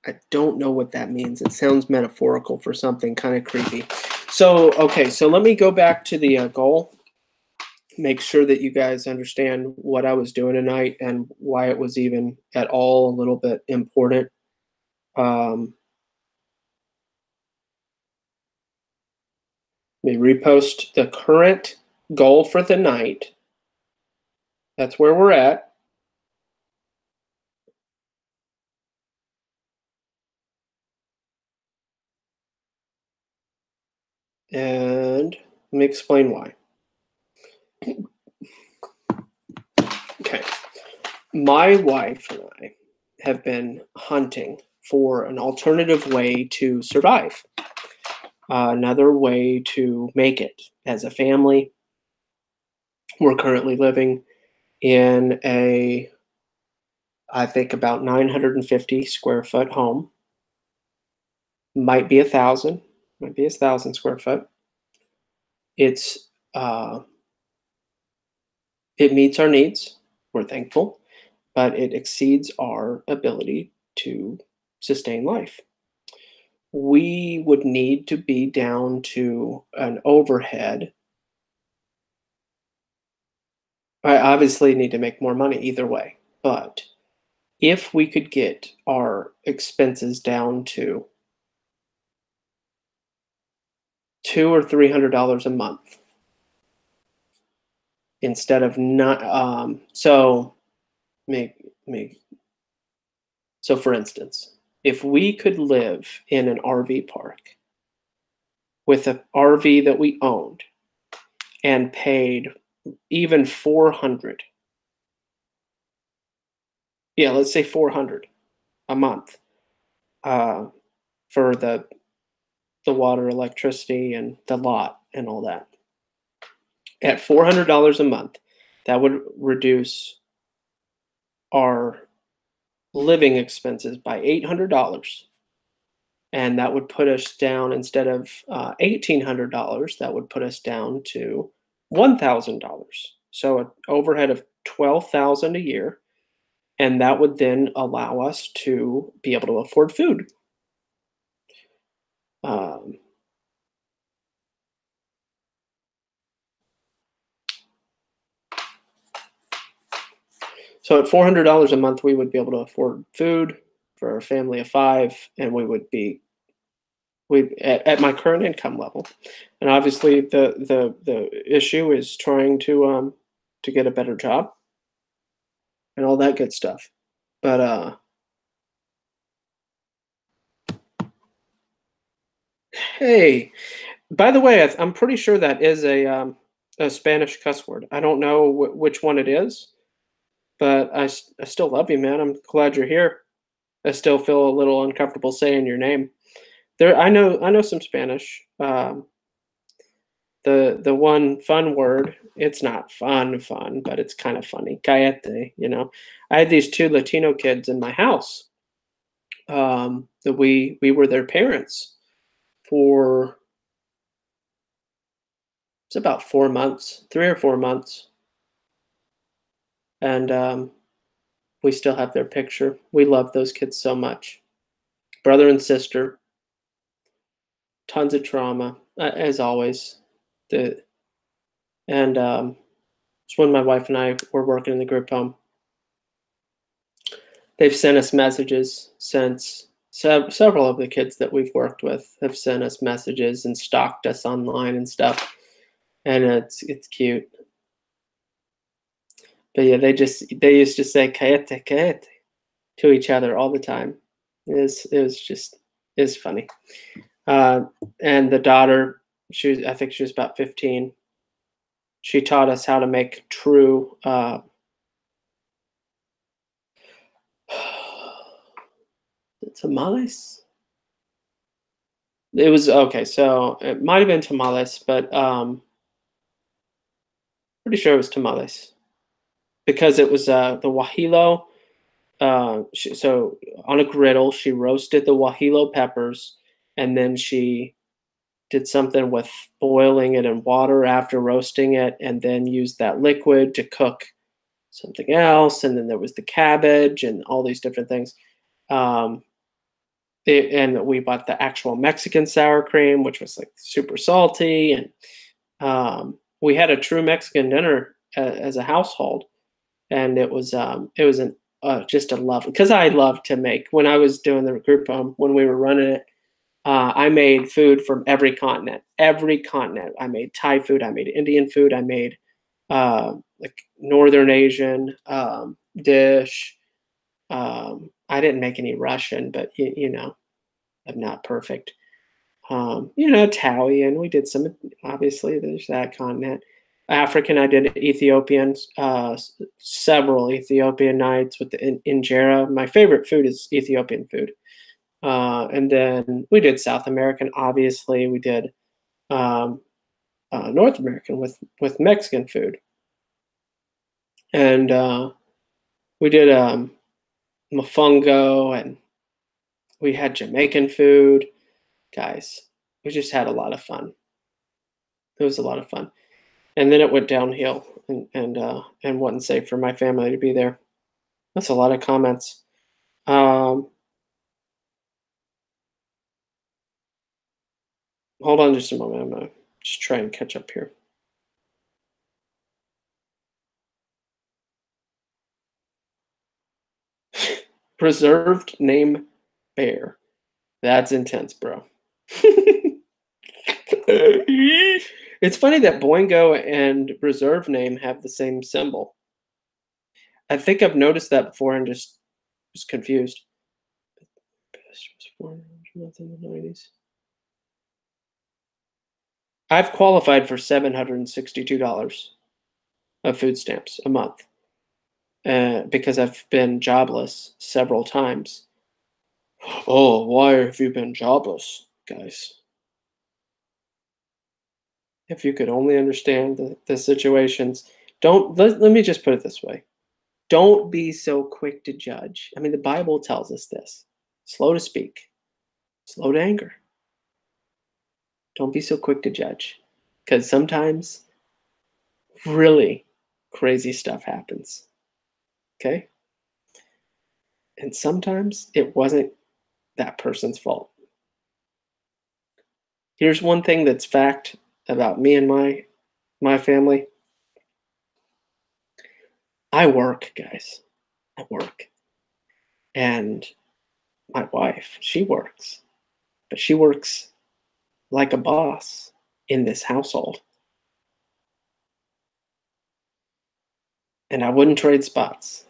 I don't know what that means. It sounds metaphorical for something kind of creepy. So okay, so let me go back to the goal. Make sure that you guys understand what I was doing tonight and why it was even at all a little bit important. Um, Let me repost the current goal for the night. That's where we're at. And let me explain why. Okay. My wife and I have been hunting for an alternative way to survive, another way to make it as a family. We're currently living in I think, about 950 square foot home. Might be 1,000, might be 1,000 square foot. It's it meets our needs. We're thankful, but it exceeds our ability to sustain life. We would need to be down to an overhead. I obviously need to make more money either way, but if we could get our expenses down to $200 or $300 a month instead of not, so me, me. So for instance, if we could live in an RV park with an RV that we owned and paid even 400, yeah, let's say 400 a month uh, for the water, electricity, and the lot and all that. At $400 a month, that would reduce our living expenses by $800, and that would put us down instead of $1,800. That would put us down to $1,000. So an overhead of 12,000 a year, and that would then allow us to be able to afford food. Um, so at $400 a month, we would be able to afford food for a family of five, and we would be at my current income level. And obviously, the issue is trying to get a better job and all that good stuff. But hey, by the way, I'm pretty sure that is a Spanish cuss word. I don't know which one it is, but I still love you, man. I'm glad you're here. I still feel a little uncomfortable saying your name. I know some Spanish. The one fun word, it's not fun, but it's kind of funny. Cállate, you know. I had these two Latino kids in my house. That we were their parents for it's about 4 months, 3 or 4 months, and we still have their picture. We love those kids so much. Brother and sister, tons of trauma, as always. The and it's when my wife and I were working in the group home. They've sent us messages since several of the kids that we've worked with have sent us messages and stalked us online and stuff, and it's cute. But yeah, they used to say "cállate, cállate" to each other all the time. It was just is funny. Uh, and the daughter, I think she was about 15. She taught us how to make true tamales. It was okay, so it might have been tamales, but pretty sure it was tamales because it was the guajillo. So on a griddle, she roasted the guajillo peppers, and then she did something with boiling it in water after roasting it, and then used that liquid to cook something else. And then there was the cabbage and all these different things. Um, and we bought the actual Mexican sour cream, which was like super salty. And we had a true Mexican dinner as a household, and it was just a love because I love to make when I was doing the group home when we were running it. I made food from every continent. Every continent. I made Thai food. I made Indian food. I made like Northern Asian dish. I didn't make any Russian, but I'm not perfect. Italian. We did some. Obviously, there's that continent. African. I did Ethiopian. Several Ethiopian nights with the injera. My favorite food is Ethiopian food. And then we did South American. Obviously, we did um, North American with Mexican food, and we did mofongo, and we had Jamaican food. Guys, we just had a lot of fun. It was a lot of fun, and then it went downhill, and wasn't safe for my family to be there. That's a lot of comments. Um, Hold on just a moment. I'm gonna just try and catch up here. Preserved name bear. That's intense, bro. It's funny that Boingo and reserve name have the same symbol. I think I've noticed that before and just was confused. Best was born in the 90s. I've qualified for $762 of food stamps a month because I've been jobless several times. Oh, why have you been jobless, guys? If you could only understand the situations. Don't let me just put it this way. Don't be so quick to judge. I mean, the Bible tells us this. Slow to speak, slow to anger. Don't be so quick to judge. Because sometimes really crazy stuff happens. Okay? And sometimes it wasn't that person's fault. Here's one thing that's fact about me and my family. I work, guys. I work. And my wife, she works. But she works like a boss in this household. And I wouldn't trade spots.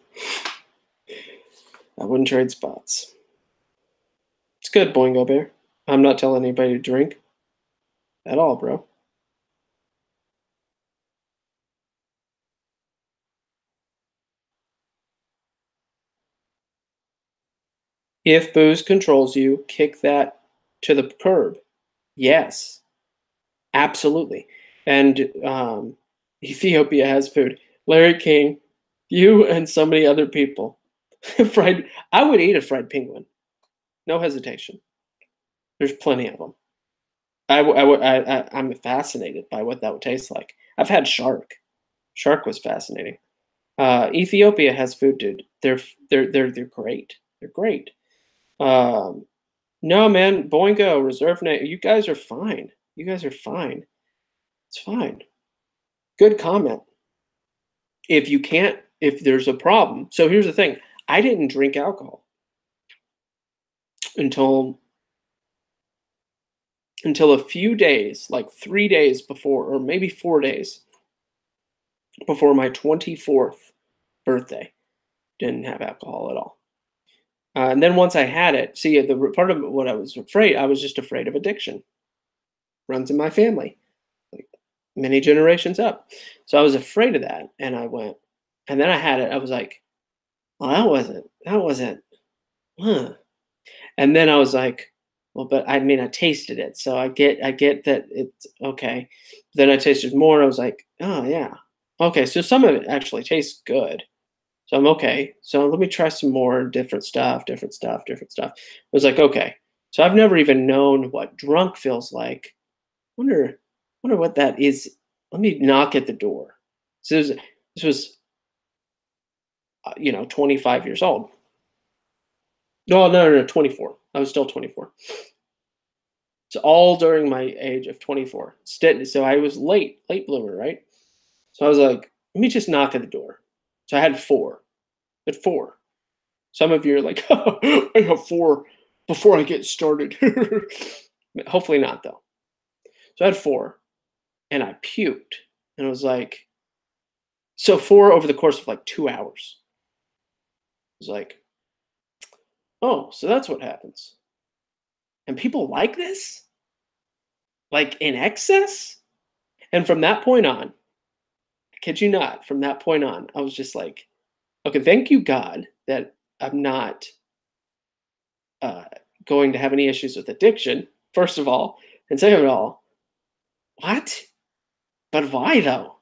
I wouldn't trade spots. It's good, Boingo Bear. I'm not telling anybody to drink at all, bro. If booze controls you, kick that to the curb. Yes, absolutely. And Ethiopia has food. Larry King, you and so many other people. fried. I would eat a fried penguin. No hesitation. There's plenty of them. I'm fascinated by what that would taste like. I've had shark. Shark was fascinating. Ethiopia has food, dude. They're great. They're great. Um, no, man, Boingo, Reserve Night. You guys are fine. You guys are fine. It's fine. Good comment. If you can't, if there's a problem. So here's the thing. I didn't drink alcohol until a few days, like 3 days before, or maybe 4 days before my 24th birthday. Didn't have alcohol at all. And then once I had it, see, part of what I was just afraid of addiction. Runs in my family, like many generations up. So I was afraid of that, and I went, and then I had it. I was like, "Well, that wasn't, huh." And then I was like, "Well, but I mean, I tasted it, so I get that it's okay." Then I tasted more. I was like, "Oh yeah, okay." So some of it actually tastes good. So I'm okay. So let me try some more different stuff, different stuff, different stuff. I was like, okay. So I've never even known what drunk feels like. Wonder what that is. Let me knock at the door. So this was 25 years old. No, no, no, no, 24. I was still 24. So all during my age of 24. So I was late bloomer, right? So I was like, let me just knock at the door. So I had four. At four. Some of you are like, oh, I have four before I get started. Hopefully not though. So I had four and I puked. And I was like, so four over the course of like 2 hours. I was like, oh, so that's what happens. And people like this? Like in excess? And from that point on, I kid you not, from that point on, I was just like, okay, thank you, God, that I'm not uh, going to have any issues with addiction, first of all. And second of all, what? But why though?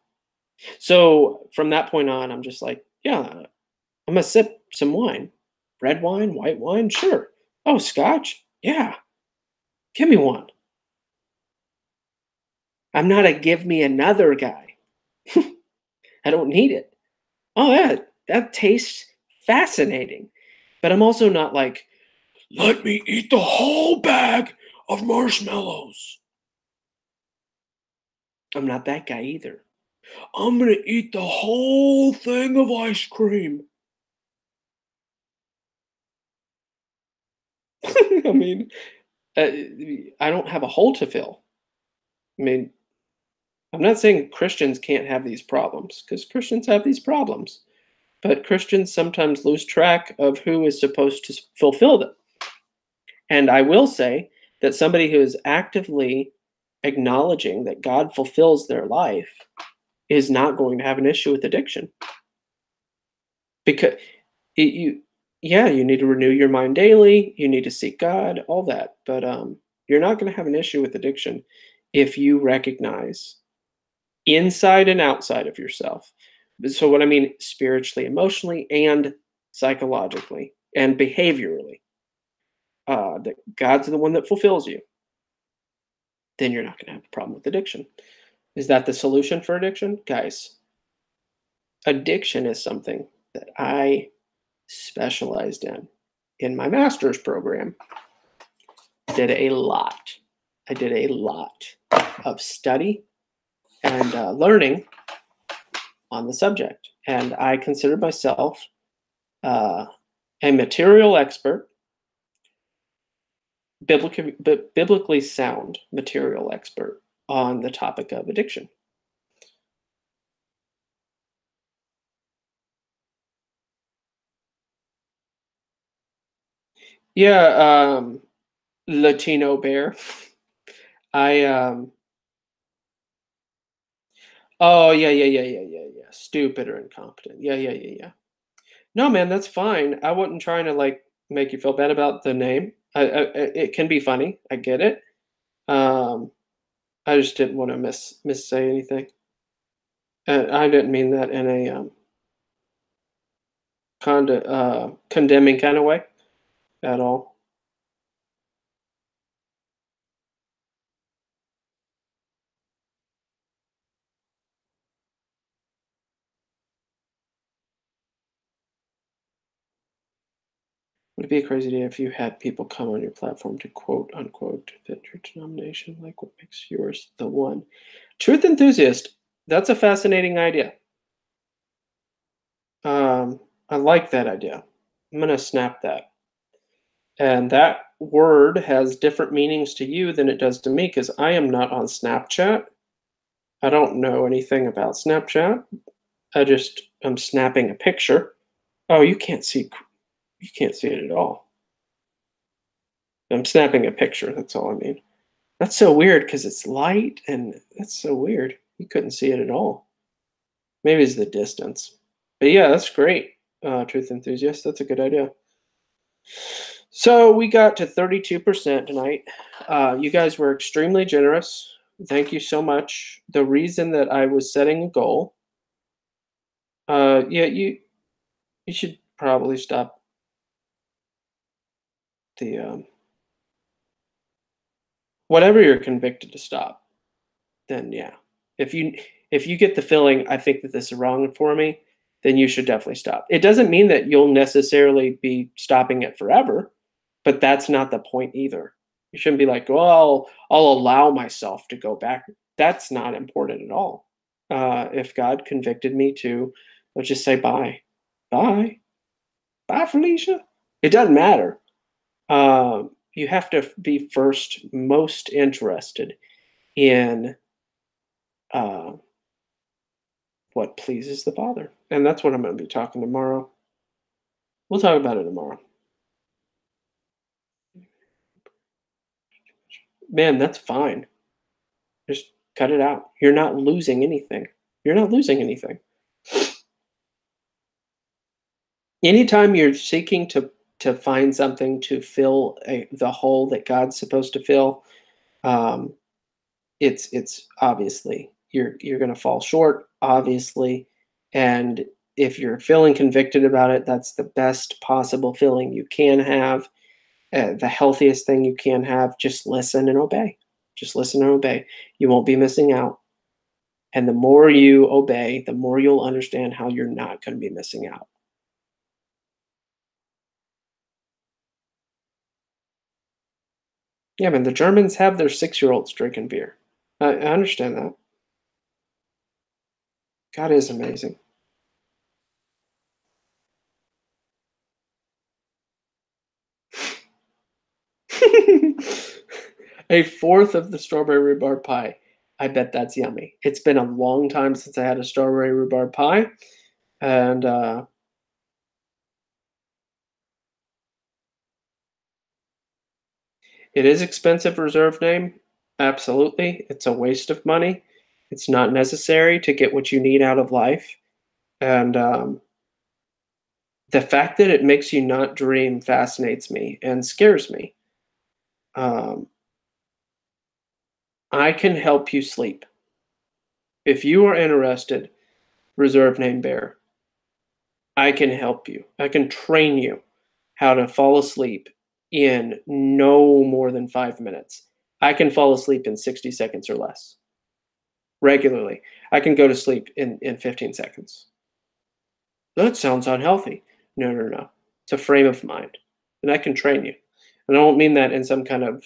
So from that point on, I'm just like, yeah, I'm gonna sip some wine. Red wine, white wine, sure. Oh, scotch? Yeah, give me one. I'm not a give me another guy. I don't need it. Oh, yeah, that tastes fascinating. But I'm also not like, let me eat the whole bag of marshmallows. I'm not that guy either. I'm gonna eat the whole thing of ice cream. I mean, uh, I don't have a hole to fill. I mean, I'm not saying Christians can't have these problems, because Christians have these problems. But Christians sometimes lose track of who is supposed to fulfill them. And I will say that somebody who is actively acknowledging that God fulfills their life is not going to have an issue with addiction. Because you yeah, you need to renew your mind daily, you need to seek God, all that. But you're not going to have an issue with addiction if you recognize inside and outside of yourself So what I mean spiritually, emotionally, and psychologically and behaviorally, that God's the one that fulfills you, then you're not going to have a problem with addiction. Is that the solution for addiction? Guys, addiction is something that I specialized in my master's program. Did a lot. I did a lot of study and learning on the subject. And I consider myself uh, a material expert, biblically sound material expert on the topic of addiction. Yeah, Latino bear. I oh yeah. Stupid or incompetent. Yeah. No, man, that's fine. I wasn't trying to like make you feel bad about the name. It can be funny. I get it. Um, I just didn't want to miss say anything. I didn't mean that in a condemning kind of way at all. Would it be a crazy day if you had people come on your platform to quote unquote fit your denomination? Like what makes yours the one? Truth enthusiast. That's a fascinating idea. I like that idea. I'm gonna snap that. And that word has different meanings to you than it does to me because I am not on Snapchat. I don't know anything about Snapchat. I'm snapping a picture. Oh, you can't see it at all. I'm snapping a picture. That's all I mean. That's so weird because it's light and that's so weird. You couldn't see it at all. Maybe it's the distance. But yeah, that's great. Truth enthusiast. That's a good idea. So we got to 32% tonight. You guys were extremely generous. Thank you so much. The reason that I was setting a goal, yeah, you should probably stop the whatever you're convicted to stop. Then yeah, if you if you get the feeling I think that this is wrong for me, then you should definitely stop. It doesn't mean that you'll necessarily be stopping it forever, but that's not the point either. You shouldn't be like, well, I'll allow myself to go back. That's not important at all. If God convicted me to, let's just say bye, bye, bye, Felicia. It doesn't matter. You have to be first most interested in uh, what pleases the Father. And that's what I'm going to be talking tomorrow. We'll talk about it tomorrow. Man, that's fine. Just cut it out. You're not losing anything. You're not losing anything. Anytime you're seeking to find something to fill the hole that God's supposed to fill, um, it's obviously you're going to fall short, obviously, and if you're feeling convicted about it, that's the best possible feeling you can have, the healthiest thing you can have. Just listen and obey. Just listen and obey. You won't be missing out. And the more you obey, the more you'll understand how you're not going to be missing out. Yeah, man, the Germans have their 6-year-olds drinking beer. I understand that. God is amazing. A fourth of the strawberry rhubarb pie. I bet that's yummy. It's been a long time since I had a strawberry rhubarb pie, and it is expensive reserve name. Absolutely. It's a waste of money. It's not necessary to get what you need out of life. And the fact that it makes you not dream fascinates me and scares me. Um, I can help you sleep. If you are interested, Reserve name bearer. I can help you. I can train you how to fall asleep in no more than 5 minutes. I can fall asleep in 60 seconds or less regularly. I can go to sleep in 15 seconds. That sounds unhealthy. No, no, no. It's a frame of mind, and I can train you. And I don't mean that in some kind of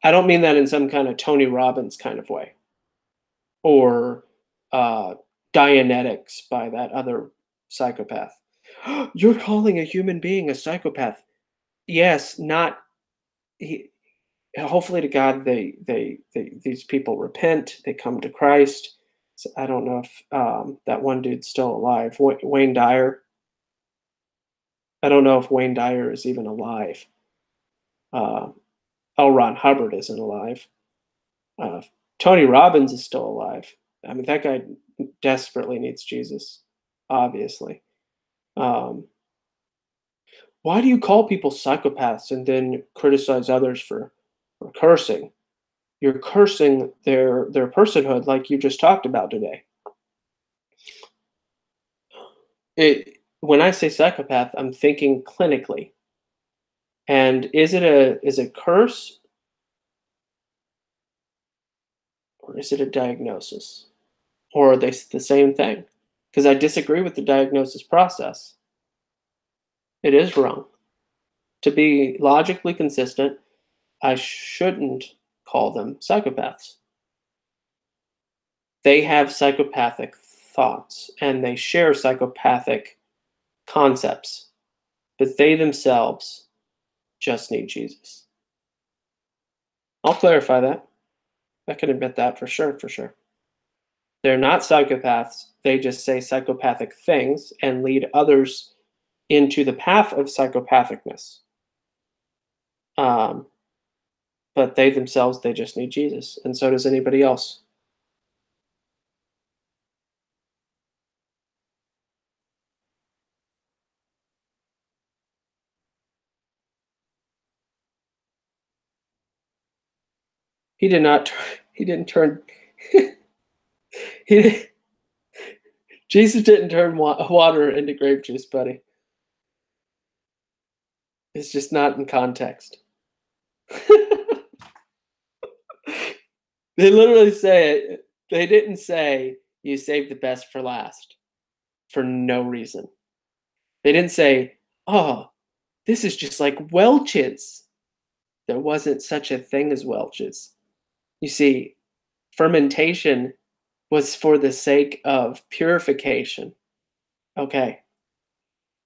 I don't mean that in some kind of Tony Robbins kind of way or uh, Dianetics by that other psychopath. You're calling a human being a psychopath. Yes, not he, hopefully to God they these people repent, they come to Christ. So I don't know if that one dude's still alive. Wayne Dyer. I don't know if Wayne Dyer is even alive. Uh, L. Ron Hubbard isn't alive. Uh, Tony Robbins is still alive. I mean, that guy desperately needs Jesus, obviously. Um, why do you call people psychopaths and then criticize others for cursing? You're cursing their personhood, like you just talked about today. When I say psychopath, I'm thinking clinically. And is it curse or is it a diagnosis? Or are they the same thing? Because I disagree with the diagnosis process. It is wrong. To be logically consistent, I shouldn't call them psychopaths. They have psychopathic thoughts and they share psychopathic concepts, but they themselves just need Jesus. I'll clarify that. I can admit that for sure, for sure. They're not psychopaths. They just say psychopathic things and lead others into the path of psychopathicness. Um, but they themselves, they just need Jesus, and so does anybody else. He did not. He didn't turn. he Jesus didn't turn water into grape juice, buddy. It's just not in context. They literally say it. They didn't say you saved the best for last for no reason. They didn't say, "Oh, this is just like Welch's." There wasn't such a thing as Welch's. You see, fermentation was for the sake of purification. Okay.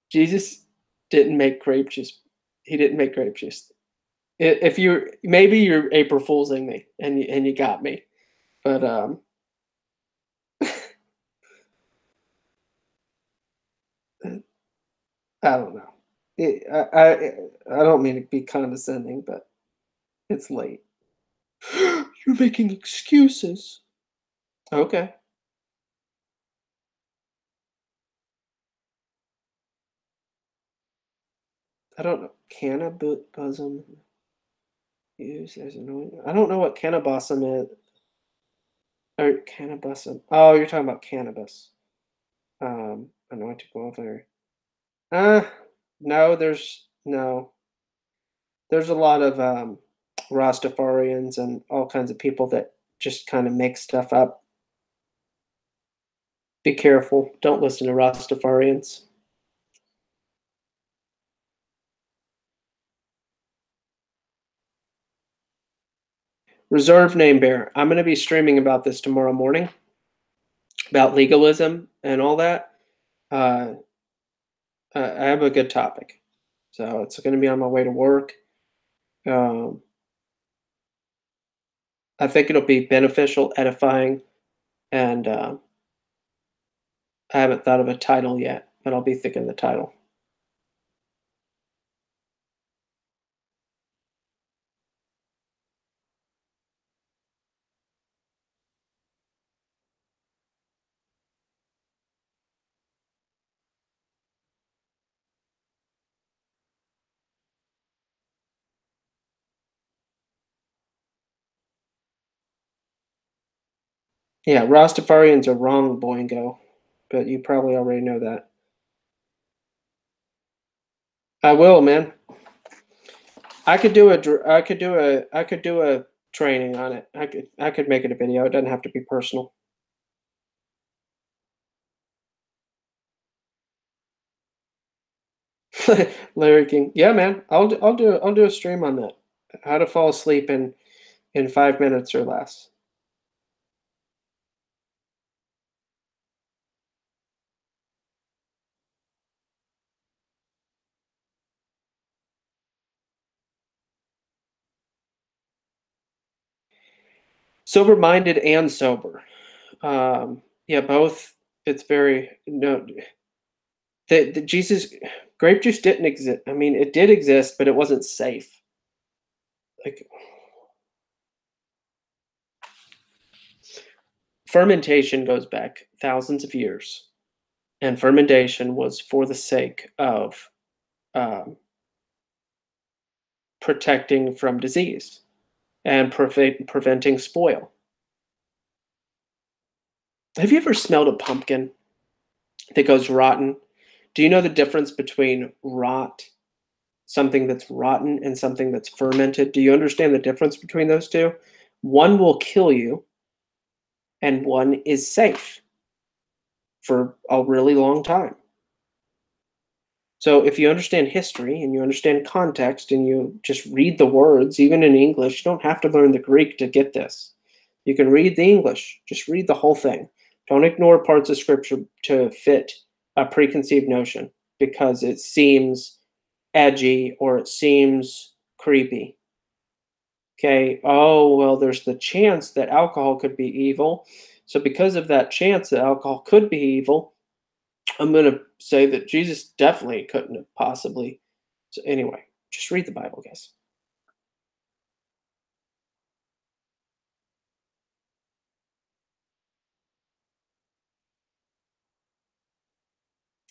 Jesus didn't make grape juice. He didn't make grape juice. If you're maybe you're April Foolsing me and you got me, but I don't know. I don't mean to be condescending, but it's late. You're making excuses. Okay. I don't know. Cannabism used as an oil. I don't know what cannabism is. Or cannabism. Oh, you're talking about cannabis. Anointed oil. Uh, no, there's a lot of Rastafarians and all kinds of people that just kind of make stuff up. Be careful. Don't listen to Rastafarians. Reserve name bearer. I'm going to be streaming about this tomorrow morning about legalism and all that. Uh, I have a good topic, so it's going to be on my way to work. Um, I think it'll be beneficial, edifying, and I haven't thought of a title yet, but I'll be thinking the title. Yeah, Rastafarians are wrong, Boingo, but you probably already know that. I will, man. I could do a training on it. I could make it a video. It doesn't have to be personal. Larry King. Yeah, man. I'll do a stream on that. How to fall asleep in 5 minutes or less. Sober minded and sober. Yeah, both. It's very no. The Jesus grape juice didn't exist. I mean, it did exist, but it wasn't safe. Like fermentation goes back thousands of years, and fermentation was for the sake of um, protecting from disease and preventing spoil. Have you ever smelled a pumpkin that goes rotten? Do you know the difference between something that's rotten, and something that's fermented? Do you understand the difference between those two? One will kill you, and one is safe for a really long time. So if you understand history and you understand context and you just read the words, even in English, you don't have to learn the Greek to get this. You can read the English, just read the whole thing. Don't ignore parts of scripture to fit a preconceived notion because it seems edgy or it seems creepy. Okay, oh, well, there's the chance that alcohol could be evil. So because of that chance that alcohol could be evil, I'm going to say that Jesus definitely couldn't have possibly. So anyway, just read the Bible, guys.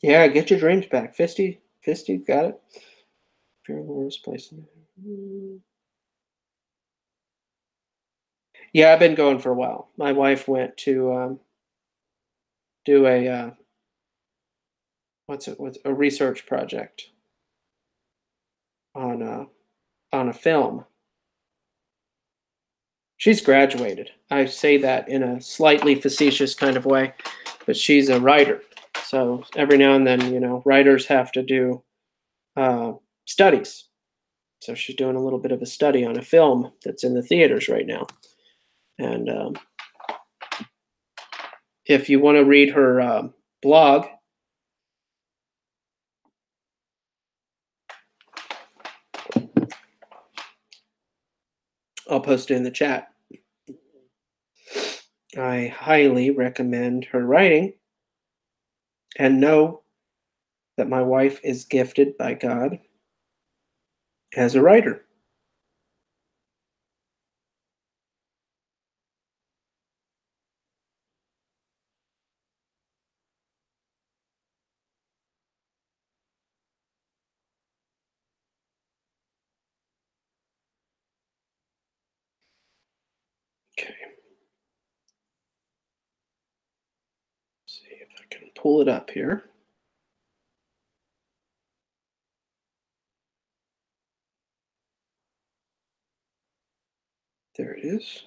Yeah, get your dreams back. Fisty, got it? Fear in the worst place. Yeah, I've been going for a while. My wife went to do a what's a research project on a film. She's graduated. I say that in a slightly facetious kind of way, but she's a writer. So every now and then, writers have to do uh, studies. So she's doing a little bit of a study on a film that's in the theaters right now. And if you want to read her blog, I'll post it in the chat. I highly recommend her writing, and know that my wife is gifted by God as a writer. Okay. Let's see if I can pull it up here. There it is.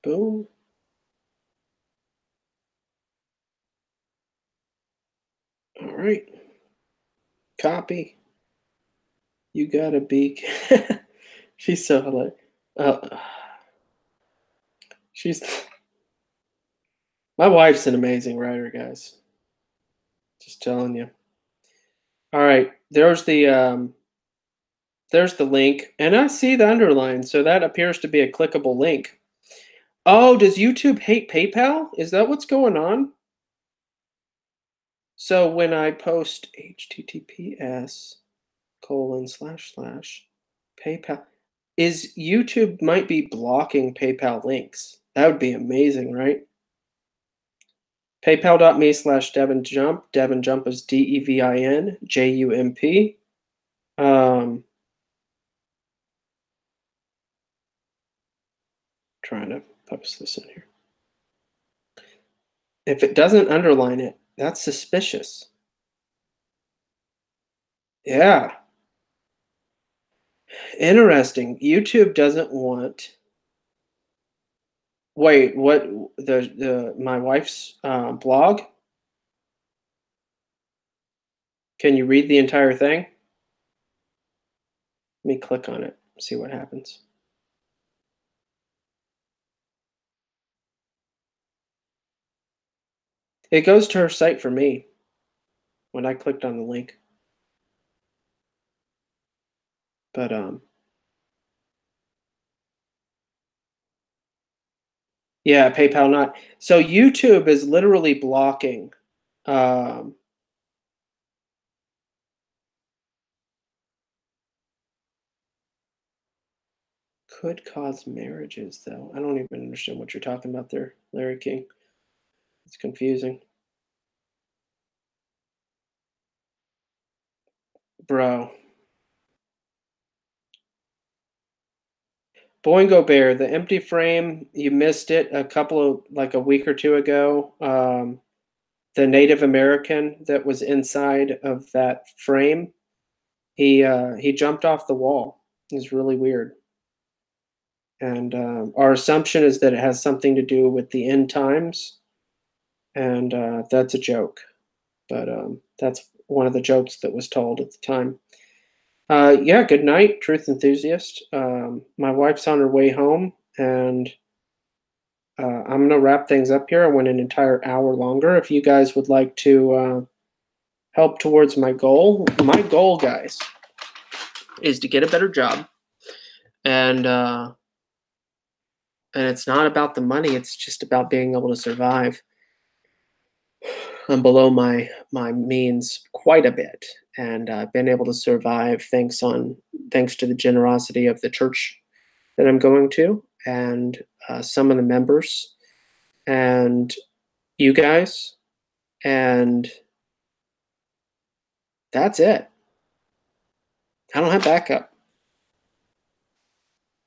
Boom. All right. Copy. You gotta be. She's so hilarious. She's. My wife's an amazing writer, guys. Just telling you. All right. There's the link, and I see the underline, so that appears to be a clickable link. Oh, does YouTube hate PayPal? Is that what's going on? So when I post https colon slash slash PayPal, is YouTube might be blocking PayPal links. That would be amazing, right? PayPal.me/DevinJump. Devin Jump is DEVINJUMP. Trying to post this in here. If it doesn't underline it, that's suspicious. Yeah, interesting. YouTube doesn't want. Wait, what? The my wife's blog? Can you read the entire thing? Let me click on it. See what happens. It goes to her site for me when I clicked on the link. But yeah, PayPal not. So YouTube is literally blocking. Um, could cause marriages, though. I don't even understand what you're talking about there, Larry King. It's confusing, bro. Boingo Bear, the empty frame. You missed it a couple of like a week or two ago. The Native American that was inside of that frame. He jumped off the wall. It's really weird. And our assumption is that it has something to do with the end times, and that's a joke. But that's one of the jokes that was told at the time. Yeah, good night, truth enthusiast. My wife's on her way home, and I'm gonna wrap things up here. I went an entire hour longer. If you guys would like to help towards my goal, guys, is to get a better job, and it's not about the money. It's just about being able to survive. I'm below my means quite a bit, and I've been able to survive thanks to the generosity of the church that I'm going to, and some of the members, and you guys, and that's it. I don't have backup.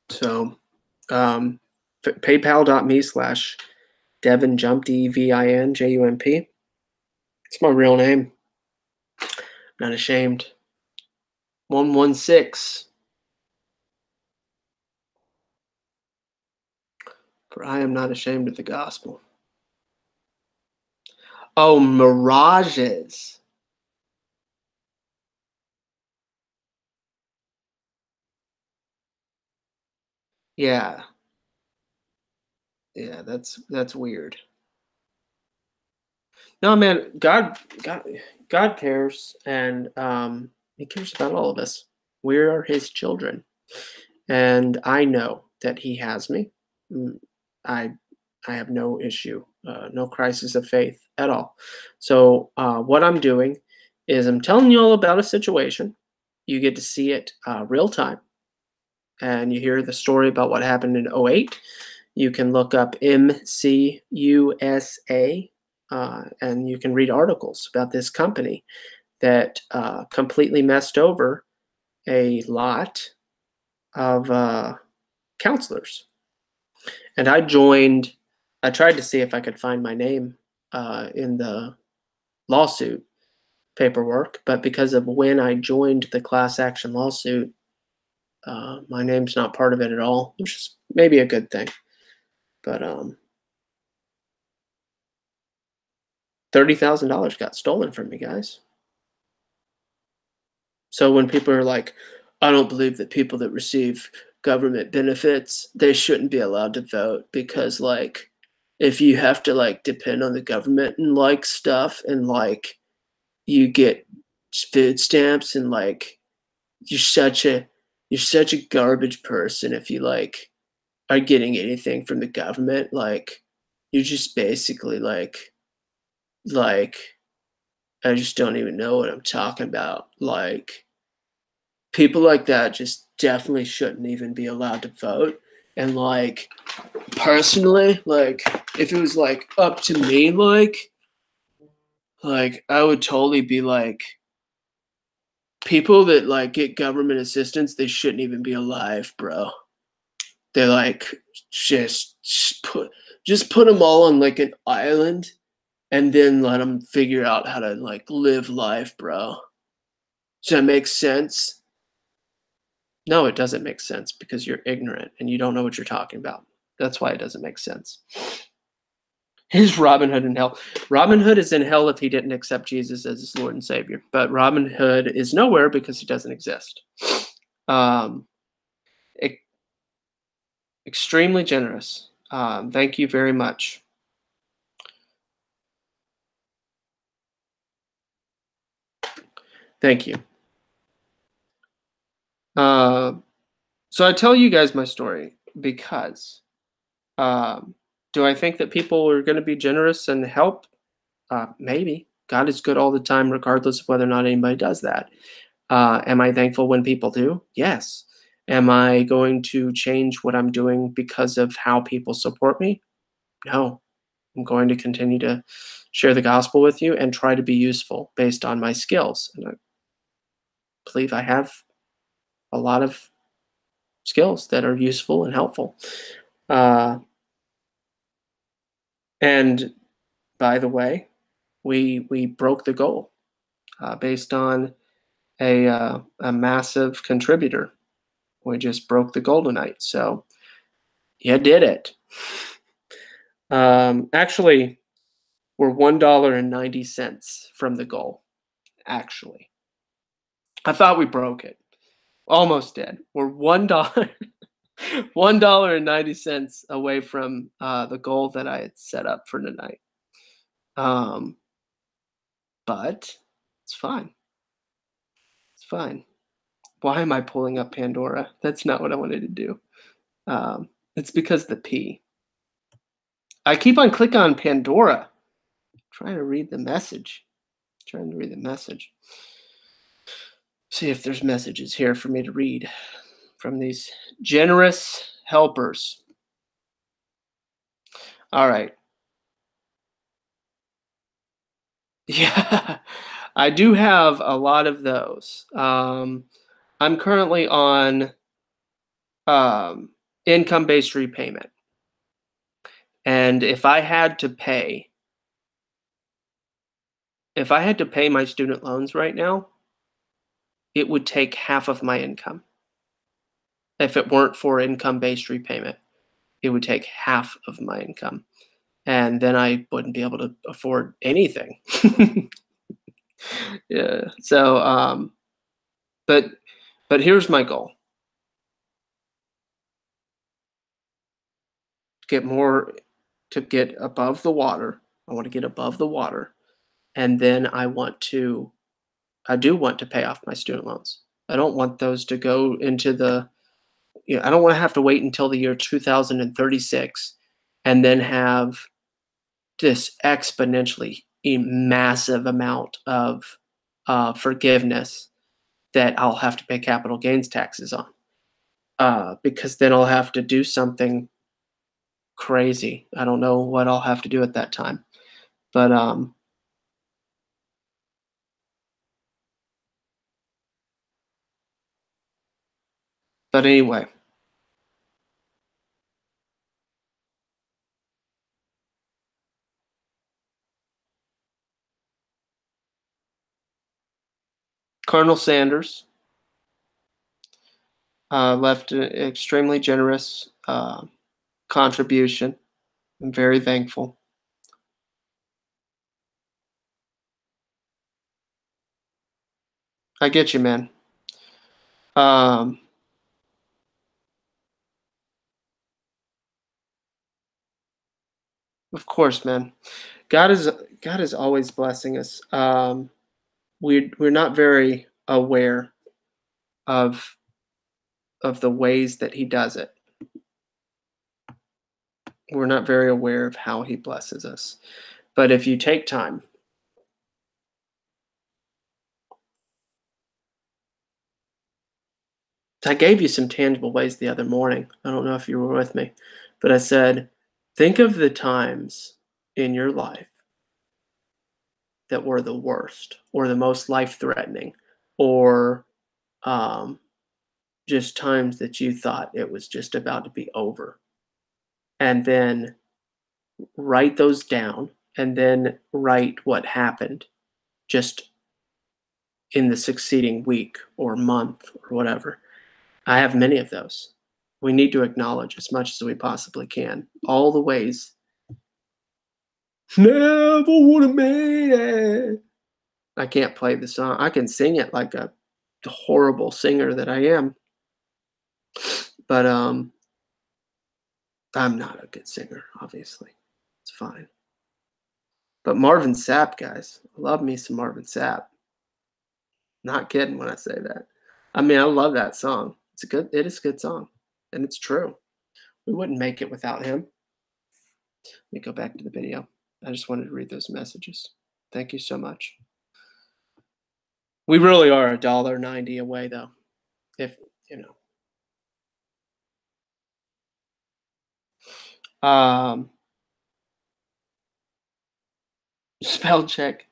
So, PayPal.me/Devin Jump DEVINJUMP. It's my real name. I'm not ashamed. 116. For I am not ashamed of the gospel. Oh, mirages. Yeah. Yeah, that's weird. No, man, God cares, and He cares about all of us. We are His children, and I know that He has me. Mm, I I have no issue, no crisis of faith at all. So what I'm doing is I'm telling you all about a situation. You get to see it real time, and you hear the story about what happened in '08. You can look up MCUSA, and you can read articles about this company that completely messed over a lot of counselors. And I tried to see if I could find my name in the lawsuit paperwork, but because of when I joined the class action lawsuit, my name's not part of it at all, which is maybe a good thing. But $30,000 got stolen from me, guys. So when people are like, I don't believe that people that receive government benefits, they shouldn't be allowed to vote because like if you have to like depend on the government and like stuff and like you get food stamps and like you're such a you're such a garbage person if you like are getting anything from the government, like you're just basically like I just don't even know what I'm talking about. Like people like that just definitely shouldn't even be allowed to vote. And like personally, like if it was like up to me, like I would totally be like people that like get government assistance, they shouldn't even be alive, bro. They're like just put them all on like an island and then let them figure out how to like live life, bro. Does that make sense? No, it doesn't make sense because you're ignorant and you don't know what you're talking about. That's why it doesn't make sense. Is Robin Hood in hell? Robin Hood is in hell if he didn't accept Jesus as his Lord and Savior. But Robin Hood is nowhere because he doesn't exist. Um, e- Extremely generous. Thank you very much. Thank you. Uh, so I tell you guys my story because do I think that people are going to be generous and help? Maybe. God is good all the time, regardless of whether or not anybody does that. Am I thankful when people do? Yes. Am I going to change what I'm doing because of how people support me? No. I'm going to continue to share the gospel with you and try to be useful based on my skills. And I believe I have a lot of skills that are useful and helpful. Uh, and by the way, we broke the goal based on a massive contributor. We just broke the goal tonight. So you did it. Actually, we're $1.90 from the goal. Actually, I thought we broke it. Almost did. We're $1, $1.90 away from the goal that I had set up for tonight. Um, but it's fine. It's fine. Why am I pulling up Pandora? That's not what I wanted to do. It's because the P. I keep on clicking on Pandora, trying to read the message. Trying to read the message. See if there's messages here for me to read from these generous helpers. All right. Yeah, I do have a lot of those. I'm currently on um, income-based repayment, and if I had to pay my student loans right now, it would take half of my income. If it weren't for income-based repayment, it would take half of my income, and then I wouldn't be able to afford anything. Yeah. So, but here's my goal: get more, to get above the water. I want to get above the water, and then I do want to pay off my student loans. I don't want those to go into I don't want to have to wait until the year 2036 and then have this exponentially massive amount of forgiveness that I'll have to pay capital gains taxes on. Because then I'll have to do something crazy. I don't know what I'll have to do at that time. But anyway, Colonel Sanders left an extremely generous contribution. I'm very thankful. I get you, man. Um, of course, man. God is God is always blessing us. We're not very aware of the ways that He does it. We're not very aware of how He blesses us. But if you take time, I gave you some tangible ways the other morning. I don't know if you were with me, but I said, think of the times in your life that were the worst or the most life threatening or um, just times that you thought it was just about to be over. And then write those down and then write what happened just in the succeeding week or month or whatever. I have many of those. We need to acknowledge as much as we possibly can all the ways. Never would have made it. I can't play the song. I can sing it like a horrible singer that I am, but I'm not a good singer, obviously. It's fine. But Marvin Sapp, guys, I love me some Marvin Sapp. Not kidding when I say that. I mean, I love that song. It is a good song, and it's true. We wouldn't make it without him. Let me go back to the video. I just wanted to read those messages. Thank you so much. We really are $1.90 away, though. If you know, spell check.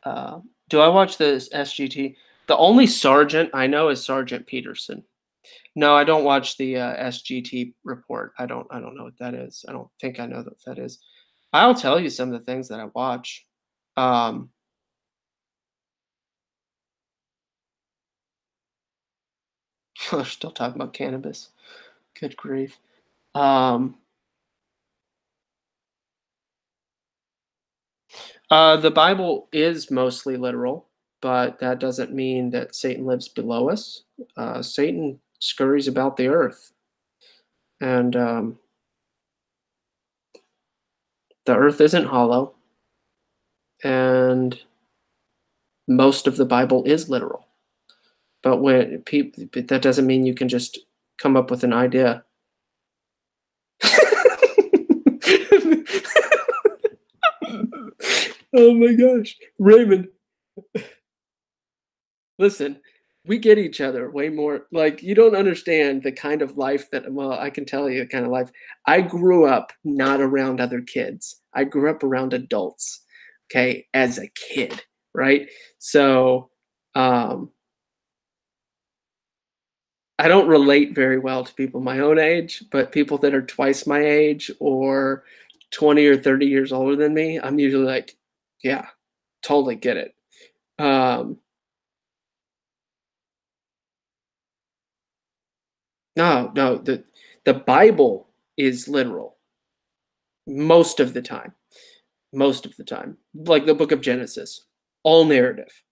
Do I watch this SGT? The only sergeant I know is Sergeant Peterson. No, I don't watch the SGT report. I don't know what that is. I don't think I know what that is. I'll tell you some of the things that I watch. Um, they're still talking about cannabis. Good grief. Um, the Bible is mostly literal, but that doesn't mean that Satan lives below us. Satan scurries about the earth, and the earth isn't hollow, and most of the Bible is literal. But when people, that doesn't mean you can just come up with an idea. Oh my gosh, Raymond, listen, we get each other way more. Like, you don't understand the kind of life that, well, I can tell you the kind of life. I grew up not around other kids. I grew up around adults, okay, as a kid, right? So, um, I don't relate very well to people my own age, but people that are twice my age or 20 or 30 years older than me, I'm usually like, yeah, totally get it. Um, no, no, the Bible is literal most of the time. Most of the time. Like the book of Genesis, all narrative.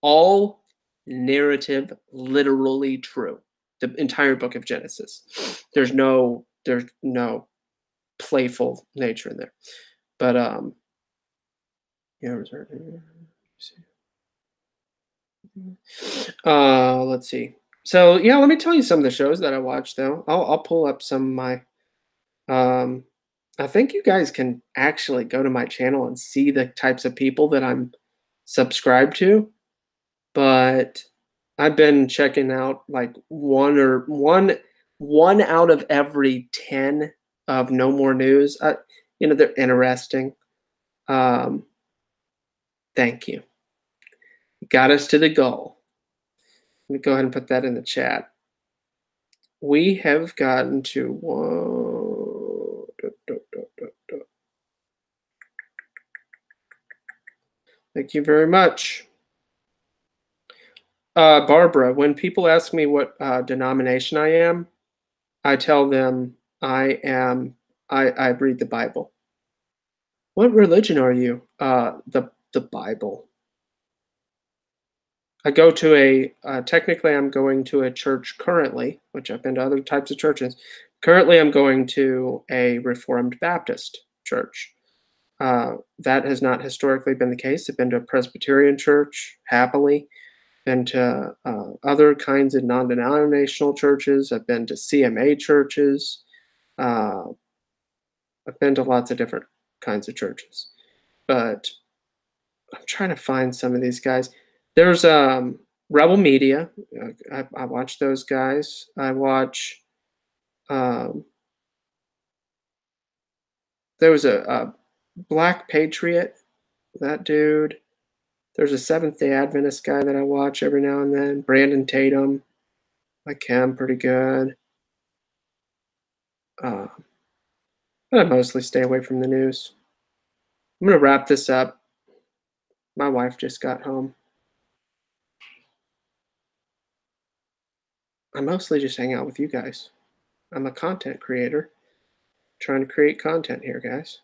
All narrative, literally true. The entire book of Genesis. There's no playful nature in there. But yeah, let's see. So yeah, let me tell you some of the shows that I watch though. I'll pull up some of my um I think you guys can actually go to my channel and see the types of people that I'm subscribed to, but I've been checking out like one out of every 10 of No More News. They're interesting. Um, thank you. Got us to the goal. Let me go ahead and put that in the chat. We have gotten to one. Thank you very much. Barbara, when people ask me what denomination I am, I tell them I read the Bible. What religion are you? The Bible. I go to technically I'm going to a church currently, which I've been to other types of churches. Currently, I'm going to a Reformed Baptist church. That has not historically been the case. I've been to a Presbyterian church, happily. Been to other kinds of non-denominational churches. I've been to CMA churches. Uh, I've been to lots of different kinds of churches. But I'm trying to find some of these guys. There's Rebel Media. I watch those guys. I watch. Um, there was a Black Patriot. That dude. There's a Seventh Day Adventist guy that I watch every now and then. Brandon Tatum. Like him, pretty good. Uh, I mostly stay away from the news. I'm going to wrap this up. My wife just got home. I mostly just hang out with you guys. I'm a content creator trying to create content here, guys.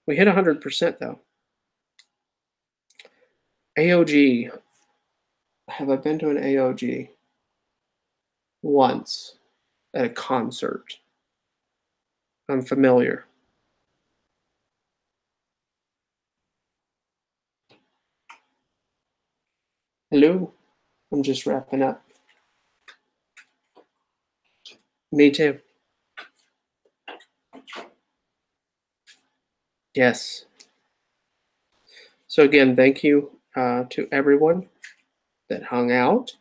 We hit 100% though. AOG. Have I been to an AOG? Once at a concert. I'm familiar. Hello? I'm just wrapping up. Me too. Yes. So again, thank you to everyone that hung out.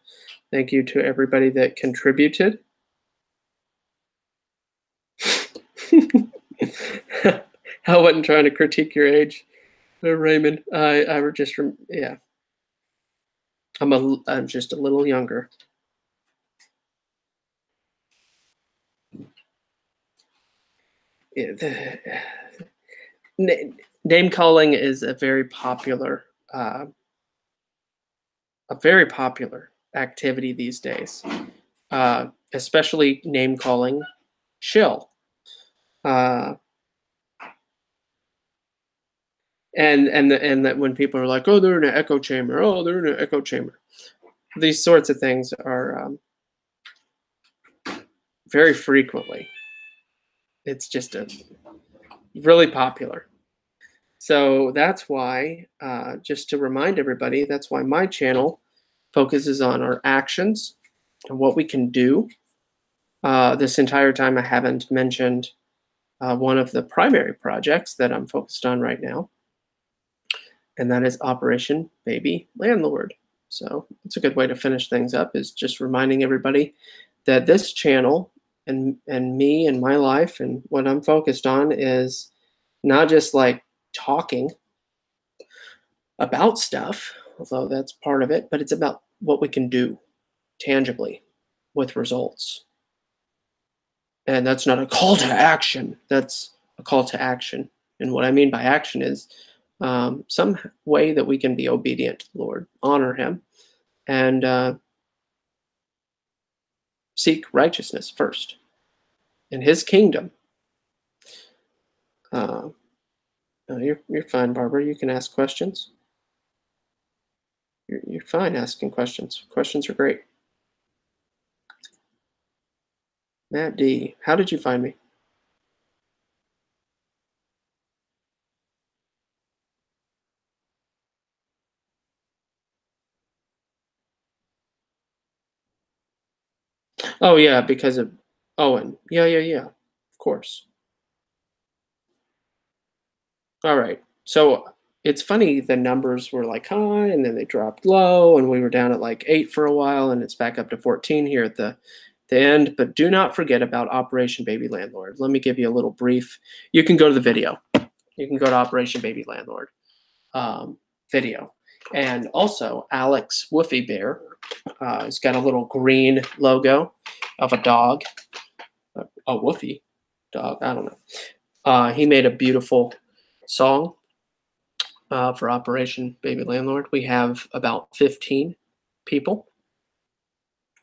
Thank you to everybody that contributed. I wasn't trying to critique your age, Raymond. I were just yeah. I'm just a little younger. Yeah, name calling is uh, a very popular activity these days, especially name calling shill. Uh, and that when people are like, oh, they're in an echo chamber, oh, they're in an echo chamber. These sorts of things are very frequently. It's just really popular. So that's why, just to remind everybody, that's why my channel focuses on our actions and what we can do. This entire time, I haven't mentioned one of the primary projects that I'm focused on right now, and that is Operation Baby Landlord. So it's a good way to finish things up, is just reminding everybody that this channel and me and my life and what I'm focused on is not just like talking about stuff, although that's part of it, but it's about what we can do tangibly with results. And that's not a call to action. That's a call to action. And what I mean by action is some way that we can be obedient to the Lord, honor Him, and seek righteousness first in His kingdom. No, you're fine, Barbara. You can ask questions. You're fine asking questions. Questions are great. Matt D, how did you find me? Oh yeah, because of Owen. Yeah. Of course. All right. So it's funny, the numbers were like high and then they dropped low, and we were down at like 8 for a while, and it's back up to 14 here at the end. But do not forget about Operation Baby Landlord. Let me give you a little brief. You can go to the video. You can go to Operation Baby Landlord video. And also Alex Woofy Bear. He's got a little green logo of a dog, a woofy dog. I don't know. He made a beautiful song for Operation Baby Landlord. We have about 15 people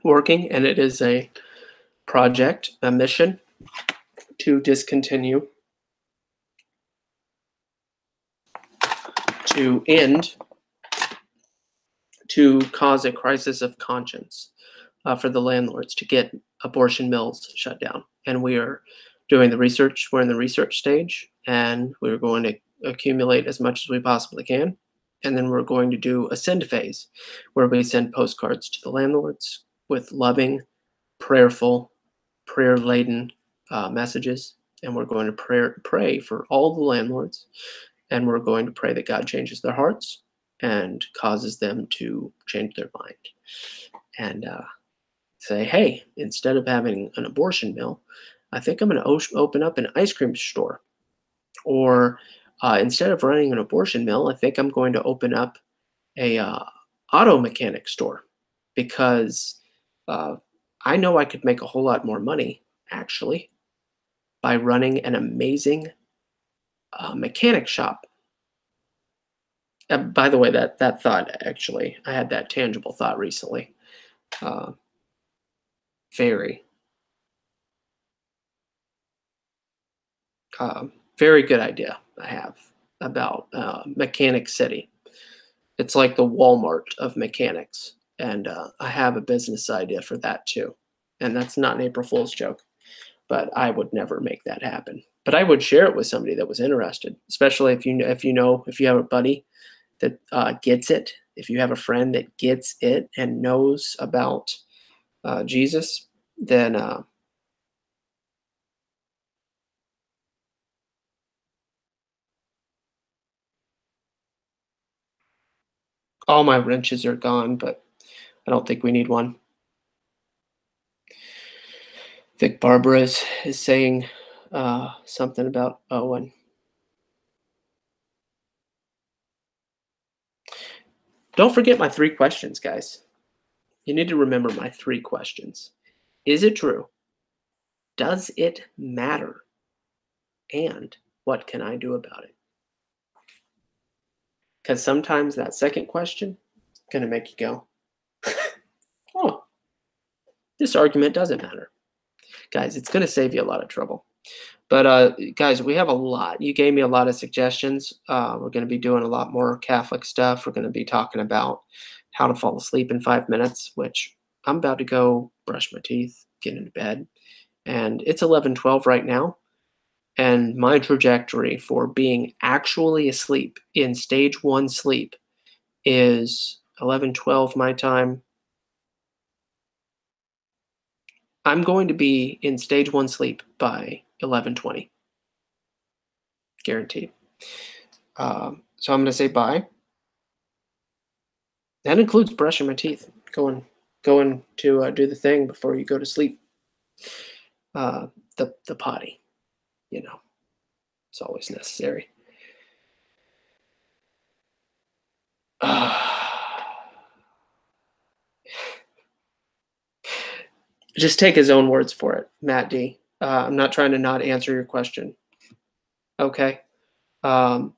working, and it is a project, a mission to discontinue, to end, to cause a crisis of conscience for the landlords, to get abortion mills shut down. And we are doing the research. We're in the research stage, and we're going to accumulate as much as we possibly can. And then we're going to do a send phase, where we send postcards to the landlords with loving, prayerful, prayer-laden messages. And we're going to pray for all the landlords. And we're going to pray that God changes their hearts and causes them to change their mind. And say, hey, instead of having an abortion mill, I think I'm going to open up an ice cream store. Or instead of running an abortion mill, I think I'm going to open up a auto mechanic store, because I know I could make a whole lot more money, actually, by running an amazing mechanic shop By the way, that thought, actually, I had that tangible thought recently. Uh, very, very good idea I have about Mechanic City. It's like the Walmart of mechanics, and I have a business idea for that too. And that's not an April Fool's joke, but I would never make that happen. But I would share it with somebody that was interested, especially if you have a buddy that gets it, if you have a friend that gets it and knows about Jesus, then all my wrenches are gone. But I don't think we need one. I think Barbara is saying something about Owen. Don't forget my 3 questions, guys. You need to remember my 3 questions. Is it true? Does it matter? And what can I do about it? Because sometimes that second question is going to make you go, oh, this argument doesn't matter. Guys, it's going to save you a lot of trouble. But guys, we have a lot. You gave me a lot of suggestions. We're going to be doing a lot more Catholic stuff. We're going to be talking about how to fall asleep in 5 minutes, which I'm about to go brush my teeth, get into bed. And it's 11:12 right now. And my trajectory for being actually asleep in stage 1 sleep is 11:12 my time. I'm going to be in stage 1 sleep by 11:20, guaranteed. So I'm going to say bye. That includes brushing my teeth, going to do the thing before you go to sleep. Uh, the potty, you know, it's always necessary. Just take his own words for it, Matt D. I'm not trying to not answer your question. Okay. Owen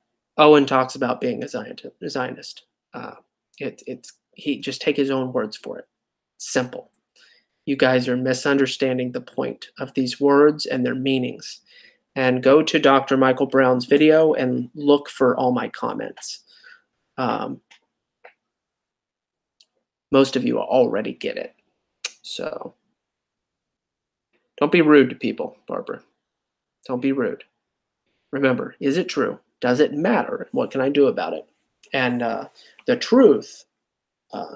talks about being a Zionist. Uh, it's he just take his own words for it. Simple. You guys are misunderstanding the point of these words and their meanings. And go to Dr. Michael Brown's video and look for all my comments. Um, most of you already get it. So don't be rude to people, Barbara. Don't be rude. Remember, is it true? Does it matter? What can I do about it? And the truth uh,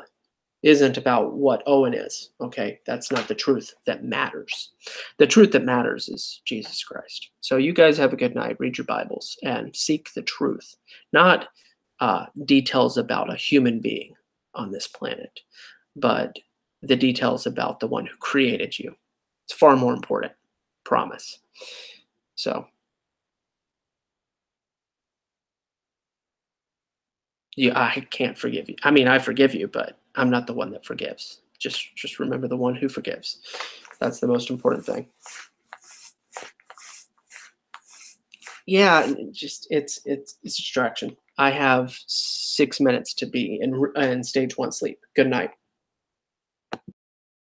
isn't about what Owen is. Okay, that's not the truth that matters. The truth that matters is Jesus Christ. So you guys have a good night. Read your Bibles and seek the truth, not details about a human being on this planet, but the details about the one who created you. It's far more important. Promise. So I can't forgive you. I mean, I forgive you, but I'm not the one that forgives. Just remember the one who forgives. That's the most important thing. Yeah, just it's distraction. I have 6 minutes to be in stage 1 sleep. Good night.